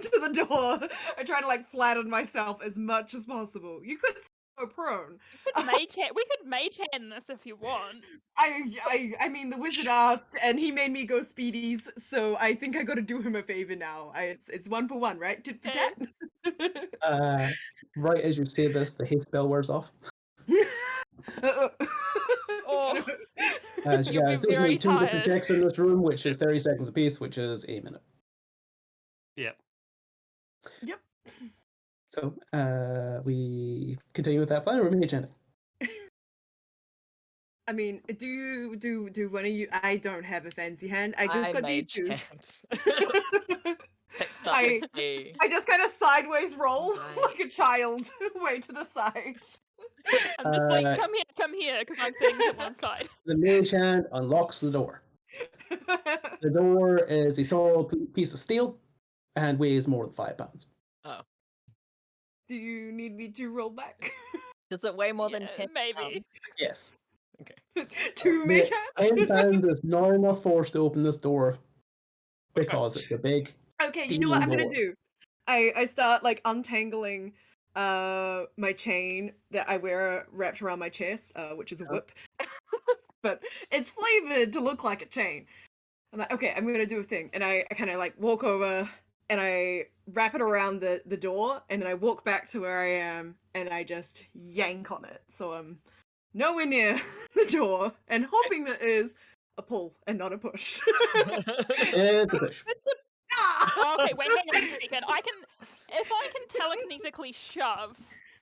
to the door. I try to like flatten myself as much as possible. You could go prone. We could mage hand this if you want. I mean, the wizard asked, and he made me go speedies, so I think I got to do him a favor now. It's 1 for 1, right? Tit for tat. Right as you say this, the haste spell wears off. Oh, As you You'll be guys do very make 2 different tired. checks in this room, which is 30 seconds apiece, which is a minute. Yep. Yep. So we continue with that plan, or we mage ending? I mean, do one of you? I don't have a fancy hand. I just got these mage 2. hand. Picks up the key. I just kind of sideways roll Right. like a child, way to the side. I'm just like, come here, because I'm sitting to one side. The mage hand unlocks the door. The door is a solid piece of steel and weighs more than 5 pounds. Oh. Do you need me to roll back? Does it weigh more than Yeah, 10 maybe. pounds? Yes. Okay. 2 mage hands? 10 pounds is not enough force to open this door because it's a big. Okay, you know what I'm gonna door. do? I start like untangling my chain that I wear wrapped around my chest, which is a whip. But it's flavored to look like a chain. I'm like, okay, I'm gonna do a thing. And I kind of like walk over and I wrap it around the door, and then I walk back to where I am and I just yank on it. So I'm nowhere near the door and hoping that is a pull and not a push. It's a push. Okay, wait, hang on a second. If I can telekinetically shove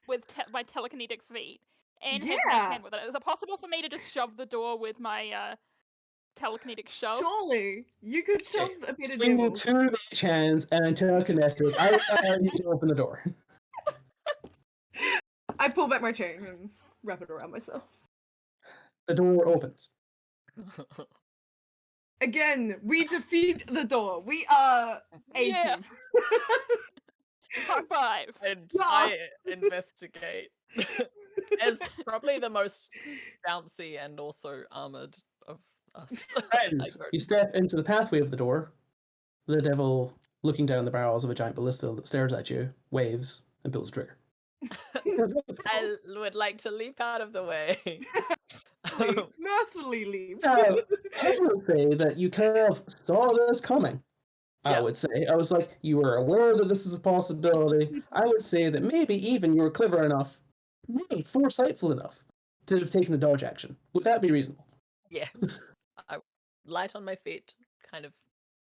with my telekinetic feet and have my Yeah. hand with it, is it possible for me to just shove the door with my telekinetic shove? Surely you could shove a bit of Between the devil. 2 mage hands and telekinetic, I require you to open the door. I pull back my chain and wrap it around myself. The door opens. Again, we defeat the door. We are A Yeah. team. High five. And Yes! I investigate as probably the most bouncy and also armored of us. And I go, you step into the pathway of the door. The devil, looking down the barrels of a giant ballista that stares at you, waves and pulls the trigger. I would like to leap out of the way. Leap. Mirthfully leap. Now, I would say that you kind of saw this coming. I Yeah. would say. I was like, you were aware that this is a possibility. I would say that maybe even you were clever enough, maybe foresightful enough, to have taken the dodge action. Would that be reasonable? Yes. I light on my feet, kind of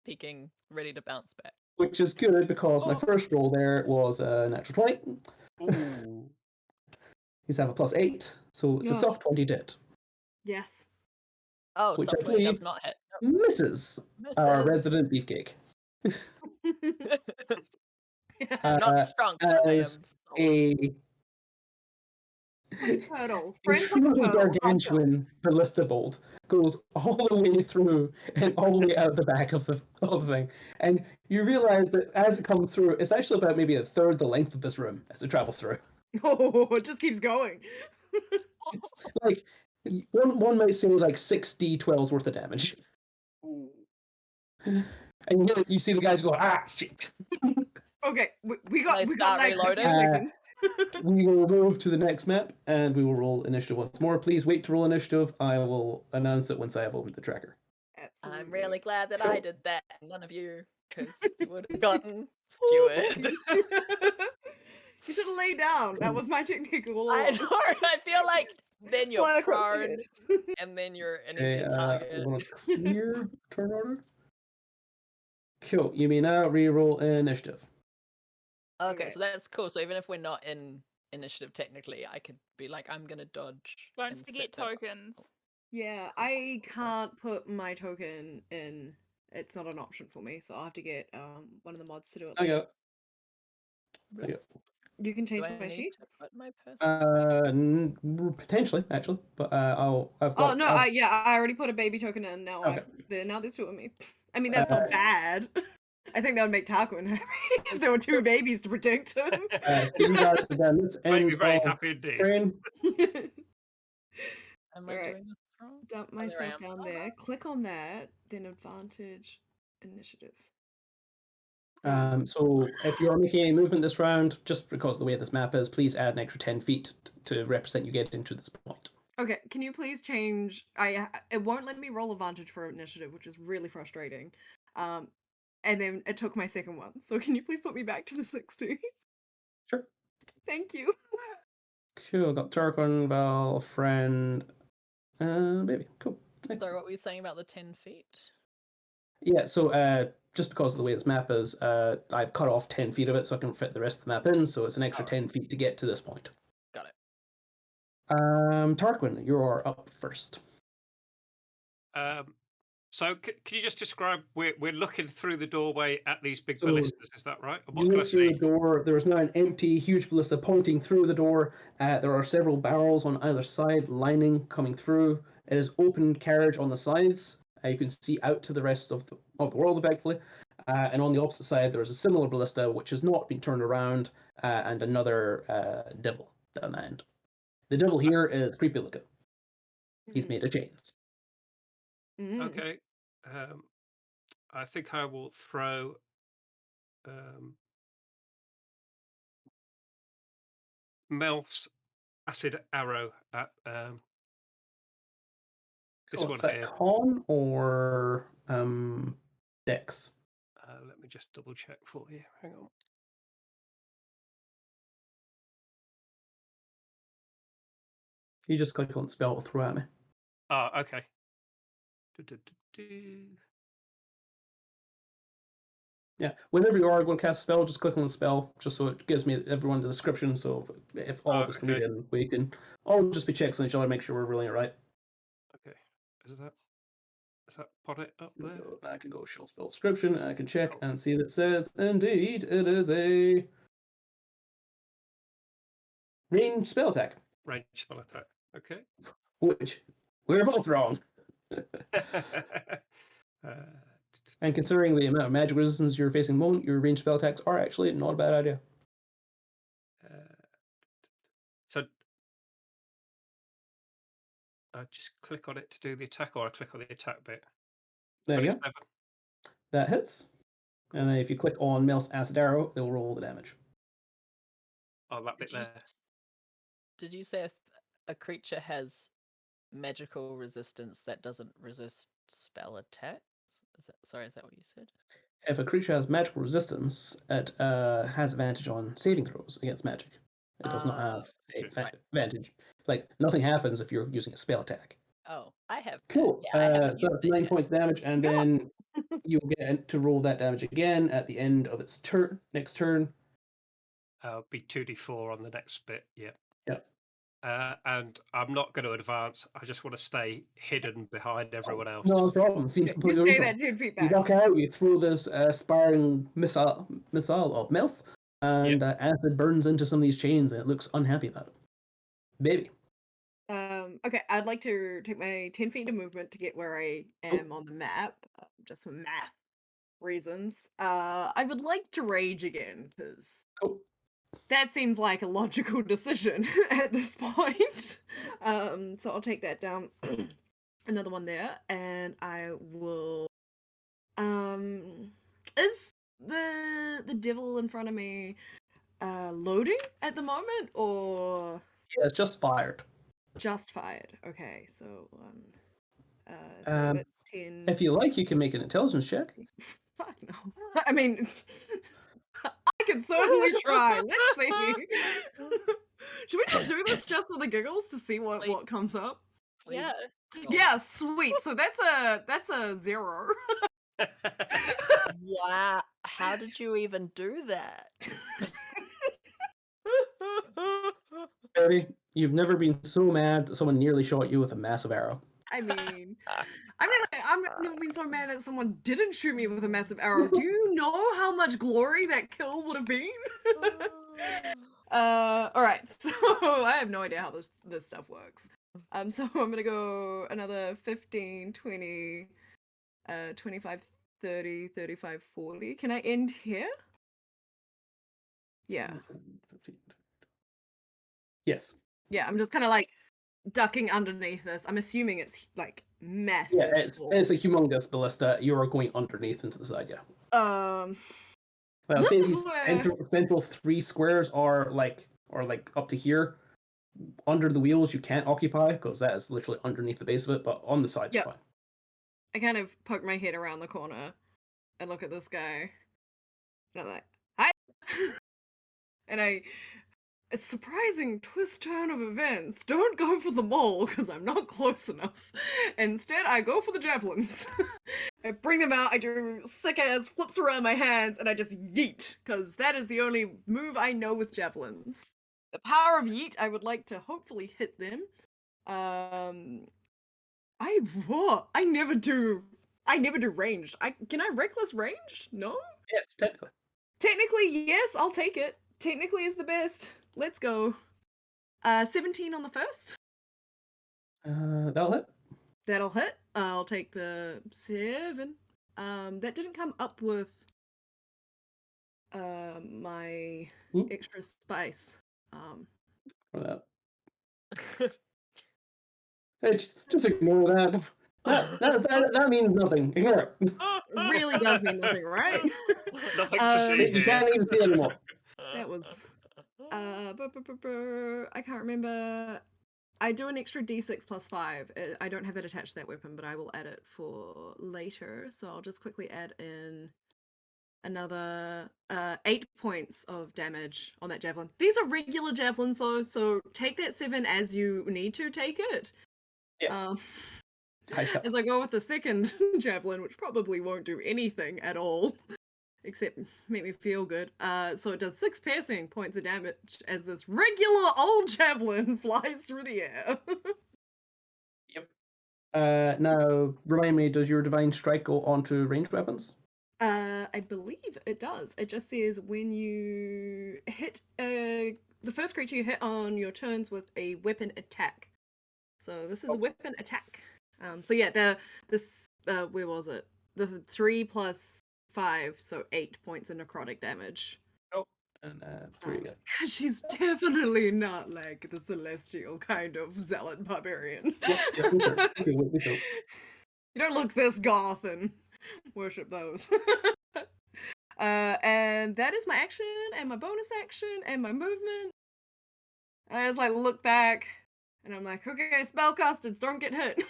peeking, ready to bounce back. Which is good because my first roll there was a natural 20. Ooh. He's have a +8, so it's a Yeah. soft 20 to hit. Yes. Oh, Which I soft 20 does believe not hit. Misses our resident beefcake. Not strong, but I am as solid. a Hurdle. a Friends like a truly hurdle. gargantuan ballista bolt goes all the way through and all the way out the back of the thing. And you realize that as it comes through, it's actually about maybe a third the length of this room as it travels through. Oh, it just keeps going. Like, one might say like 6d12's worth of damage. Ooh. And you see the guys go, ah, shit. Okay, we Can I got start like a few reloading? seconds. We will move to the next map, and we will roll initiative once more. Please wait to roll initiative. I will announce it once I have opened the tracker. Absolutely. I'm really glad that Cool. I did that, and none of you, because you would have gotten skewered. You should have laid down. That was my technique all I along. know. I feel like then you're Fly across the prone, head. and then you're an Okay, easier target. we want to clear turn order. Cool. You may now re-roll initiative. Okay, Okay. so that's cool. So even if we're not in initiative technically, I could be like, I'm gonna dodge. Don't and forget set them up. tokens. Yeah, I can't put my token in it's not an option for me, so I'll have to get one of the mods to do it. I later. got it. I got it. You can change Do I my need sheet. to put my person? Potentially, actually, but I've Oh got. no, I already put a baby token in. Now Okay. now there's two of me. I mean, that's not bad. I think that would make Tarquin happy if there were two babies to protect him. So you guys have done this Make me end very of happy indeed. train. Am I Alright. doing this wrong? Dump Oh, there I myself am. down Oh, there. Click on that, then advantage initiative. So if you're making any movement this round, just because of the way this map is, please add an extra 10 feet to represent you getting to this point. Okay, can you please change? It won't let me roll advantage for initiative, which is really frustrating. And then it took my second one. So can you please put me back to the 60? Sure. Thank you. Cool. Got Tarquin, Val, friend, baby. Cool. Excellent. Sorry, what were you saying about the 10 feet? Yeah, so just because of the way this map is, I've cut off 10 feet of it so I can fit the rest of the map in, so it's an extra 10 feet to get to this point. Got it. Tarquin, you're up first. So can you just describe? We're looking through the doorway at these big So ballistas. Is that right? And what You can I look through see? the door. There is now an empty, huge ballista pointing through the door. There are several barrels on either side, lining coming through. It is open carriage on the sides. You can see out to the rest of the world, effectively. And on the opposite side, there is a similar ballista which has not been turned around, and another devil down the end. The devil here is creepy looking. He's made of chains. Okay. I think I will throw Melf's acid arrow at this Cool. one Is that here. con or dex? Let me just double check for you. Hang on. You just click on spell, throw at me. Oh, okay. Yeah, whenever you are going to cast a spell, just click on the spell, just so it gives me everyone the description. So if all of us can read it, we can all just be checks on each other, make sure we're rolling it right. Okay. Is that put it up there? I can go show spell description, and I can check and see that it says indeed it is a ranged spell attack. Ranged spell attack. Okay. Which we're both wrong. And considering the amount of magic resistance you're facing at the moment, your ranged spell attacks are actually not a bad idea. So I just click on it to do the attack, or I click on the attack bit. There you go. That hits. And then if you click on Mel's acid arrow, it'll roll the damage. Oh, that bit there. Did you say if a creature has magical resistance that doesn't resist spell attacks? Is that what you said? If a creature has magical resistance, it has advantage on saving throws against magic. It does not have advantage. Like, nothing happens if you're using a spell attack. Oh, I have. Cool. Yeah, so that's 9 points damage, and then you'll get to roll that damage again at the end of its next turn. Be 2d4 on the next bit. Yeah. Yep. And I'm not going to advance. I just want to stay hidden behind everyone else. No problem. Seems completely You stay reasonable. that 10 feet back. You duck out, you throw this sparring missile of Melf, and acid burns into some of these chains, and it looks unhappy about it. Baby. Okay, I'd like to take my 10 feet of movement to get where I am on the map, just for math reasons. I would like to rage again, because that seems like a logical decision at this point. So I'll take that down. Another one there, and I will. Is the devil in front of me loading at the moment, or? Yeah, it's just fired. Just fired. Okay, so so that's 10. If you like, you can make an intelligence check. Fuck no. I mean, I can certainly try. Let's see. Should we just do this just for the giggles to see what comes up? Please. Yeah. Yeah, sweet. So that's a 0. Wow. How did you even do that? Purdie, you've never been so mad that someone nearly shot you with a massive arrow. I mean, I've never been so mad that someone didn't shoot me with a massive arrow. Do you know how much glory that kill would have been? Alright, so I have no idea how this stuff works. So I'm gonna go another 15, 20, 25, 30, 35, 40. Can I end here? Yeah. Yes. Yeah, I'm just kind of like ducking underneath this. I'm assuming it's like massive. Yeah, it's a humongous ballista. You are going underneath into the side, yeah. Well, This say is these where- central 3 squares are like up to here. Under the wheels you can't occupy because that is literally underneath the base of it, but on the sides Yep. are fine. I kind of poke my head around the corner and look at this guy. And I'm like, hi! And a surprising twist turn of events. Don't go for the mole because I'm not close enough. Instead, I go for the javelins. I bring them out, I do sick ass flips around my hands, and I just yeet because that is the only move I know with javelins. The power of yeet, I would like to hopefully hit them. I never do ranged. Can I reckless ranged? No? Yes, technically. Technically, yes, I'll take it. Technically is the best. Let's go. 17 on the first. That'll hit. That'll hit. I'll take the 7. That didn't come up with my extra spice. For that. Hey, just ignore that. That means nothing. Ignore it. It really does mean nothing, right? Nothing to see You here. can't even see it anymore. That was I can't remember. I do an extra d6 plus 5. I don't have that attached to that weapon, but I will add it for later. So I'll just quickly add in another 8 points of damage on that javelin. These are regular javelins though, so take that 7 as you need to take it. Yes. As I go with the second javelin, which probably won't do anything at all, except make me feel good. So it does 6 piercing points of damage as this regular old javelin flies through the air. Yep. Now, remind me, does your Divine Strike go onto ranged weapons? I believe it does. It just says when you hit the first creature you hit on your turns with a weapon attack. So this is a weapon attack. So yeah, where was it? The 3 plus 5, so 8 points of necrotic damage. And 3 again. Because she's definitely not like the celestial kind of zealot barbarian. Yeah, we do. You don't look this goth and worship those. And that is my action and my bonus action and my movement. I just like look back and I'm like, okay, spellcasters, don't get hit.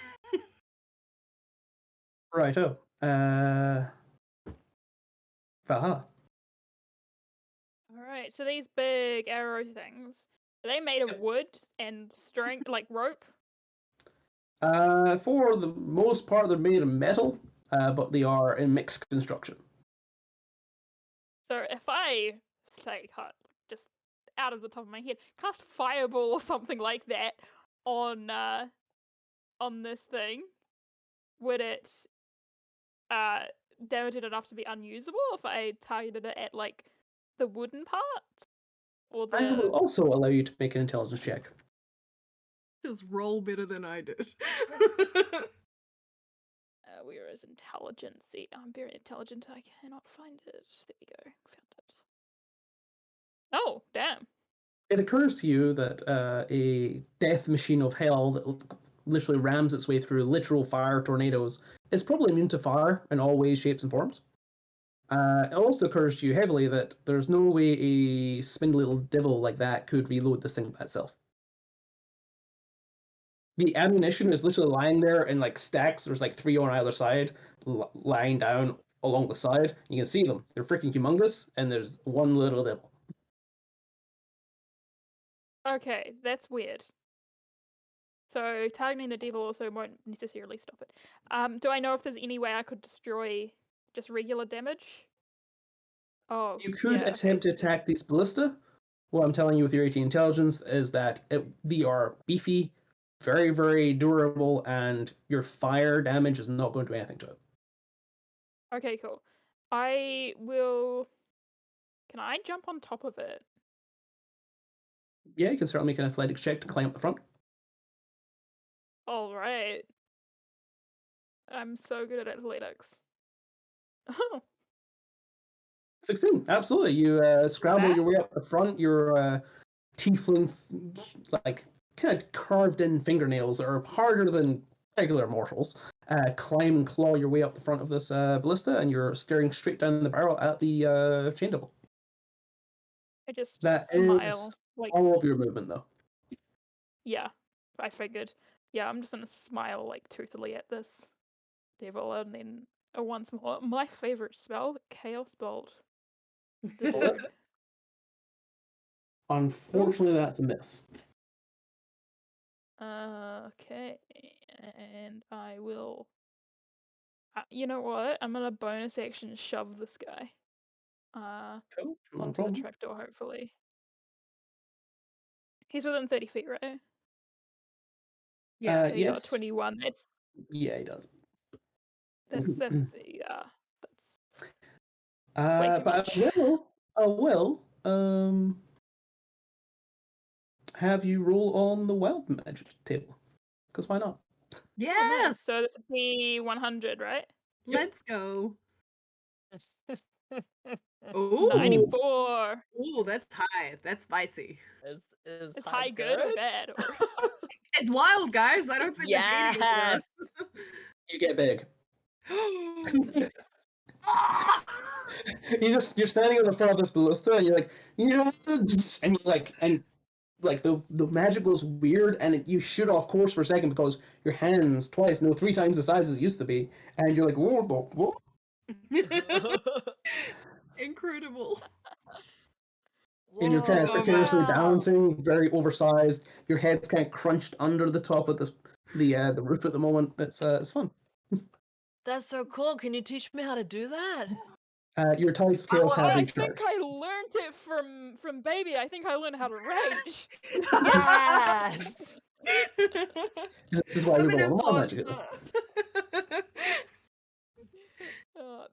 Righto. Valhalla. Alright, so these big arrow things, are they made of wood and string, like rope? For the most part, they're made of metal, but they are in mixed construction. So if I, say, just out of the top of my head, cast Fireball or something like that on this thing, would it damage it enough to be unusable if I targeted it at, like, the wooden part? Or I will also allow you to make an intelligence check. Just roll better than I did. Where is intelligence? See, I'm very intelligent. I cannot find it. There we go. Found it. Oh, damn. It occurs to you that a death machine of hell that literally rams its way through literal fire tornadoes is probably immune to fire in all ways, shapes, and forms. It also occurs to you heavily that there's no way a spindly little devil like that could reload this thing by itself. The ammunition is literally lying there in like stacks. There's like 3 on either side, lying down along the side. You can see them. They're freaking humongous, and there's one little devil. Okay, that's weird. So targeting the devil also won't necessarily stop it. Do I know if there's any way I could destroy just regular damage? Oh, You could attempt to attack these ballista. What I'm telling you with your 18 intelligence is that they are beefy, very, very durable, and your fire damage is not going to do anything to it. Okay, cool. I will. Can I jump on top of it? Yeah, you can certainly make an athletics check to climb up the front. All right. I'm so good at athletics. Oh, 16, absolutely. You scramble your way up the front. Your tiefling, like, kind of carved in fingernails that are harder than regular mortals. Climb and claw your way up the front of this ballista, and you're staring straight down the barrel at the chain devil. I just That smile. is Like, all of your movement, though. yeah, I figured. Yeah, I'm just gonna smile like toothily at this devil, and then once more, my favorite spell, Chaos Bolt. Dude. Unfortunately, that's a miss. Okay, and I will. You know what? I'm gonna bonus action shove this guy. Cool, no Onto the problem. trapdoor, hopefully. He's within 30 feet, right? Yeah. So he got Yes. 21. Yeah, he does. That's yeah. That's way too But much. I will have you roll on the wild magic table, because why not? Oh, nice. Yes. So this would be 100, right? Let's go. Ooh. Ooh. 94. Ooh, that's high. That's spicy. Is Is high good or bad? Or It's wild, guys. I don't think they're dating Yes. You get big. us. Ah! You're standing in the front of this ballista, and you're like, yeah, and the magic goes weird, and you shoot off course for a second because your hands three times the size as it used to be, and you're like, whoa. Incredible. And you're kind of Oh, precariously wow. balancing, very oversized. Your head's kind of crunched under the top of the roof at the moment. It's fun. That's so cool. Can you teach me how to do that? Your tides of chaos have I recharged. think I learned it from baby. I think I learned how to rage. Yes. And this is why we roll on magic.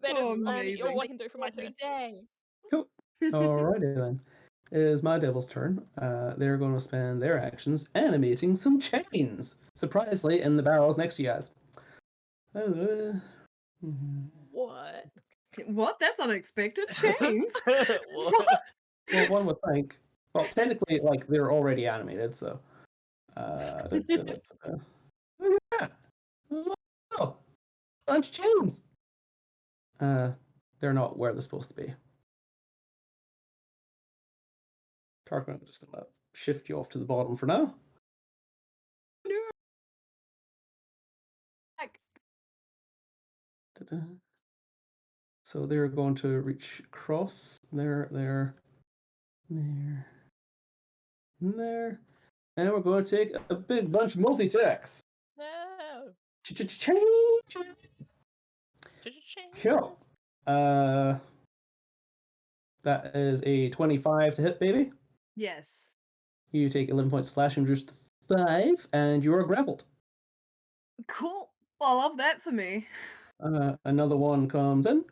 That is amazing. all I can do for my turn. Day. Cool. Alrighty then. It is my devil's turn. They're going to spend their actions animating some chains, surprisingly, in the barrels next to you guys. What? What? That's unexpected. Chains. What? Well, one would think. Well, technically, like, they're already animated, so. Look at that. Oh, bunch of chains. They're not where they're supposed to be. Tarquin, I'm just gonna shift you off to the bottom for now. Ta-da. So they're going to reach across there, and we're going to take a big bunch of multi-attacks. No. Cool. That is a 25 to hit, baby. Yes. You take 11 points slashing, reduced to 5, and you are grappled. Cool. I love that for me. Another one comes in.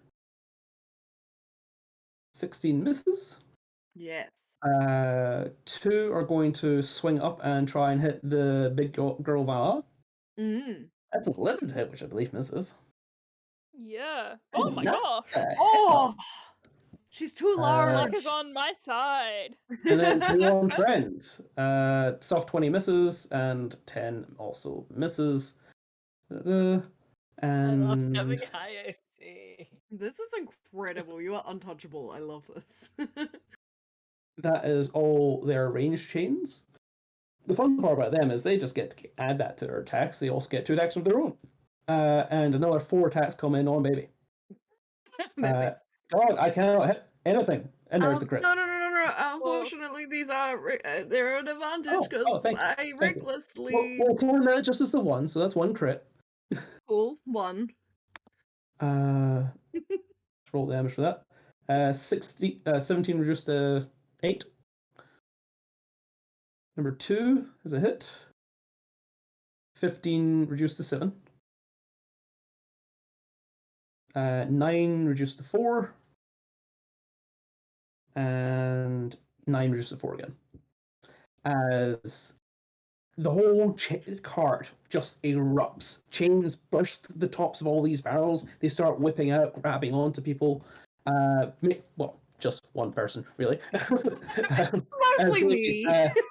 16 misses. Yes. 2 are going to swing up and try and hit the big girl Vala. Mm. That's 11 to hit, which I believe misses. Yeah. Oh my gosh. Oh, she's too large. Luck is on my side. And then 2 on friend. Soft 20 misses, and 10 also misses. And I love having high AC. This is incredible. You are untouchable. I love this. that is all their range chains. The fun part about them is they just get to add that to their attacks. They also get 2 attacks of their own. And another 4 attacks come in on baby. God, I cannot hit anything. And there's the crit. No. Unfortunately, these are they're an advantage because I recklessly. Well, count that just as the 1, so that's 1 crit. Cool. 1. Let's roll the damage for that. 17 reduced to 8. Number 2 is a hit. 15 reduced to 7. 9 reduced to 4. And 9 reduced to 4 again. As the whole cart just erupts. Chains burst the tops of all these barrels. They start whipping out, grabbing onto people. Well, just one person, really. Mostly me.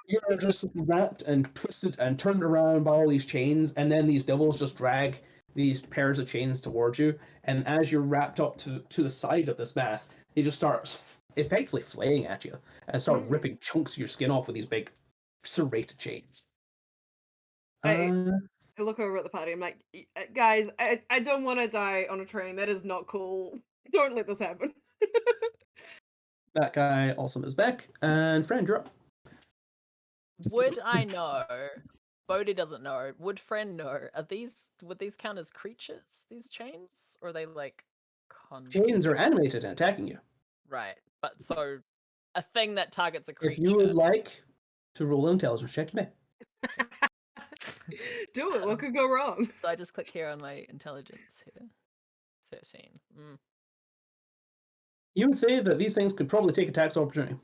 You're just wrapped and twisted and turned around by all these chains, and then these devils just drag these pairs of chains towards you. And as you're wrapped up to the side of this mass, they just start effectively flaying at you and start ripping chunks of your skin off with these big serrated chains. I look over at the party. I'm like, guys, I don't want to die on a train. That is not cool. Don't let this happen. That guy also is back, and friend, you're up. Would I know? Bode doesn't know. Would friend know? Would these count as creatures? These chains, or are they like chains are animated and attacking you? Right, but so a thing that targets a creature. If you would like to roll an intelligence check to me. Do it. What could go wrong? So I just click here on my intelligence here. 13. You would say that these things could probably take attacks of opportunity.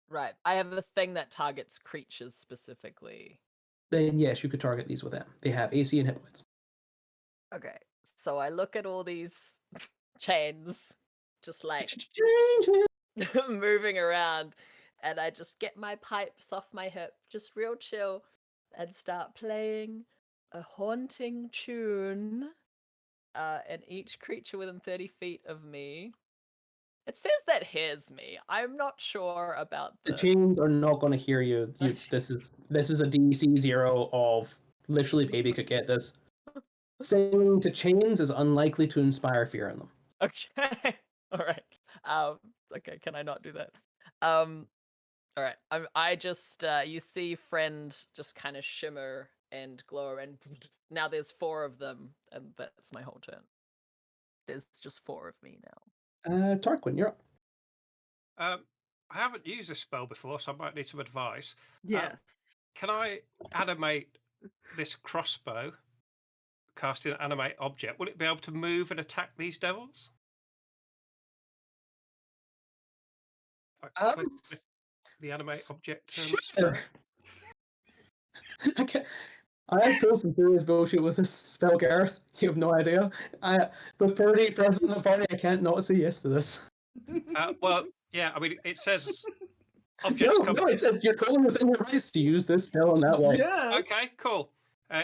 Right. I have a thing that targets creatures specifically. Then yes, you could target these with them. They have AC and hit points. Okay. So I look at all these chains just like moving around, and I just get my pipes off my hip, just real chill, and start playing a haunting tune. And each creature within 30 feet of me. It says that hears me. I'm not sure about the chains are not going to hear you. This is a DC 0 of literally baby could get this. Singing to chains is unlikely to inspire fear in them. Okay. All right. Okay. Can I not do that? All right. I just you see friend just kind of shimmer and glow, and now there's 4 of them, and that's my whole turn. There's just 4 of me now. Tarquin, you're up. I haven't used this spell before, so I might need some advice. Yes. Can I animate this crossbow, casting an animate object? Will it be able to move and attack these devils? The animate object. Sure. I have some serious bullshit with this spell, Gareth. You have no idea. With Purdie present in the party, I can't not say yes to this. Well, yeah, I mean, it says objects come... No, it said you're totally within your rights to use this spell in that way. Yes. Okay, cool.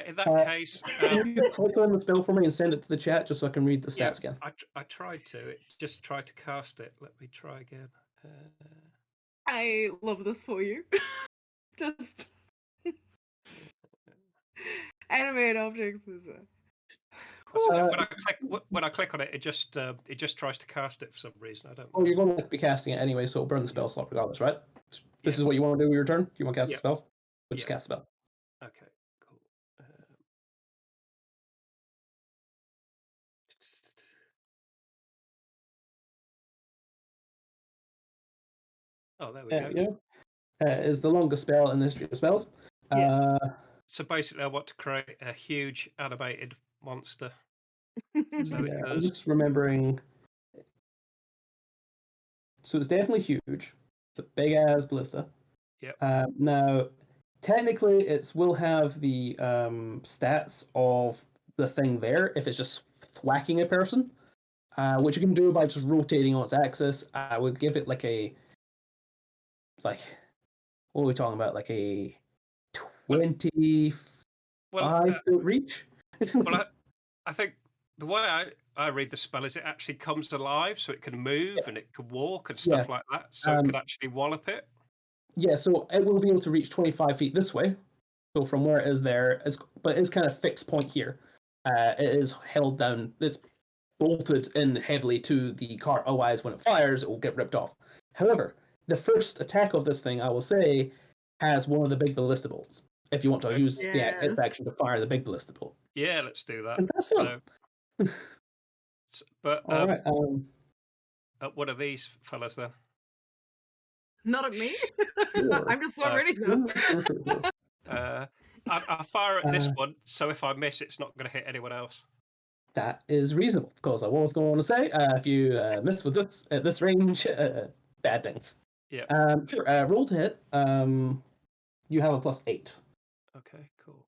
In that case... Can you click on the spell for me and send it to the chat just so I can read the stats again? I tried to. It just tried to cast it. Let me try again. I love this for you. Just... animate objects is when I click on it, it just tries to cast it for some reason. I don't know. Oh, you're going to be casting it anyway, so burn the spell slot regardless, right? This is what you want to do with your turn? You want to cast the spell? We'll just cast the spell. Okay, cool. Oh, there we go. Is the longest spell in the history of spells. So basically, I want to create a huge animated monster. So I'm just remembering. So it's definitely huge. It's a big ass ballista. Yep. Now, technically, it will have the stats of the thing there if it's just whacking a person, which you can do by just rotating on its axis. I would give it like what are we talking about? Like a 25 foot reach? Well, I think the way I read the spell is it actually comes alive, so it can move and it can walk and stuff like that, so it can actually wallop it. Yeah, so it will be able to reach 25 feet this way. So from where it is there, but it's kind of fixed point here. It is held down. It's bolted in heavily to the cart. Otherwise, when it fires, it will get ripped off. However, the first attack of this thing, I will say, has one of the big ballista bolts. If you want to use its action to fire the big ballista bolt. Yeah, let's do that. That's fun. But all right. What are these fellas then? Not at me. Sure. I'm just so ready though. I'll fire at this Uh, one, so if I miss, it's not going to hit anyone else. That is reasonable, because I was going to say, if you miss with this at this range, bad things. Yeah. Sure. Roll to hit. You have a +8. Okay, cool.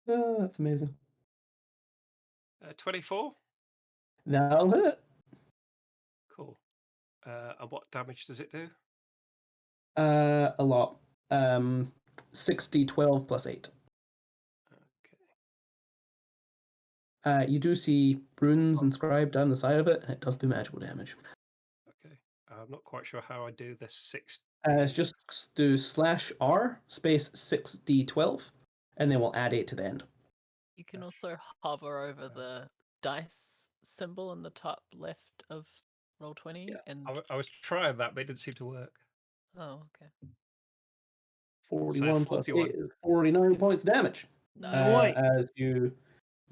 Oh, that's amazing. 24. That'll hit. Cool. And what damage does it do? A lot. 60, 12 plus 8. Okay. You do see runes inscribed down the side of it, and it does do magical damage. Okay. I'm not quite sure how I do this 6. It's just do /R space 6d12, and then we'll add 8 to the end. You can also hover over the dice symbol in the top left of Roll20, and I was trying that, but it didn't seem to work. oh, okay. 41 plus 41. 8 is 49 points of damage. Nice. As you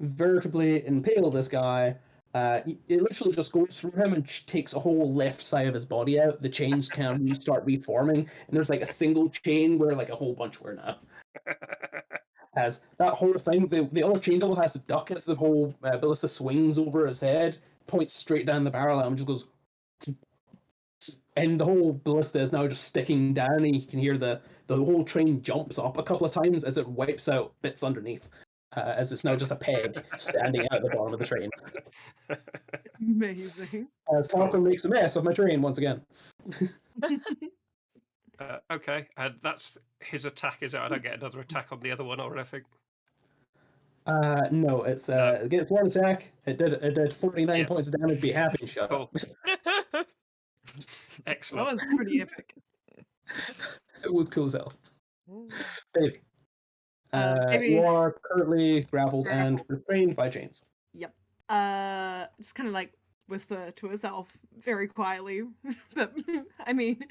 vertically impale this guy, it literally just goes through him and takes a whole left side of his body out. The chains can start reforming, and there's like a single chain where like a whole bunch were now. As that whole thing, the other chain devil has to duck as the whole ballista swings over his head, points straight down the barrel, and just goes. And the whole ballista is now just sticking down, and you can hear the whole train jumps up a couple of times as it wipes out bits underneath, as it's now just a peg standing out the bottom of the train. Amazing. As Falcon makes a mess of my train once again. Okay, and that's his attack, is it? I don't get another attack on the other one or anything. No, it's against one attack. It did 49 points of damage. Be happy and shut Cool. up. Excellent. That was pretty epic. It was cool as hell. Baby. Baby. You are currently grappled and restrained by chains. Yep. Just kind of like whisper to herself very quietly. But I mean,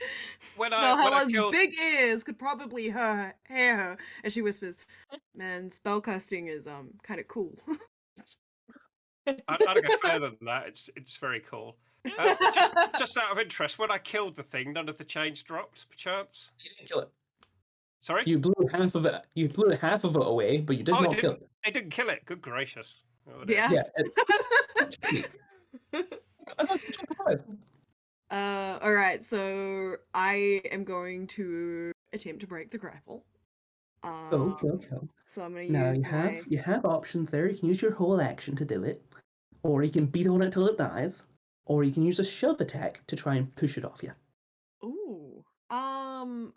When I killed... big ears could probably hear her as she whispers, "Man, spellcasting is kind of cool." I'd go further than that. It's very cool. Just out of interest, when I killed the thing, none of the chains dropped, perchance? You didn't kill it. Sorry? You blew half of it. You blew half of it away, but you did not kill it. I didn't kill it. Good gracious. Oh, Yeah. All right. So I am going to attempt to break the grapple. Go. So I'm gonna Now use you have options there. You can use your whole action to do it, or you can beat on it till it dies, or you can use a shove attack to try and push it off you. Ooh.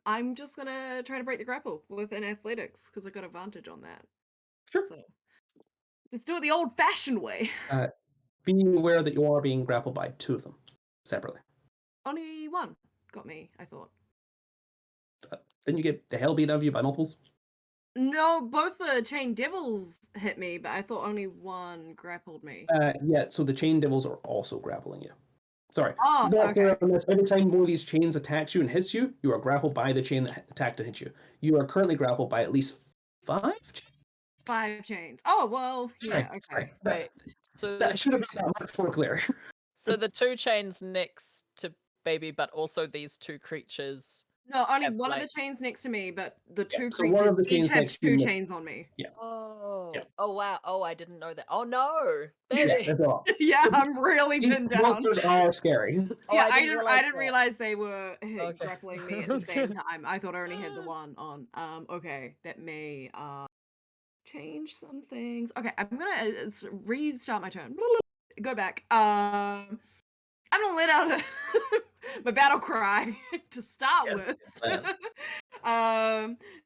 I'm just gonna try to break the grapple with an athletics because I got advantage on that. Sure. So let's do it the old-fashioned way. Be aware that you are being grappled by 2 of them separately. Only one got me, I thought. Didn't you get the hell beat out of you by multiples? No, both the chain devils hit me, but I thought only one grappled me. Yeah, so the chain devils are also grappling you. Sorry. Oh, okay. Every time one of these chains attacks you and hits you, you are grappled by the chain that attacked and hit you. You are currently grappled by at least 5 chains? 5 chains. Oh, well, yeah, okay. Sorry. Wait, so That should have been that much more clear. so the 2 chains next to Baby, but also these 2 creatures. No, only have, one of like- the chains next to me, but the 2 so one of the creatures each chains have next to 2 you- chains on me. Oh. Yeah. Oh wow. Oh, I didn't know that. Oh no, Yeah, Baby. that's all. Yeah, I'm really These pinned down. monsters are scary. Oh, Yeah, I realize didn't that. realize they were Okay. grappling me at the same time. I thought I only had the one on. Okay, that may change some things. Okay, I'm gonna restart my turn. Go back. I'm gonna let out my battle cry to start with.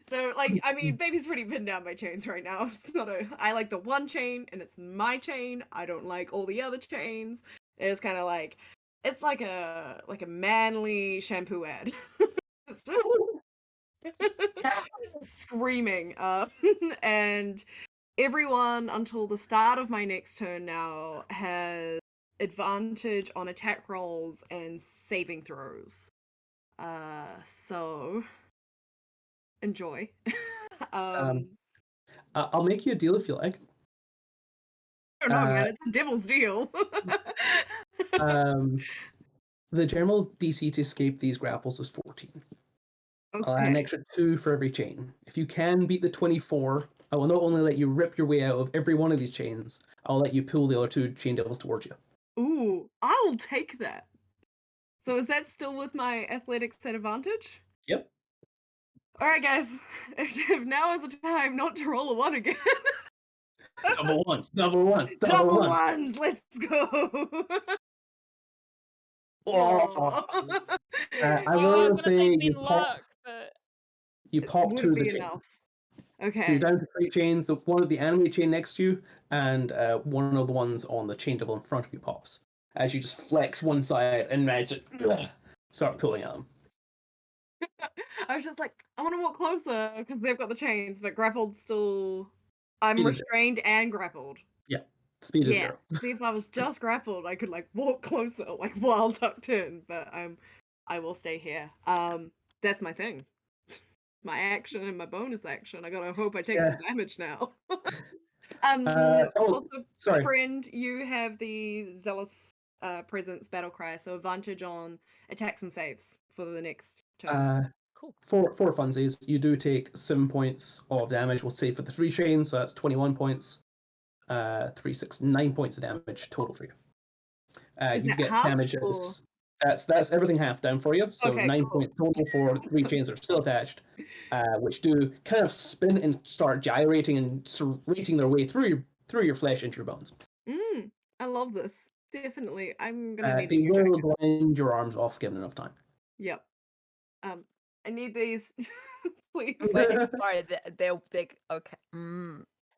So like, I mean, Baby's pretty pinned down by chains right now. It's not I like the one chain, and it's my chain. I don't like all the other chains. It's kind of like, it's like a manly shampoo ad. Screaming. And everyone until the start of my next turn now has advantage on attack rolls and saving throws. So enjoy. I'll make you a deal if you like. I don't know, man. It's a devil's deal. The general DC to escape these grapples is 14. I'll add an Okay. extra 2 for every chain. If you can beat the 24, I will not only let you rip your way out of every one of these chains, I'll let you pull the other 2 chain devils towards you. Ooh, I will take that. So is that still with my athletics at advantage? Yep. Alright, guys. If now is the time not to roll a 1 again. Double ones, double ones, Double ones. ones! Let's go! Oh. Aw. I I will was gonna say say you Ben pop, Luck, but you pop Would 2 it of the be chains. enough? So Okay. you're down to 3 chains. The one of the enemy chain next to you, and one of the ones on the chain devil in front of you pops. As you just flex one side and manage to start pulling at them. I was just like, I want to walk closer because they've got the chains, but grappled still. I'm Speed is 0. restrained and grappled. Speed is Yeah. 0. See, if I was just grappled, I could like walk closer, like while tucked in. But I will stay here. That's my thing. My action and my bonus action. I gotta hope I take some damage now. Also, Sorry. friend, you have the zealous presence battle cry, so advantage on attacks and saves for the next turn. Cool. For funsies, you do take 7 points of damage. We'll say for the 3 chains, so that's 21 points. 3, 6, 9 points of damage total for you. Is You that get half, damage or- that's everything half down for you. So Okay, 9 cool. points total for 3 chains that are still attached, which do kind of spin and start gyrating and serrating their way through your flesh into your bones. I love this. Definitely, I'm gonna need a They new will jacket. grind your arms off given enough time. Yep. I need these, please. Wait, sorry, they're okay.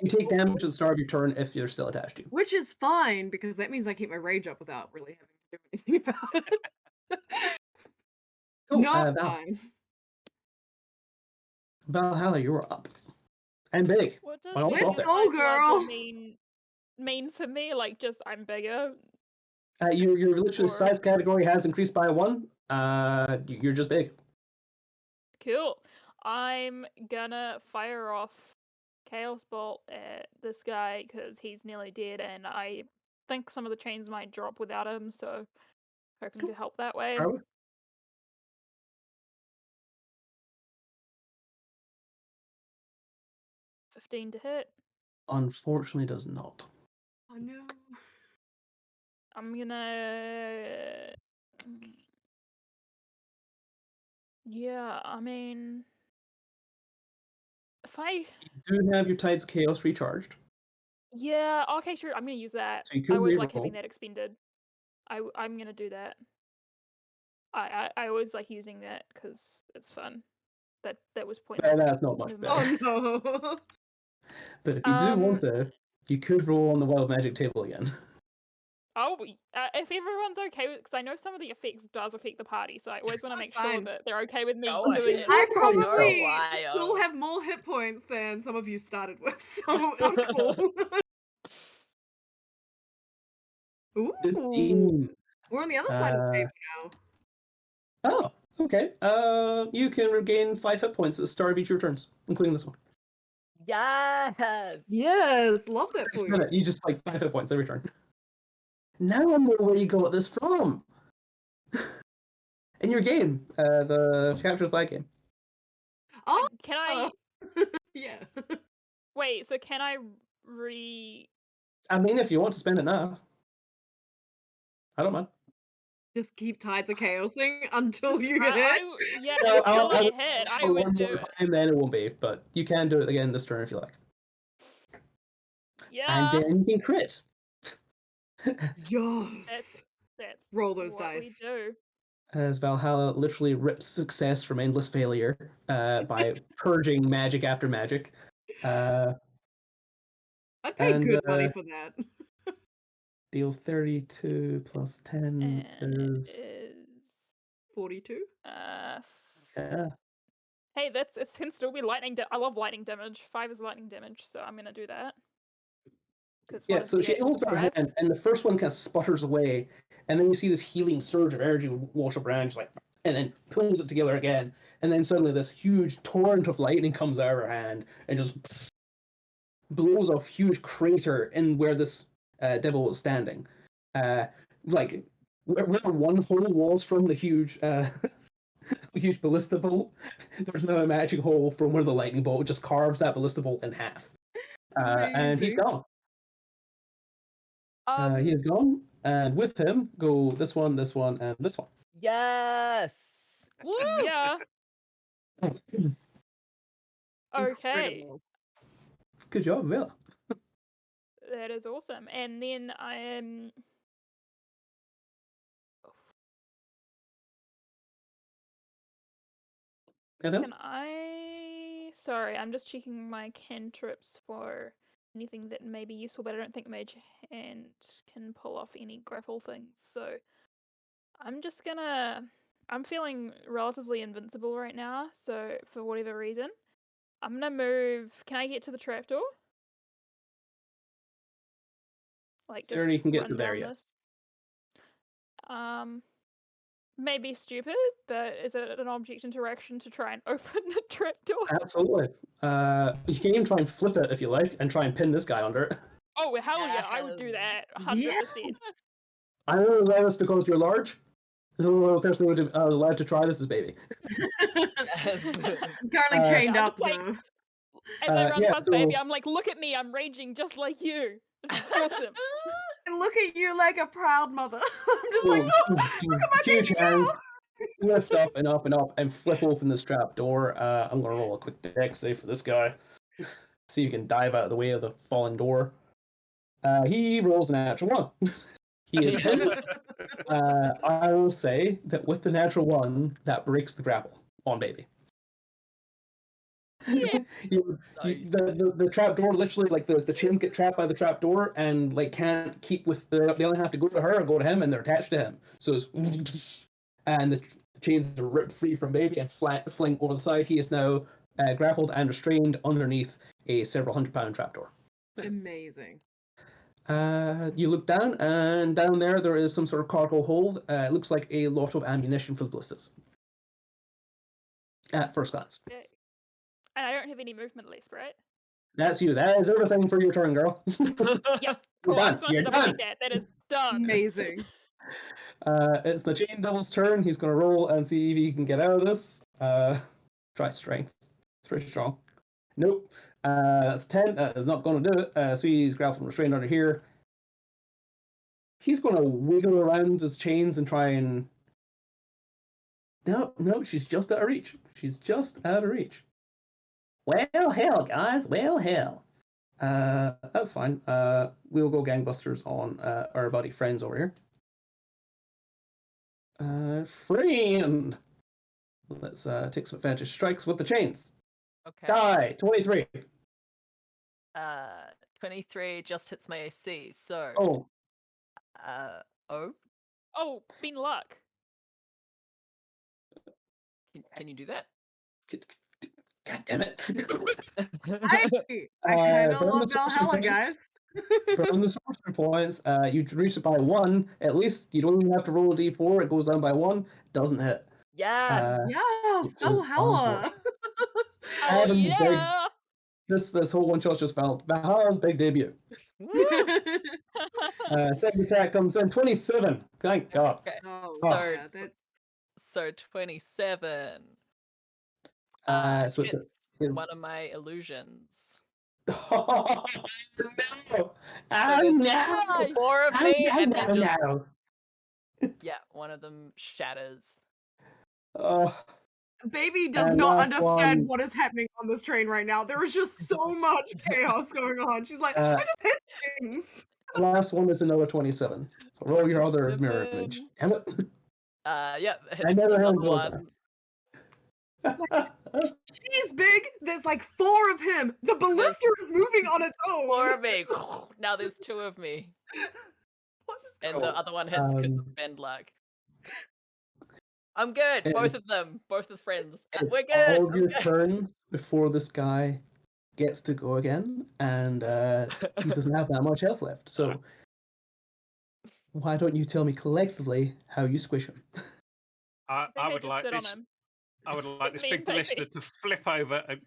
You take damage at the start of your turn if you're still attached to you. Which is fine because that means I keep my rage up without really having to do anything about it. Cool. Not Val. fine. Valhalla, you're up. And big. what does Well, also being up there. a size girl. larger mean for me? Like, just I'm bigger. Your literally Or- size category has increased by 1. You're just big. Cool. I'm gonna fire off Chaos Bolt at this guy because he's nearly dead, and I think some of the chains might drop without him, so hoping to help that way. Are we? 15 to hit. Unfortunately, does not. Oh no. I'm gonna. Yeah, I mean, if I. You do have your Tides of Chaos recharged. Yeah, okay, sure. I'm gonna use that. So you I could always like reroll. having that expended. I'm gonna do that. I always like using that because it's fun. That was pointless. That's not much Never better. Oh no. But if you do want to, you could roll on the Wild Magic table again. Oh, if everyone's okay with, because I know some of the effects does affect the party, so I always want to That's make sure fine. that they're okay with me Oh, I doing did. it. I For a probably while. still have more hit points than some of you started with, so I'm cool. Ooh. 15. We're on the other side of the table now. Oh, okay. You can regain 5 hit points at the start of each of your turns, including this one. Yes. Yes, love that for you. You just like 5 hit points every turn. Now I know where you got this from. In your game, the Capture the Flag game. Oh, Can I yeah. wait? So can I re? I mean, if you want to spend it now, I don't mind. Just keep Tides of Chaosing until you get hit. Yeah, Well, until I I'll get hit, I for always one do more it. time, then it won't be, but you can do it again this turn if you like. Yeah. And then you can crit. Yes. That's Roll those what dice. we do. As Valhalla literally rips success from endless failure by purging magic after magic. I'd pay And, good money for that. deals 32 plus 10 And is... it is 42? Yeah. Hey, it can still be lightning. I love lightning damage. 5 is lightning damage, so I'm gonna do that. Yeah, so she holds her hand, and the first one kind of sputters away, and then you see this healing surge of energy wash up around, like, and then pulls it together again, and then suddenly this huge torrent of lightning comes out of her hand and just blows a huge crater in where this devil was standing. Like where one hole was from the huge huge ballista bolt, there's now a magic hole from where the lightning bolt just carves that ballista bolt in half. And he's Amazing. gone. He is gone, and with him go this one, and this one. Yes. Woo! Yeah. Okay. Incredible. Good job, Villa. That is awesome. And then I am. Anything else? Can I? Sorry, I'm just checking my cantrips for anything that may be useful, but I don't think Mage Hand can pull off any grapple things. So I'm just gonna. I'm feeling relatively invincible right now, so for whatever reason, I'm gonna move. Can I get to the trapdoor? Like just Certainly you can get run to there, down yes. this. Maybe stupid, but is it an object interaction to try and open the trapdoor? Absolutely. You can even try and flip it if you like, and try and pin this guy under it. Oh hell yeah, I would do Yes. that 100%. I only allow this because you're large. The only person who would be allowed to try this is Baby. Yes. I'm currently chained I'm up just like- though. As I run yeah, past so- Baby, I'm like, look at me, I'm raging just like you. This is awesome. And look at you like a proud mother. I'm just like, So, oh, look at my huge baby hands, now. lift up and up and up, and flip open this trap door. I'm gonna roll a quick dex save for this guy. See if you can dive out of the way of the falling door. He rolls a natural 1. He is pinned. I will say that with the natural 1, that breaks the grapple on Baby. Yeah. Nice. The trap door literally, like the chains get trapped by the trap door and like can't keep with they only have to go to her or go to him, and they're attached to him. So it's and the chains are ripped free from Baby and fling over the side. He is now grappled and restrained underneath a several £100 trapdoor. Amazing. You look down, and down there is some sort of cargo hold. It looks like a lot of ammunition for the ballistas. At first glance. Okay. And I don't have any movement left, right? That's you. That is everything for your turn, girl. Yep. You're Cool. I done. just wanted You're to double done. check that. That is done. Amazing. It's the Chain Devil's turn. He's going to roll and see if he can get out of this. Try strength. It's pretty strong. Nope. That's 10. That is not going to do it. So he's grappled and restrained under here. He's going to wiggle around his chains and try and... No, she's just out of reach. She's just out of reach. Well, hell, guys. Well, hell. That's fine. We'll go gangbusters on our buddy friends over here. Friend. Let's take some advantage strikes with the chains. Okay. Die. 23. 23 just hits my AC. So. Oh. Oh. Oh, been luck. Can you do that? God damn it. I kind of burn love the sorcery Valhalla, points. guys. Burn the sorcery points. You reach it by 1. At least you don't even have to roll a d4. It goes down by 1. Doesn't hit. Yes. Yes, which is Valhalla. Oh Adam, big- yeah. This whole one shot just felt Valhalla's big debut. Woo! Second attack comes in 27. Thank God. Okay. Oh, So- yeah, that's So 27. So it's hits a- one of my illusions. Oh no! Oh there's no! 4 of me, Oh and then no! just No! yeah, one of them shatters. Oh, Baby does And not last understand one. what is happening on this train right now. There is just so much chaos going on. She's like, I just hit things. the last one is another 27. So roll your other mirror image. Damn it! Yeah, hits never heard another of one. She's big. There's like 4 of him. The ballista is moving on its own. 4 of me. Now there's 2 of me. What is And Oh, the other one hits because um, of bend luck. I'm good. It Both is- of them. Both the friends. It's We're good. all of your I'm good. turn before this guy gets to go again, and he doesn't have that much health left. So why don't you tell me collectively how you squish him? I I would just like sit on this. him. I would like this Me big and Baby. ballista to flip over and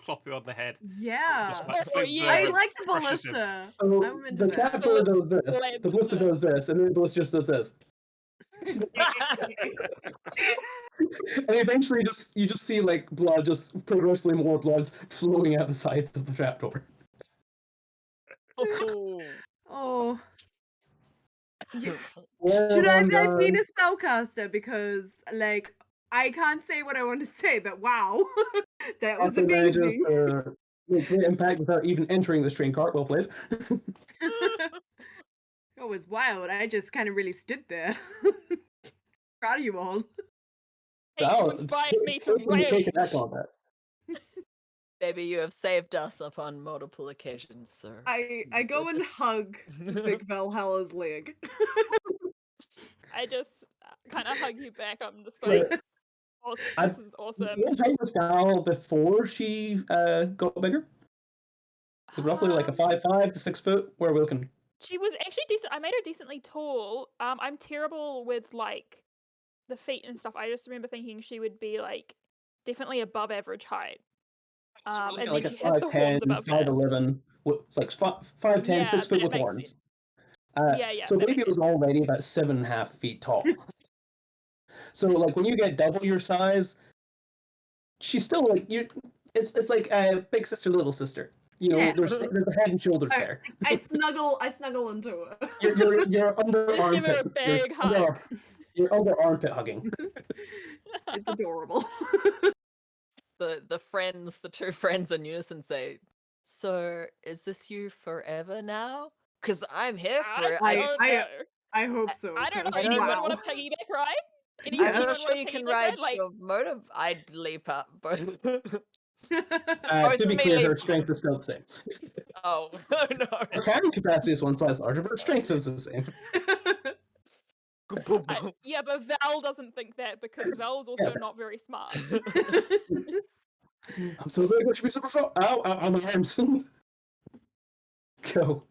clop you on the head. Yeah. Just like Oh, flings yeah. I over, like the crushes him. ballista. So I'm into the that. trapdoor does this, Blade the ballista does this, and then the ballista just does this. And eventually you just see like blood, just progressively more blood flowing out the sides of the trapdoor. Oh. Well Should I done, have been a guys. spellcaster? Because, like, I can't say what I want to say, but wow. That was Austin manages amazing. to make great impact without even entering the train cart. Well played. It was wild. I just kind of really stood there. Proud of you all. Hey, you inspired me to taking that rage. combat. Baby, you have saved us upon multiple occasions, sir. I go and hug Big Valhalla's leg. I just kind of hug you back. I'm just like, awesome. This is awesome. What height was Val before she got bigger? So roughly like a 5'5" to 6 foot. Where are we looking? She was actually decent. I made her decently tall. I'm terrible with like the feet and stuff. I just remember thinking she would be like definitely above average height. So we're And looking then like a she has the 5'10", horns above that. 5'11". It's like 5'10", Yeah, 6 foot that with makes horns. sense. So that Baby makes was already about 7.5 feet tall. So like when you get double your size, she's still like you. It's like big sister, little sister. You know, Yeah. there's a head and shoulders there. I snuggle into her. You're under Just give her armpits. a big hug. You're under armpit hugging. It's adorable. The two friends in unison say, "So is this you forever now? Because I'm here for it. I don't know. I hope so. I don't know. 'cause Anyone wow. want a piggyback ride? I'm Anyone not want sure a you can piggyback ride Like, your motor. I'd leap up both. To be clear, her strength is still the same. Oh no! Her carrying capacity is one size larger, but her strength is the same. yeah, but Val doesn't think that because Val is also not very smart. I'm so big, I should be super strong. Ow, on my arms. Go.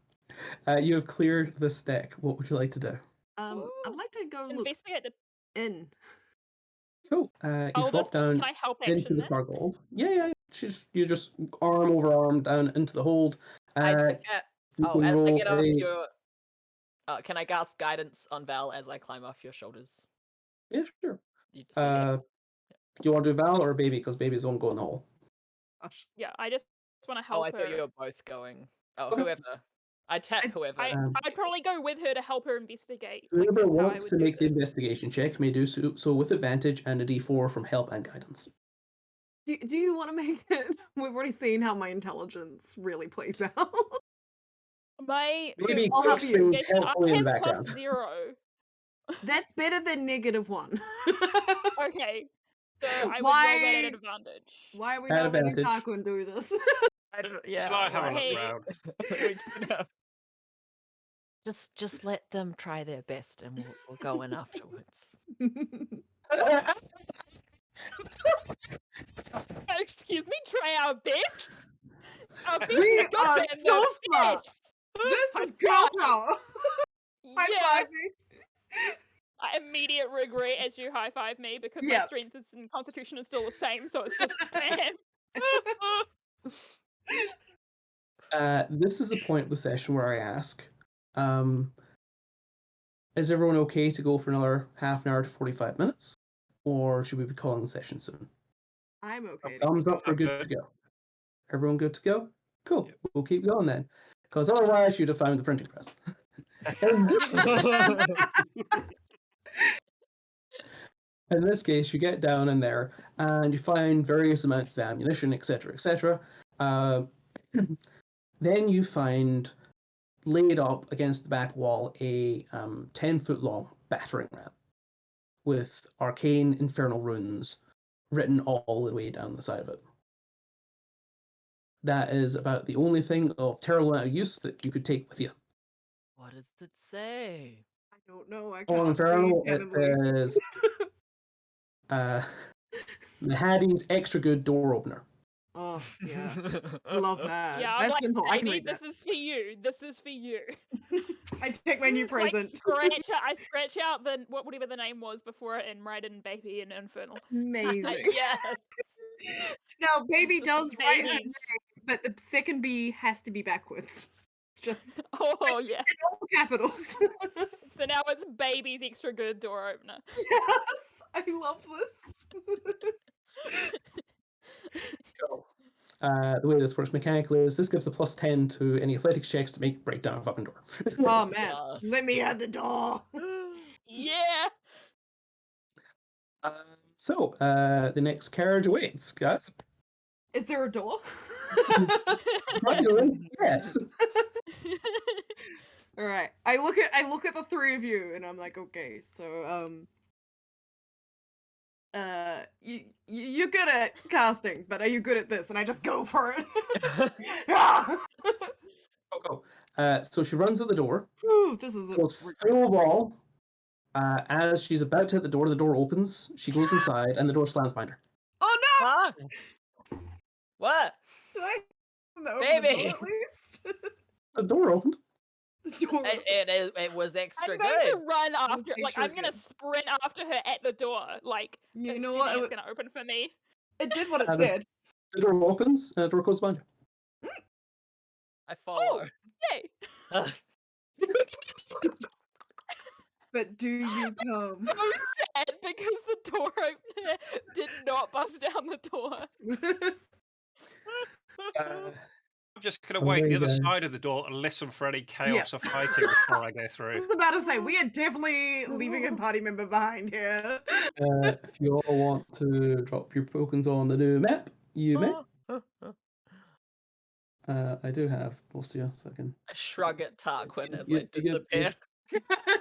You have cleared this deck. What would you like to do? I'd like to go look Investigate the. in. Cool. You drop down Can I help into action the that? cargo. Yeah. You just arm over arm down into the hold. As I get off your. Can I cast guidance on Val as I climb off your shoulders? Yeah, sure. You Do you want to do Val or Baby? Because Baby's on go in the hole. Yeah, I just want to help I her. thought you were both going. Oh, Okay. whoever. I tap whoever. I'd probably go with her to help her investigate. Whoever wants to make the investigation check may do so with advantage and a d4 from help and guidance. Do you want to make it? We've already seen how my intelligence really plays out. Maybe I'll help you. helpfully in the background. +0. That's better than -1. Okay. So I would roll that at advantage. Why are we At not letting advantage. Tarquin do this? Yeah. Shall I have a look round? Just let them try their best, and we'll go in afterwards. Excuse me, try our best. We are so smart. This is girl power. High five me. Immediate regret as you high five me because my strength and constitution is still the same, so it's just This is the point of the session where I ask, is everyone okay to go for another half an hour to 45 minutes? Or should we be calling the session soon? I'm okay. Thumbs up for good to go. Everyone good to go? Cool. Yep. We'll keep going then. Because otherwise you'd have found the printing press. In this case, you get down in there and you find various amounts of ammunition, etc., etc. Then you find laid up against the back wall a 10-foot long battering ram with arcane infernal runes written all the way down the side of it. That is about the only thing of terrible amount of use that you could take with you. What does it say? I don't know. I Oh, can't infernal! read It is Mahadi's extra good door opener. Oh, yeah. I love that. Yeah, That's like, simple. I can baby, read that. this is for you. This is for you. I take my new present. I scratch out whatever the name was before it and write in baby and infernal. Amazing. Yes. Now, baby does write her Babies. name, but the second B has to be backwards. It's just Oh yeah. in all capitals. So now it's baby's extra good door opener. Yes, I love this. So, the way this works mechanically is this gives a +10 to any athletics checks to make breakdown of open door. Oh man, let me Yes. at the door. Yeah. So, the next carriage awaits, guys. Is there a door? Surprisingly, yes. All right. I look at the three of you, and I'm like, okay, so you're good at casting, but are you good at this? And I just go for it. Ah! Go. So she runs at the door, Whew, this is goes full ball. As she's about to hit the door opens. She goes inside, and the door slams behind her. Oh no! Ah! What? Do I open the door Baby! at least? The door opened. The door. It was extra I'm going good. to run after. make Like sure I'm gonna good. sprint after her at the door. Like You know assuming what? it's gonna open for me. It did what it the- said. The door opens, and the door closes behind I follow. Yay! But do you come? So sad because the door opener did not bust down the door. her. I'm just going to I'm wait very the other good. side of the door and listen for any chaos or fighting before I go I through. was about to say, we are definitely leaving a party member behind here. If you all want to drop your tokens on the new map, you may. I do have most of you, so I can. I shrug at Tarquin as You- I you- disappear.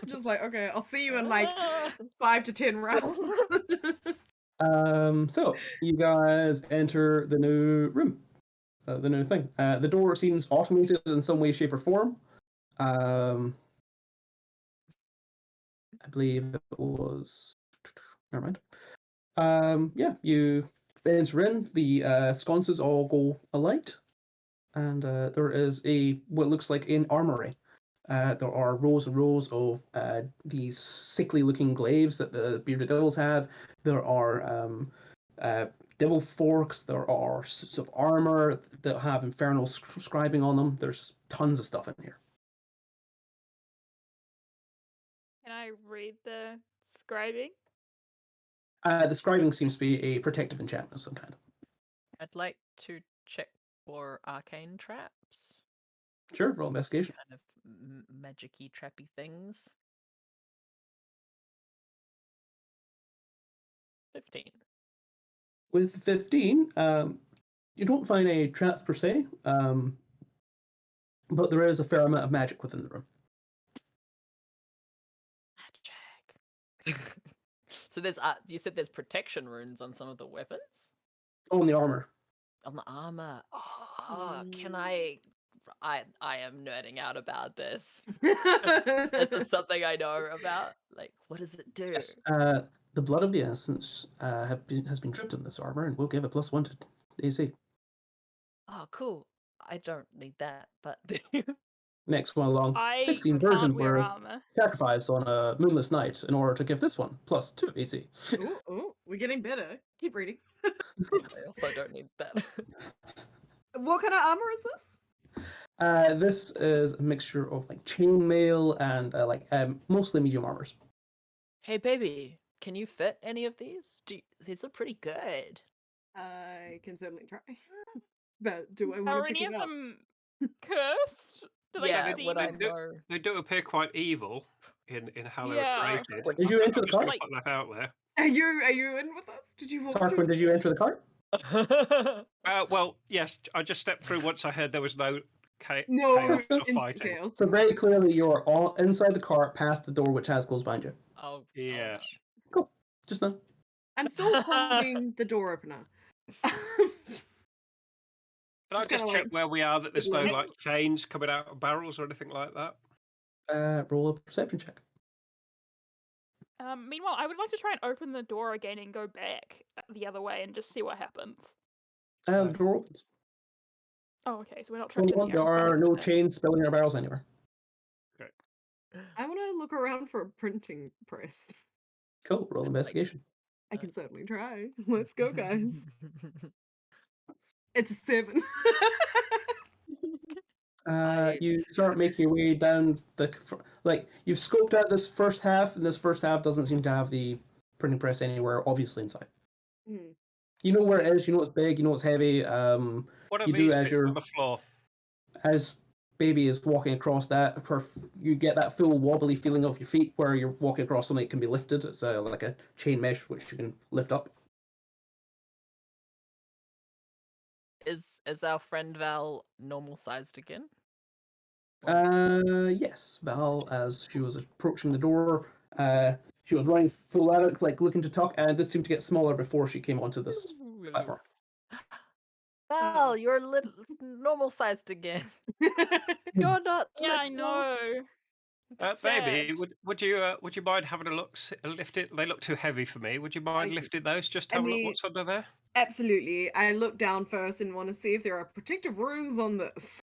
Just like, okay, I'll see you in like 5 to 10 rounds. So you guys enter the new room, the new thing. The door seems automated in some way, shape, or form. I believe it was. Never mind. Yeah, you enter in. The sconces all go alight, and there is what looks like an armory. There are rows and rows of these sickly-looking glaives that the bearded devils have. There are devil forks. There are suits of armor that have infernal scribing on them. There's tons of stuff in here. Can I read the scribing? The scribing seems to be a protective enchantment of some kind. I'd like to check for arcane traps. Sure, roll investigation. Kind of magic-y, trappy things. 15. With 15, you don't find any traps per se, but there is a fair amount of magic within the room. Magic. So there's you said there's protection runes on some of the weapons? On the armor. On the armor. Oh, can I am nerding out about this. This is something I know about. Like, what does it do? Yes, the blood of the essence has been dripped in this armor, and we'll give a +1 to AC. Oh, cool. I don't need that, but Next one along. I 16 can't virgin wear were armor. sacrificed on a moonless night in order to give this one +2 AC. Ooh, we're getting better. Keep reading. I also don't need that. What kind of armor is this? This is a mixture of like chainmail and mostly medium armors. Hey, baby, can you fit any of these? These are pretty good. I can certainly try. But do I want Are to pick any it of up? them cursed? Do they Yeah, seem would I They do- know? They do appear quite evil in how they Yeah. were created. Did you enter the I'm cart? just gonna put that out there. Are you in with us? Did you walk Tarquin, through? did you enter the cart? Well, yes, I just stepped through once I heard there was no chaos No, or instant fighting. chaos. So very clearly you are all inside the cart past the door which has closed behind you. Oh, Yes. Cool. Just now. I'm still holding the door opener. Can I Just just kinda check like- where we are, that there's no Like- like chains coming out of barrels or anything like that? Roll a perception check. Meanwhile, I would like to try and open the door again and go back the other way and just see what happens. The door opens. Oh, okay, so we're not trapped in 21, here. there I'm fine are with no that. chains spilling or barrels anywhere. I want to look around for a printing press. Cool. Roll Like- investigation. I can certainly try. Let's go, guys. It's a 7. You start making your way down you've scoped out this first half, and this first half doesn't seem to have the printing press anywhere obviously inside. Hmm. You know where it is, you know it's big, you know it's heavy. What are You do these as bits on the floor? as baby is walking across that, you get that full wobbly feeling of your feet where you're walking across something that can be lifted. It's like a chain mesh which you can lift up. Is our friend Val normal sized again? Yes, Val, as she was approaching the door, she was running full at it, like looking to tuck, and did seem to get smaller before she came onto this platform. Val, you're normal sized again. You're not. Yeah, I little. know. It's Baby, sad. would you mind having a look? Lift it. They look too heavy for me. Would you mind lifting those? Just have a look what's under there. Absolutely. I look down first and want to see if there are protective runes on this.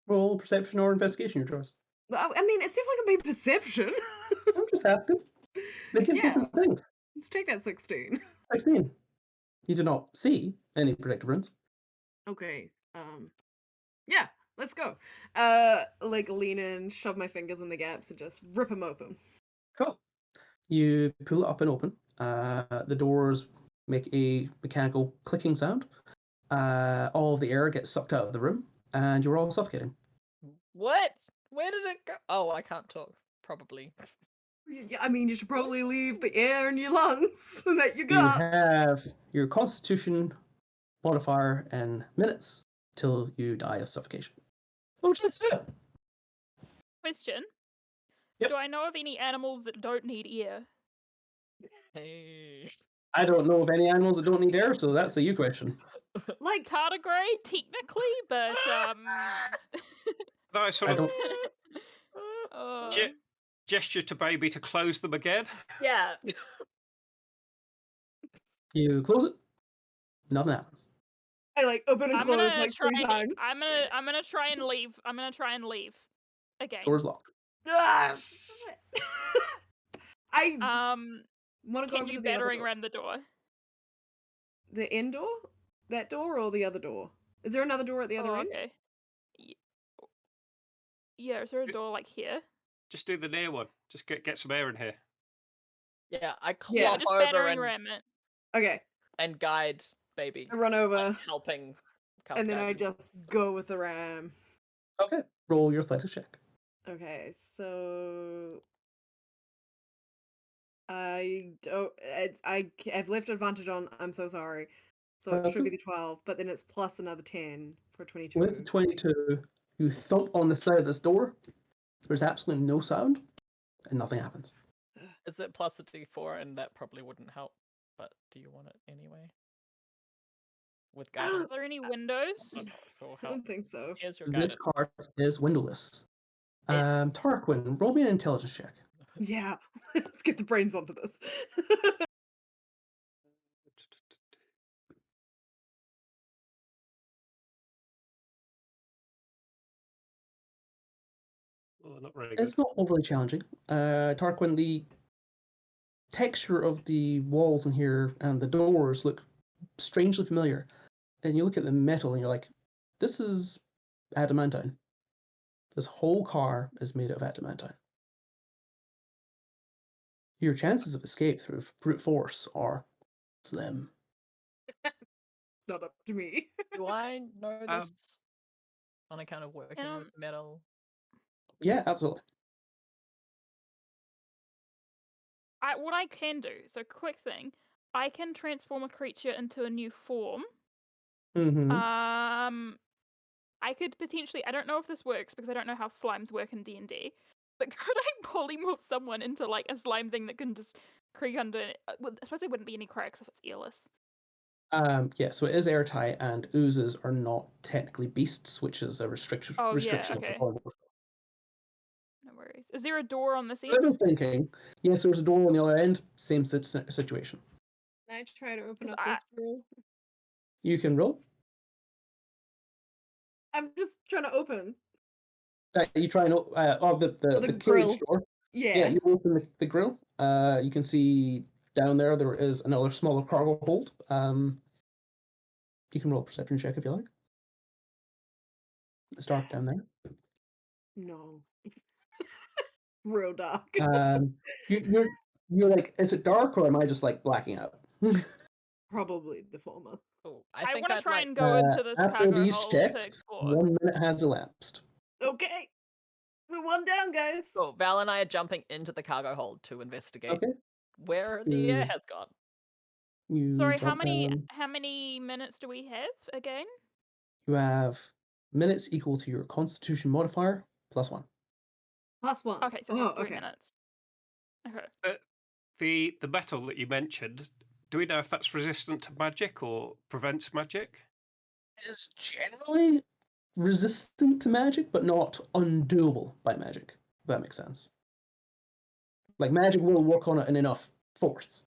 Roll perception or investigation, your choice. I mean, it's definitely gonna be perception. I'm just happy. They give different things. Let's take that 16. 16. You do not see any protective runes. Okay. Yeah, let's go. Like lean in, shove my fingers in the gaps, and just rip them open. Cool. You pull it up and open. The doors make a mechanical clicking sound. All of the air gets sucked out of the room, and you're all suffocating. What? Where did it go? Oh, I can't talk. Probably. I mean, you should probably leave the air in your lungs that you You got. have your Constitution modifier in minutes till you die of suffocation. Oh, let's do it. Question. Yep. Do I know of any animals that don't need air? Hey. I don't know of any animals that don't need air, so that's a you question. Like tardigrade, technically, but No, I sort of uh, gesture to baby to close them again. Yeah. You close it. Nothing happens. I like open and I'm close gonna like try. 3 times. I'm gonna try and leave. I'm gonna try and leave again. Door's locked. Ah, shit. I want to go Can over you to the other battering door. ram the door? The end door? That door or the other door? Is there another door at the other end? Okay. Yeah, is there a door like here? Just do the near one. Just get some air in here. Yeah, I Yeah, clop just over battering ram it. Okay. and guide baby. I run over. Like, helping. And then I Cascade. just go with the ram. Okay. Roll your athletics check. Okay, so I've left advantage on. I'm so sorry. So it should be the 12, but then it's plus another 10 for 22. With 22, you thump on the side of this door. There's absolutely no sound, and nothing happens. Is it plus a d4? And that probably wouldn't help. But do you want it anyway? With guidance. Are there any windows? I'm not sure I how. don't think so. Here's your guidance. This card is windowless. Tarquin, roll me an intelligence check. Yeah, let's get the brains onto this. Oh, not very good. It's not overly challenging. Tarquin, the texture of the walls in here and the doors look strangely familiar. And you look at the metal and you're like, this is adamantine. This whole car is made of adamantine. Your chances of escape through brute force are slim. Not up to me. Do I know this on account of working with metal? Yeah, absolutely. What I can do, so quick thing, I can transform a creature into a new form. Mm-hmm. I could potentially, I don't know if this works because I don't know how slimes work in D&D, but could I polymorph someone into like a slime thing that can just creep under, I suppose there wouldn't be any cracks if it's airless. Yeah, so it is airtight, and oozes are not technically beasts, which is a restriction. Oh, restriction yeah, okay. of the polymorph. No worries. Is there a door on this end? I'm thinking, yes, there's a door on the other end, same situation. Can I try to open 'Cause up this door? You can roll. I'm just trying to open. You try and the the cage grill. door. Yeah. Yeah, you open the grill. You can see down there is another smaller cargo hold. You can roll a perception check if you like. It's dark down there. No. Real dark. You're like, is it dark or am I just like blacking out? Probably the former. Oh, I think want to I'd try like... and go into this After cargo these hold to checks, explore. 1 minute has elapsed. Okay. We're one down, guys. So Val and I are jumping into the cargo hold to investigate Okay. where the air has gone. You Sorry, how jump down. many minutes do we have again? You have minutes equal to your Constitution modifier +1. +1. Okay, so we have 3 minutes. Okay. The metal that you mentioned, do we know if that's resistant to magic or prevents magic? It is generally resistant to magic, but not undoable by magic, if that makes sense. Like, magic will work on it in enough force.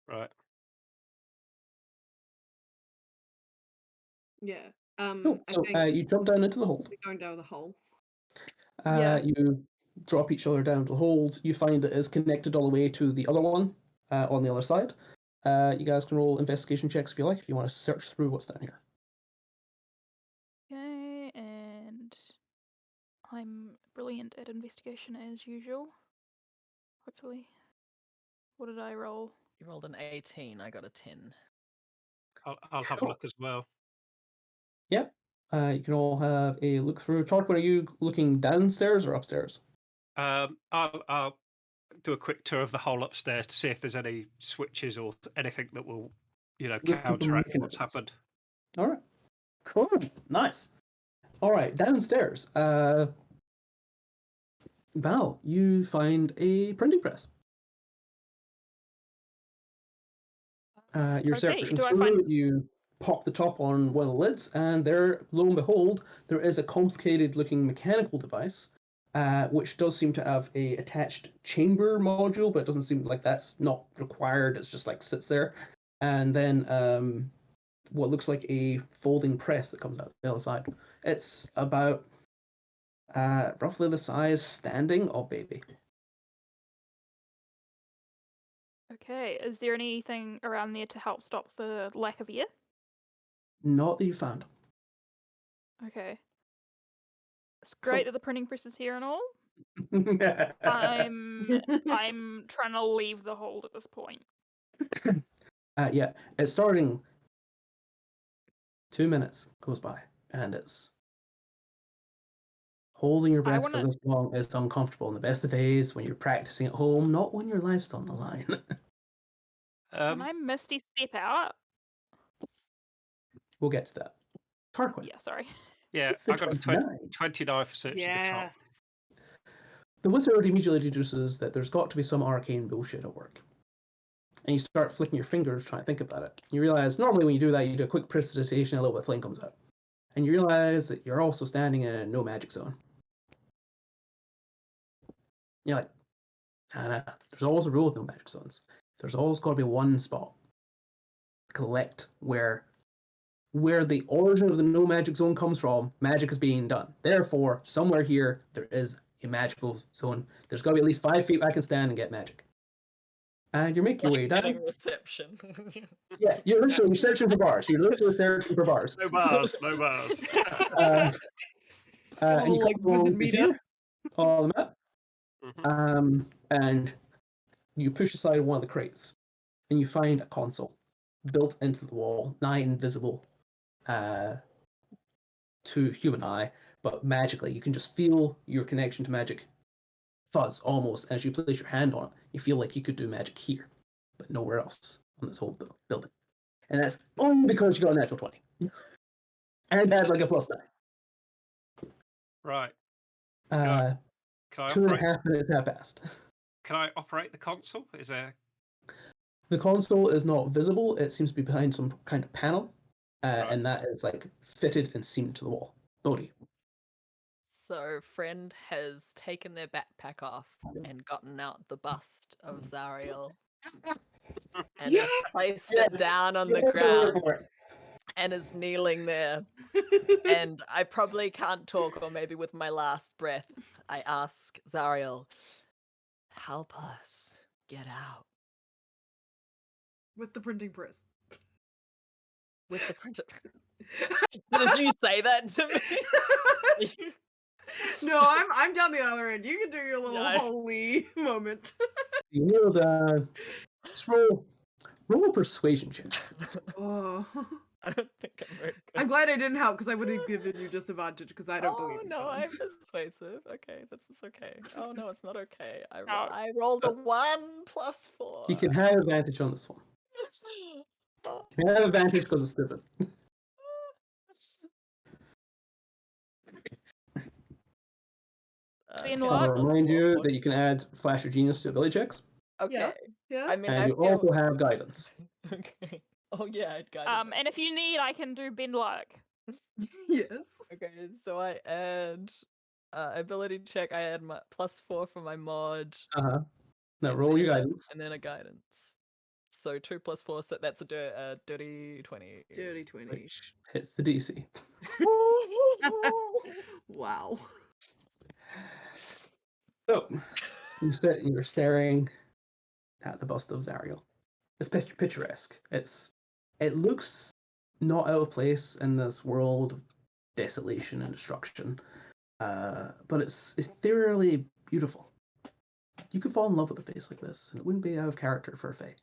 Right. Yeah. Cool. I So think you jump down into the hold. we're going down the hole. Yeah. You drop each other down to the hold. You find it is connected all the way to the other one on the other side. You guys can roll investigation checks if you like, if you want to search through what's down here. Okay, and I'm brilliant at investigation as usual. Hopefully. What did I roll? You rolled an 18, I got a 10. I'll have a Cool. look as well. Yep. You can all have a look through. Tarquin, are you looking downstairs or upstairs? I'll do a quick tour of the whole upstairs to see if there's any switches or anything that will, Looking for counteract what's mechanisms. happened. All right. Cool. Nice. All right. Downstairs. Val, you find a printing press. You're Okay, searching do I through. find- You pop the top on one of the lids, and there, lo and behold, there is a complicated-looking mechanical device, which does seem to have a attached chamber module, but it doesn't seem like that's not required. It's just like sits there, and then what looks like a folding press that comes out the other side. It's about roughly the size standing of baby. Okay, is there anything around there to help stop the lack of air? Not that you found. Okay. It's Cool. great that the printing press is here and all. I'm trying to leave the hold at this point. Yeah, it's starting. 2 minutes goes by, and it's holding your breath for this long is uncomfortable. In the best of days, when you're practicing at home, not when your life's on the line. Can I Misty step out? We'll get to that. Tarquin. Yeah, sorry. Yeah, The I got a 29 for searching the top. Yes. The wizard immediately deduces that there's got to be some arcane bullshit at work. And you start flicking your fingers trying to think about it. You realize normally when you do that, you do a quick prestidigitation, a little bit of flame comes out. And you realize that you're also standing in a no magic zone. You're like, nah, there's always a rule with no magic zones. There's always got to be one spot. Collect where the origin of the no magic zone comes from, magic is being done. Therefore, somewhere here, there is a magical zone. There's got to be at least 5 feet I can stand and get magic. And you make your way down. Reception. Yeah, you're searching for bars. You're literally searching for bars. No bars, no bars. And you like come along wizard meter. here, on the map, Mhm. and you push aside one of the crates, and you find a console built into the wall, nigh invisible to human eye, but magically you can just feel your connection to magic fuzz almost as you place your hand on it. You feel like you could do magic here, but nowhere else on this whole building. And that's only because you got a natural 20. And had like a +9. Right. Can I 2.5 minutes have passed. Can I operate the console? Is there... The console is not visible. It seems to be behind some kind of panel, Right. and that is like fitted and seamed to the wall. Bode. So, friend has taken their backpack off and gotten out the bust of Zariel and has placed it down on the ground and is kneeling there. And I probably can't talk, or maybe with my last breath, I ask Zariel, help us get out. With the printing press. With the printer. Did you say that to me? No, I'm down the other end. You can do your little Nice. holy moment. You need just roll a persuasion check. Oh. I don't think I'm very good. I'm glad I didn't help because I would have given you disadvantage because I don't believe in no, I'm gods. persuasive. Okay, this is okay. Oh no, it's not okay. Oh. I rolled a 1 plus 4. You can have advantage on this one. Oh. You can have advantage because it's stupid. Being 10 what? I'll plus remind 4, you 14. that you can add Flash or Genius to ability checks, Okay. Yeah. I mean, and I you feel... also have guidance. Okay. Oh yeah, I'd guided. And if you need, I can do bend luck. Yes. Okay, so I add ability check. I add my +4 for my mod. Now and roll your then guidance. and then a guidance. So 2 plus 4, so that's a dirty 20. Dirty 20. Which hits the DC. Wow. So, you're staring at the bust of Zariel. It's picturesque. It looks not out of place in this world of desolation and destruction, but it's ethereally beautiful. You could fall in love with a face like this, and it wouldn't be out of character for a fae.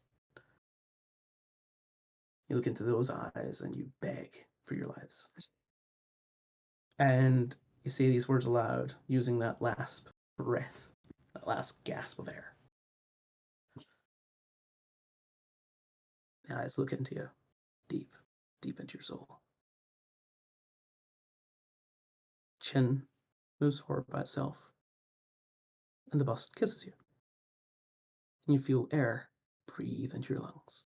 You look into those eyes and you beg for your lives. And you say these words aloud, using that last breath, that last gasp of air. The eyes look into you, deep, deep into your soul. Chin moves forward by itself, and the bust kisses you. And you feel air breathe into your lungs.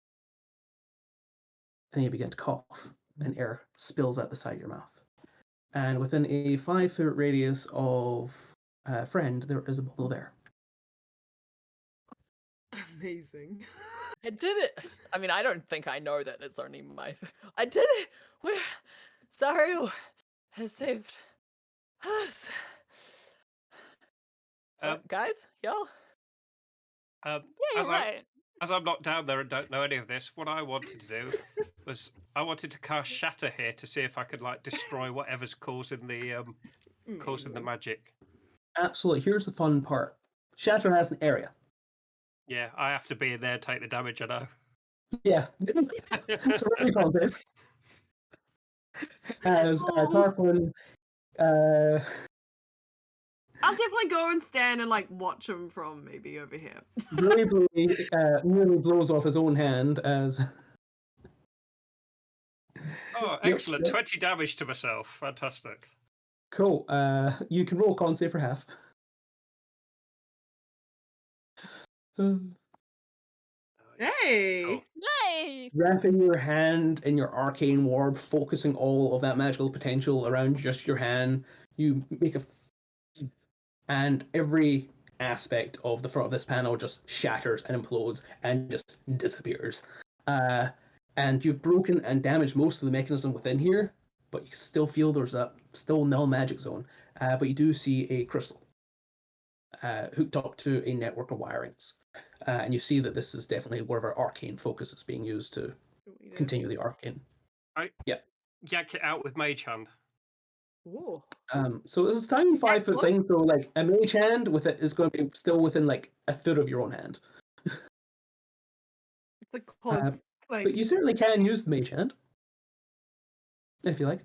And you begin to cough, and air spills out the side of your mouth. And within a 5-foot radius of friend, there is a bubble of air. Amazing. I did it. I mean, I don't think I know that it's only my. I did it. We're Zariel has saved us. Guys, y'all. Yeah, you're right. As I'm not down there and don't know any of this, what I wanted to do was I wanted to cast Shatter here to see if I could like destroy whatever's causing the magic. Absolutely. Here's the fun part. Shatter has an area. Yeah, I have to be in there and take the damage. I know. Yeah. So really positive. As Tarquin, I'll definitely go and stand and like watch him from maybe over here. bravely nearly blows off his own hand as. Oh, excellent! 20 damage to myself. Fantastic. Cool. You can roll con save for half. Hey! Oh. Nice. Wrapping your hand in your arcane orb, focusing all of that magical potential around just your hand, you make and every aspect of the front of this panel just shatters and implodes and just disappears. And you've broken and damaged most of the mechanism within here, but you still feel there's a still null magic zone. But you do see a crystal hooked up to a network of wirings. And you see that this is definitely wherever arcane focus is being used to continue the arcane. Yank it out with Mage Hand. Ooh. So this is a tiny 5-foot close. thing, so like a mage hand with it is going to be still within like a foot of your own hand. It's like close. Like, But you certainly can use the mage hand. If you like.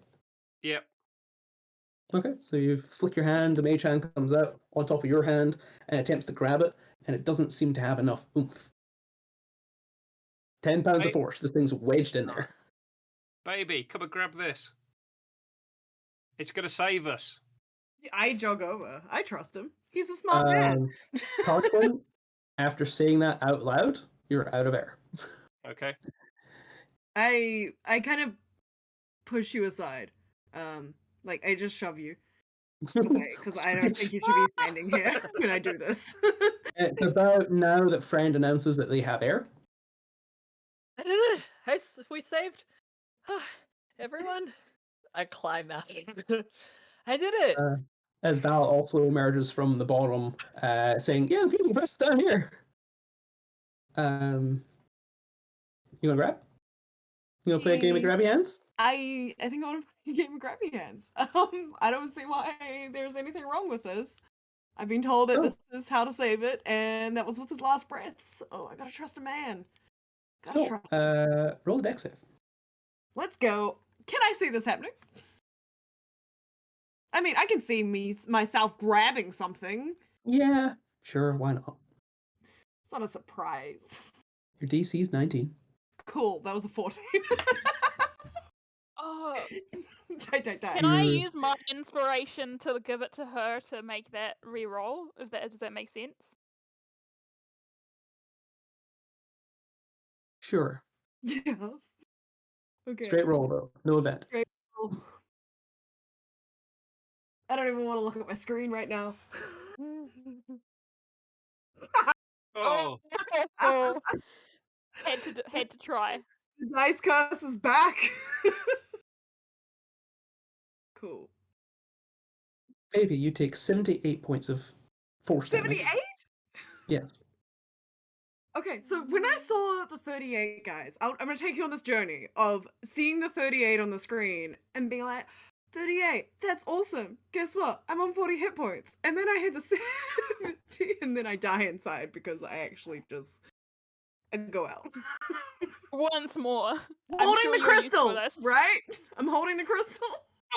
Yep. Okay, so you flick your hand, the mage hand comes out on top of your hand and attempts to grab it, and it doesn't seem to have enough oomph. 10 pounds of force, this thing's wedged in there. Baby, come and grab this. It's going to save us. I jog over. I trust him. He's a smart man. Tarquin, after saying that out loud, you're out of air. Okay. I kind of push you aside. Like I just shove you away because I don't think you should be standing here when I do this. It's about now that friend announces that they have air. I did it. We saved everyone. I climb out. I did it. As Val also emerges from the bottom, saying, "Yeah, the people press down here." You gonna grab? You gonna play a game of grabby hands? I think I want to play a game of grabby hands. I don't see why there's anything wrong with this. I've been told that this is how to save it, and that was with his last breath. So I gotta trust a man. Gotta trust. Roll a dex save. Let's go. Can I see this happening? I mean, I can see myself grabbing something. Yeah, sure, why not? It's not a surprise. Your DC's 19. Cool, that was a 14. Oh, Die. can I use my inspiration to give it to her to make that re-roll? Does that make sense? Sure. Yes. Okay. Straight roll though. No event. Straight roll. I don't even want to look at my screen right now. Oh, Oh, had to try. The dice curse is back. Cool. Baby, you take 78 points of force damage. 78? Yes. Okay, so when I saw the 38, guys, I'm gonna take you on this journey of seeing the 38 on the screen and being like, 38, that's awesome. Guess what? I'm on 40 hit points. And then I hit the 70 and then I die inside because I actually just go out. Once more. Holding the crystal, right? I'm holding the crystal.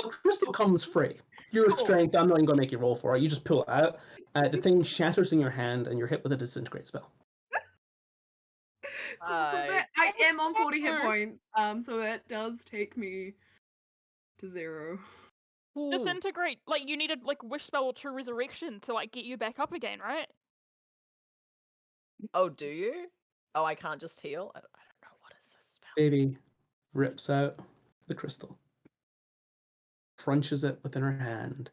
The crystal comes free. Your strength, I'm not even going to make you roll for it. You just pull it out. The thing shatters in your hand and you're hit with a disintegrate spell. So that, I am on 40 hit points, so that does take me to 0. Disintegrate, like you needed like wish spell or true resurrection to like get you back up again, right? Oh, do you? Oh, I can't just heal? I don't know. What is this spell? Baby rips out the crystal, crunches it within her hand,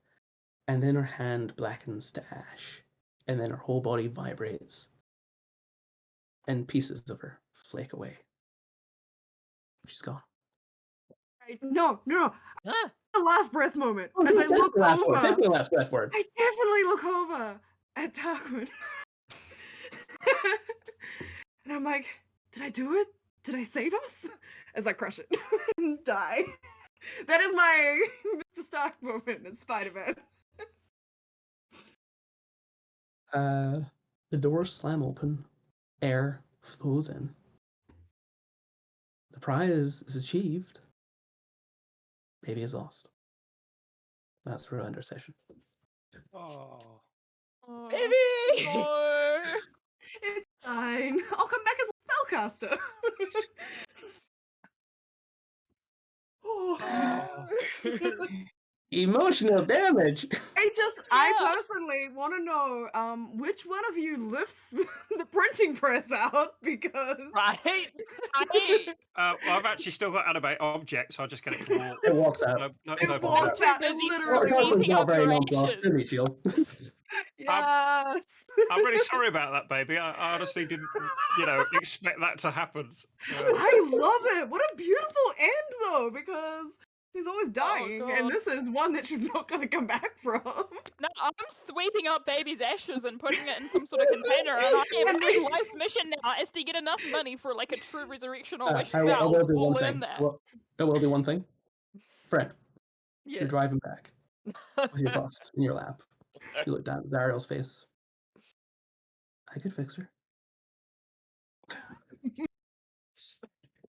and then her hand blackens to ash, and then her whole body vibrates, and pieces of her flake away. She's gone. No. Ah, The last breath moment. Oh, As I take look the last word. over, Take the last breath word. I definitely look over at Tarquin. And I'm like, did I do it? Did I save us? As I crush it and die. That is my Mr. Stark moment in Spider-Man. The doors slam open. Air flows in. The prize is achieved. Baby is lost. That's the reminder session. oh. baby! No. It's fine. I'll come back as a spellcaster. Oh. Emotional damage. I personally want to know which one of you lifts the printing press out, because Right? Well, I've actually still got animate objects, so I'll just get it to walk. It walks out. it walks out. It literally Tarquin's not very operations. nonplussed. Give me a shield. Yes. I'm really sorry about that, baby. I honestly didn't, expect that to happen. I love it. What a beautiful end, though, because she's always dying, and God. this is one that she's not going to come back from. No, I'm sweeping up baby's ashes and putting it in some sort of container, and my life mission now is to get enough money for like a true resurrection or wish I spell. will do We'll one learn thing. that. I will do one thing. Fred, Yes. you're driving back with your bust in your lap. You look down at Zariel's face. I could fix her.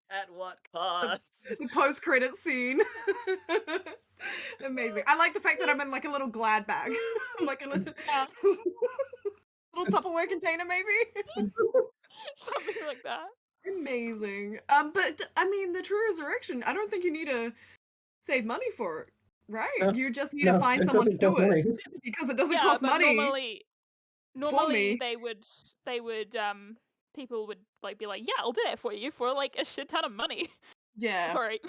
At what cost? The post-credit scene. Amazing. I like the fact that I'm in like a little glad bag. I'm like in a little Tupperware container, maybe. Something like that. Amazing. But I mean, the true resurrection, I don't think you need to save money for it, right? No, you just need to find someone to do it because it doesn't cost but money. normally they would people would like be like, yeah, I'll do it for you for like a shit ton of money. Yeah. Sorry.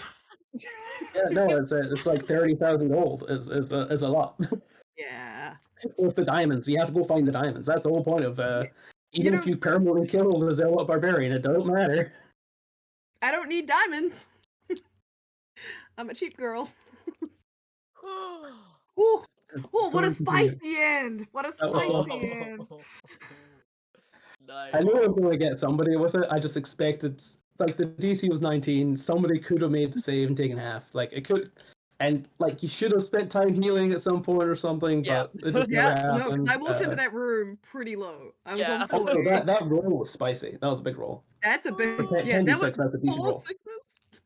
Yeah, no, it's like 30,000 gold is a lot. Yeah. With the diamonds, you have to go find the diamonds. That's the whole point of even if don't- you permanently kill the Zealot Barbarian, it don't matter. I don't need diamonds. I'm a cheap girl. Ooh, what a spicy end! What a spicy end! Nice. I knew I was going to get somebody with it. I just expected like the DC was 19. Somebody could have made the save and taken half. Like it could, and like you should have spent time healing at some point or something. Yeah. But it just Yeah, never no, because happened. I walked into that room pretty low. I was Yeah. on 4. Also, that roll was spicy. That was a big roll. That's a big. For Yeah, that was 10d6, that's a decent 4 roll. sixes.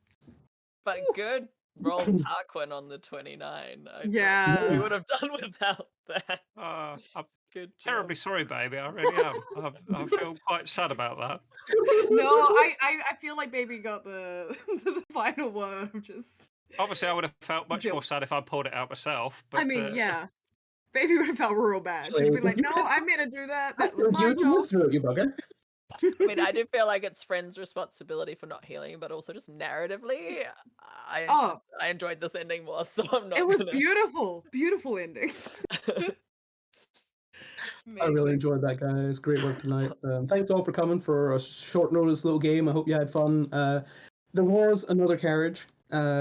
But good roll, Tarquin, on the 29. Yeah. We would have done without that. I'm Good job. terribly sorry, baby. I really am. I feel quite sad about that. No, I feel like baby got the final word of just. Obviously, I would have felt much Guilt. more sad if I pulled it out myself. But I mean, yeah. Baby would have felt real bad. She'd Actually, be like, you "No, guys- I meant to do that. I That was feel like my you job." lived through it, you bugger. I mean, I do feel like it's Friend's responsibility for not healing, but also just narratively, Oh. I enjoyed this ending more, so I'm not. It was gonna... beautiful, beautiful ending. I really Amazing. enjoyed that, guys. Great work tonight. Thanks all for coming for a short notice little game. I hope you had fun. There was another carriage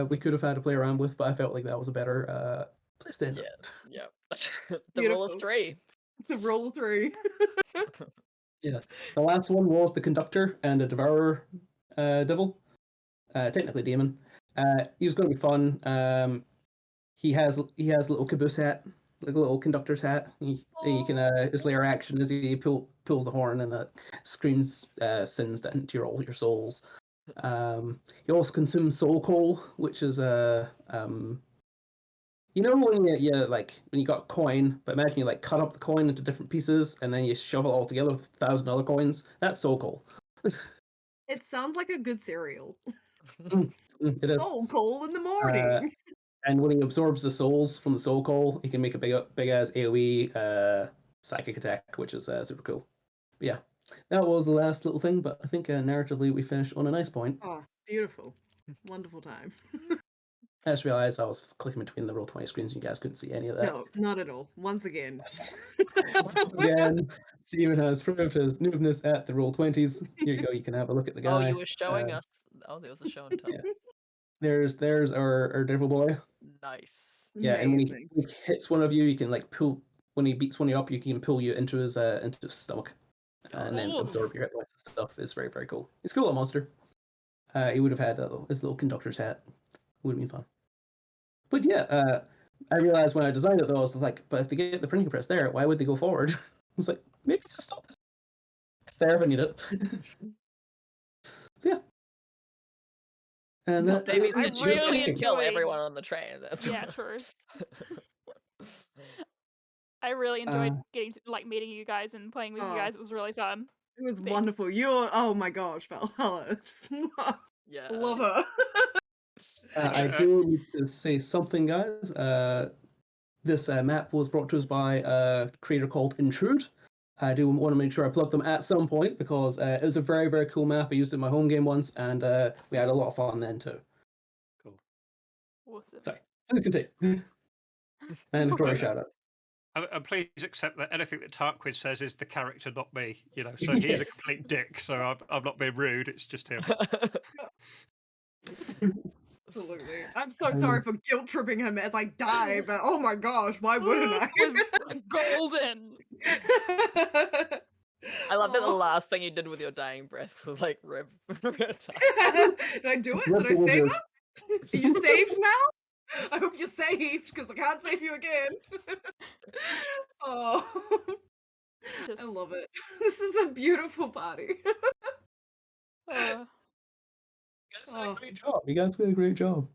we could have had to play around with, but I felt like that was a better place to end it. Yeah. The rule of Beautiful. 3. It's a roll of 3. Yeah. The last one was the conductor and a devourer devil. Technically demon. He was going to be fun. He has a little caboose hat, like a little conductor's hat. He can his lair action is he pulls the horn and it screams sins into all your souls. He also consumes soul coal, which is you know when you got a coin, but imagine you like cut up the coin into different pieces and then you shove it all together with 1,000 other coins. That's soul coal. It sounds like a good cereal. It is. Soul coal in the morning. And when he absorbs the souls from the soul coal, he can make a big ass AoE psychic attack, which is super cool. But yeah, that was the last little thing, but I think narratively we finished on a nice point. Oh, beautiful. Wonderful time. I just realized I was clicking between the Roll20 screens and you guys couldn't see any of that. No, not at all. Once again. Once again, Steven has proved his noobness at the Roll20s. Here you go, you can have a look at the guy. Oh, you were showing us. Oh, there was a show and tell. Yeah. There's our devil boy. Nice. Yeah, and when Amazing. he hits one of you, you can like pull. When he beats one of you up, you can pull you into his stomach, and then Ooh. absorb your hit points and stuff. It's very, very cool. He's a cool little monster. He would have had his little conductor's hat. Would have been fun. But yeah, I realized when I designed it though, I was like, but if they get the printing press there, why would they go forward? I was like, maybe it's just stop it. It's there if I need it. So yeah. And that, Baby's I good. She really can kill enjoyed- everyone on the train. That's Yeah, true. I really enjoyed getting to, meeting you guys and playing with you Aw. guys. It was really fun. It was Thanks. wonderful. Oh my gosh, Valhalla. Just Yeah. love her. I do need to say something, guys. This map was brought to us by a creator called Intrude. I do want to make sure I plug them at some point because it was a very, very cool map. I used it in my home game once, and we had a lot of fun then too. Cool. Awesome. Sorry, please continue. Mandatory shout out. And please accept that anything that Tarquin says is the character, not me. You know, so he's a Yes. complete dick. So I'm not being rude. It's just him. Absolutely. I'm so sorry for guilt tripping him as I die, but oh my gosh, why wouldn't I? It was golden. I love that the Aw. last thing you did with your dying breath was like rip. Did I do it? Did I save us? Are you saved now? I hope you're saved because I can't save you again. Oh, I Just, love it. This is a beautiful party. uh, You guys did a great job. You guys did a great job.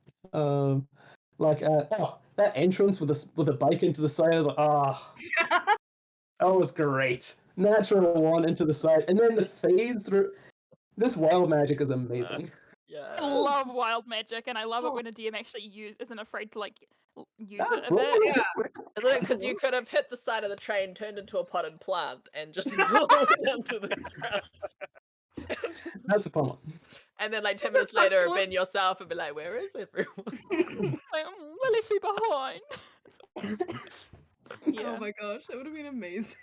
That entrance with a bike into the side of the that was great. Natural one into the side, and then the phase through. This wild magic is amazing. Yeah. I love wild magic, and I love it when a DM actually isn't afraid to use it a That's bit. right. Isn't it because you could have hit the side of the train, turned into a potted plant, and just rolled into the ground? That's a fun one. And then, like 10 This is minutes later, excellent. been yourself and be like, "Where is everyone?" We'll leave you behind. Oh Yeah. my gosh, that would have been amazing.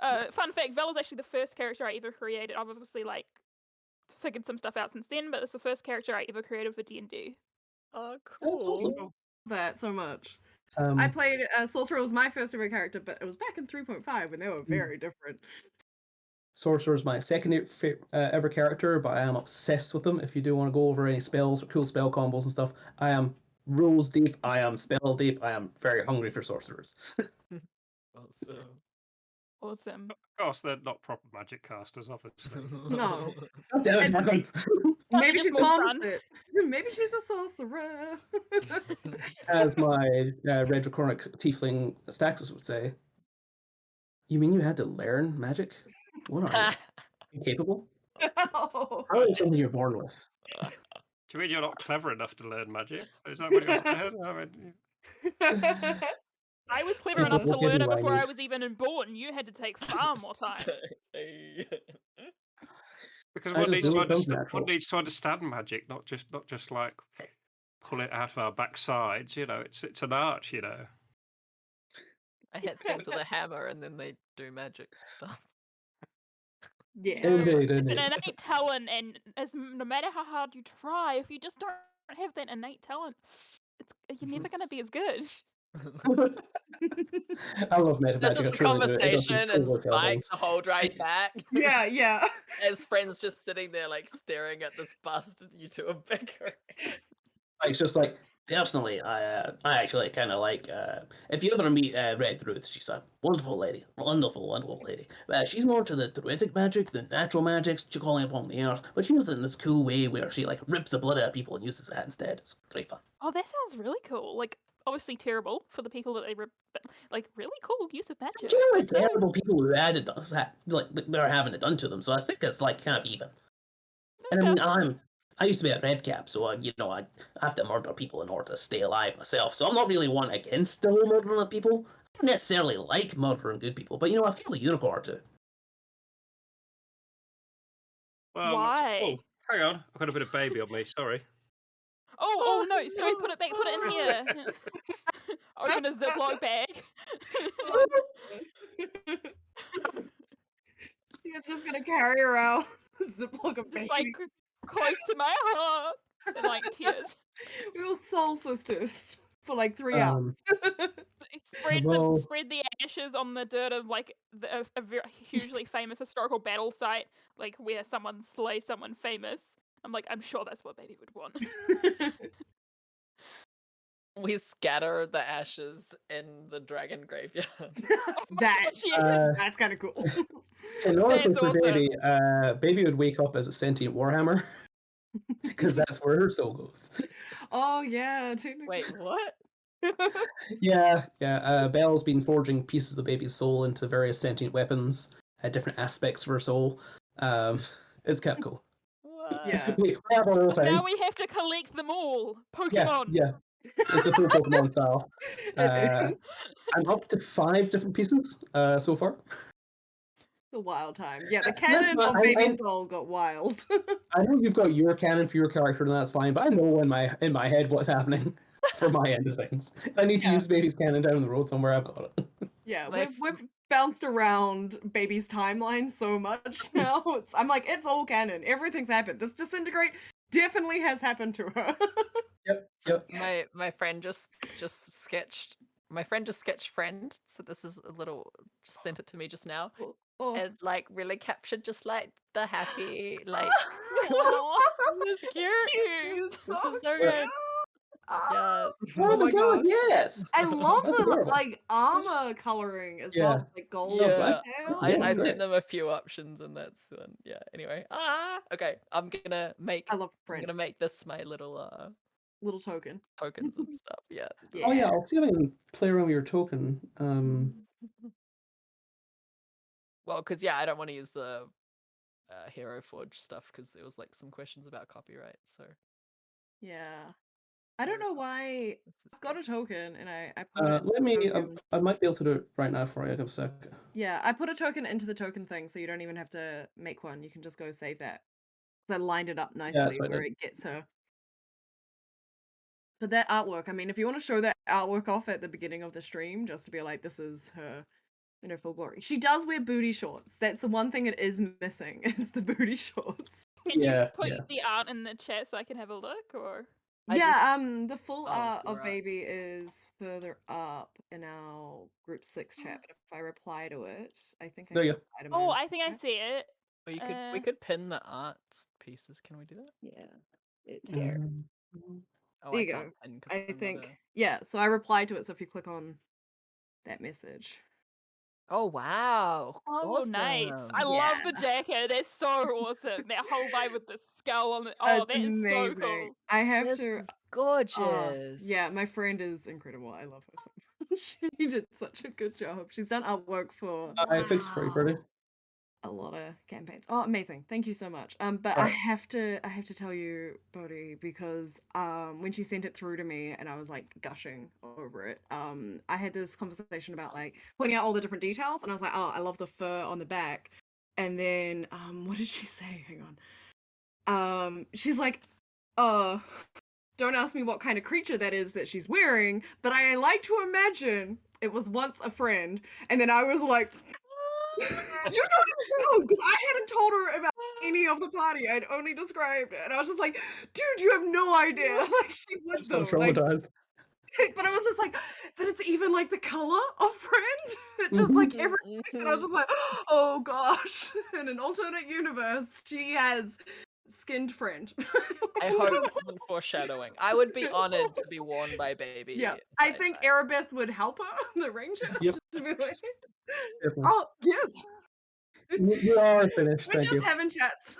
Fun fact: Val is actually the first character I ever created. I've obviously figured some stuff out since then, but it's the first character I ever created for D&D. Oh, That's awesome. cool. That so much. Um, I played Sorcerer was my first ever character, but it was back in 3.5 when they were very different. Sorcerer is my second ever character, but I am obsessed with them. If you do want to go over any spells or cool spell combos and stuff, I am rules deep, I am spell deep, I am very hungry for sorcerers. Awesome. Of course, they're not proper magic casters, obviously. No. God damn it, It's- Catherine. Maybe just she's more fond fun. of it. Maybe she's a sorcerer. As my red draconic tiefling Staxis would say, you mean you had to learn magic? What are you? Incapable? Oh. Probably something you're born with. Do you mean you're not clever enough to learn magic? Is that what you're saying? I mean, I was clever People enough to will give learn you it before I ways. was even born. You had to take far more time. because I one just needs do to it comes understand. natural. One needs to understand magic, not just like pull it out of our backsides. You know, it's an art. You know. I hit things with a hammer and then they do magic stuff. Yeah. Indeed, It's an indeed. innate talent, and no matter how hard you try, if you just don't have that innate talent, you're never going to be as good. I love meta This magic. is I the truly do. It does some conversation cool and work out Spike things. to hold right back. Yeah, yeah. As friends just sitting there like staring at this bust and you two are bickering. It's just like, personally, I actually kind of like, if you ever meet Red Ruth, she's a wonderful lady. Wonderful lady. She's more to the druidic magic, the natural magics, calling upon the earth, but she does it in this cool way where she like rips the blood out of people and uses that instead. It's great fun. Oh, that sounds really cool. Like, obviously terrible for the people that they rip, but like really cool use of magic. Generally terrible people who added like they're having it done to them, so I think it's like kind of even. And I mean, I used to be a red cap, so I have to murder people in order to stay alive myself. So I'm not really one against the whole murdering of people. I don't necessarily like murdering good people, but I've killed a unicorn or two. Well, Why? Oh, hang on, I've got a bit of baby on me. Sorry. Oh no! Sorry, put it back. Put it in here. Open a Ziploc bag. He's just gonna carry around a Ziploc of Just baby. like close to my heart, and like tears. We were soul sisters for like 3 Um, hours. Spread Well- the ashes on the dirt of like a very hugely famous historical battle site, like where someone slays someone famous. I'm sure that's what baby would want. We scatter the ashes in the dragon graveyard. That's Yeah. that's kind of cool. in order That's for awesome. Baby, Baby would wake up as a sentient warhammer, because that's where her soul goes. Oh yeah, technically. Wait, what? Yeah. Belle's been forging pieces of Baby's soul into various sentient weapons, different aspects of her soul. It's kind of cool. What? Yeah. We have our whole thing. Now we have to collect them all. Yeah, Pokemon. yeah. It's a full Pokemon style. It is. I'm up to 5 different pieces so far. It's a wild time. Yeah, the canon of Baby Soul got wild. I know you've got your canon for your character, and that's fine. But I know in my head what's happening for my end of things. If I need to Yeah. use Baby's canon down the road somewhere, I've got it. Yeah, My we've bounced around Baby's timeline so much now. I'm like, it's all canon. Everything's happened. This disintegrate definitely has happened to her. Yep. My friend just sketched. My friend just sketched friend. So this is a little. Just sent it to me just now. Oh. And like really captured just like the happy like. Aw. This is cute. Cute. This is so Yeah. good. Ah. Yeah. Oh my god, yes! I love That's the adorable. like armor coloring as Yeah. well, like gold. Yeah. detail. Yeah, I great. sent them a few options and that's yeah. Anyway, okay. I'm gonna make I love friend. this my little Little token. tokens and stuff. Yeah. Yeah. Oh yeah, I'll see if I can play around with your token. Well, because I don't want to use the Hero Forge stuff because there was like some questions about copyright. So Yeah. I don't know why this is I've got good. a token and I put it Let me. token. I might be able to do it right now for you. Give a sec. Yeah, I put a token into the token thing so you don't even have to make one. You can just go save that. So I lined it up nicely that's what I where it gets her. But that artwork, I mean, if you want to show that artwork off at the beginning of the stream, just to be like, this is her in her full glory. She does wear booty shorts. That's the one thing it is missing, is the booty shorts. Can you Yeah, put yeah. the art in the chat so I can have a look, or? I just The full Oh, art of right. Baby is further up in our group 6 chat, but if I reply to it, I think I There can you go. reply to Oh, mine. I think I see it. Or we could pin the art pieces. Can we do that? Yeah, it's here. Oh, There I you go. can't pin 'cause I I'm think, not a... yeah, so I replied to it, so if you click on that message. Oh, wow. Oh, nice. Awesome. I love the Yeah. jacket. It's so awesome. That whole vibe with the skull on it. Oh, It's that is so amazing. cool. I have This to. is gorgeous. Yeah, my friend is incredible. I love her so much. She did such a good job. She's done artwork for Thanks for you, Purdie. a lot of campaigns. Oh, amazing. Thank you so much. But I Alright. have to tell you, Bode, because when she sent it through to me and I was like gushing over it, I had this conversation about like pointing out all the different details, and I was like, oh, I love the fur on the back. And then what did she say? Hang on. She's like, don't ask me what kind of creature that is that she's wearing, but I like to imagine it was once a friend. And then I was like, you don't know, because I hadn't told her about any of the party. I'd only described it. And I was just like, dude, you have no idea. Like, she would I'm so though. Like, traumatized. but I was just like, but it's even like the color of friend. It just like everything. And I was just like, oh gosh. In an alternate universe, she has skinned friend. I hope it wasn't foreshadowing. I would be honored to be worn by Baby. Yeah, I think Arabeth would help her, the ranger. Yep. Just to be like, Definitely. oh yes, You are finished. we're Thank just you. having chats.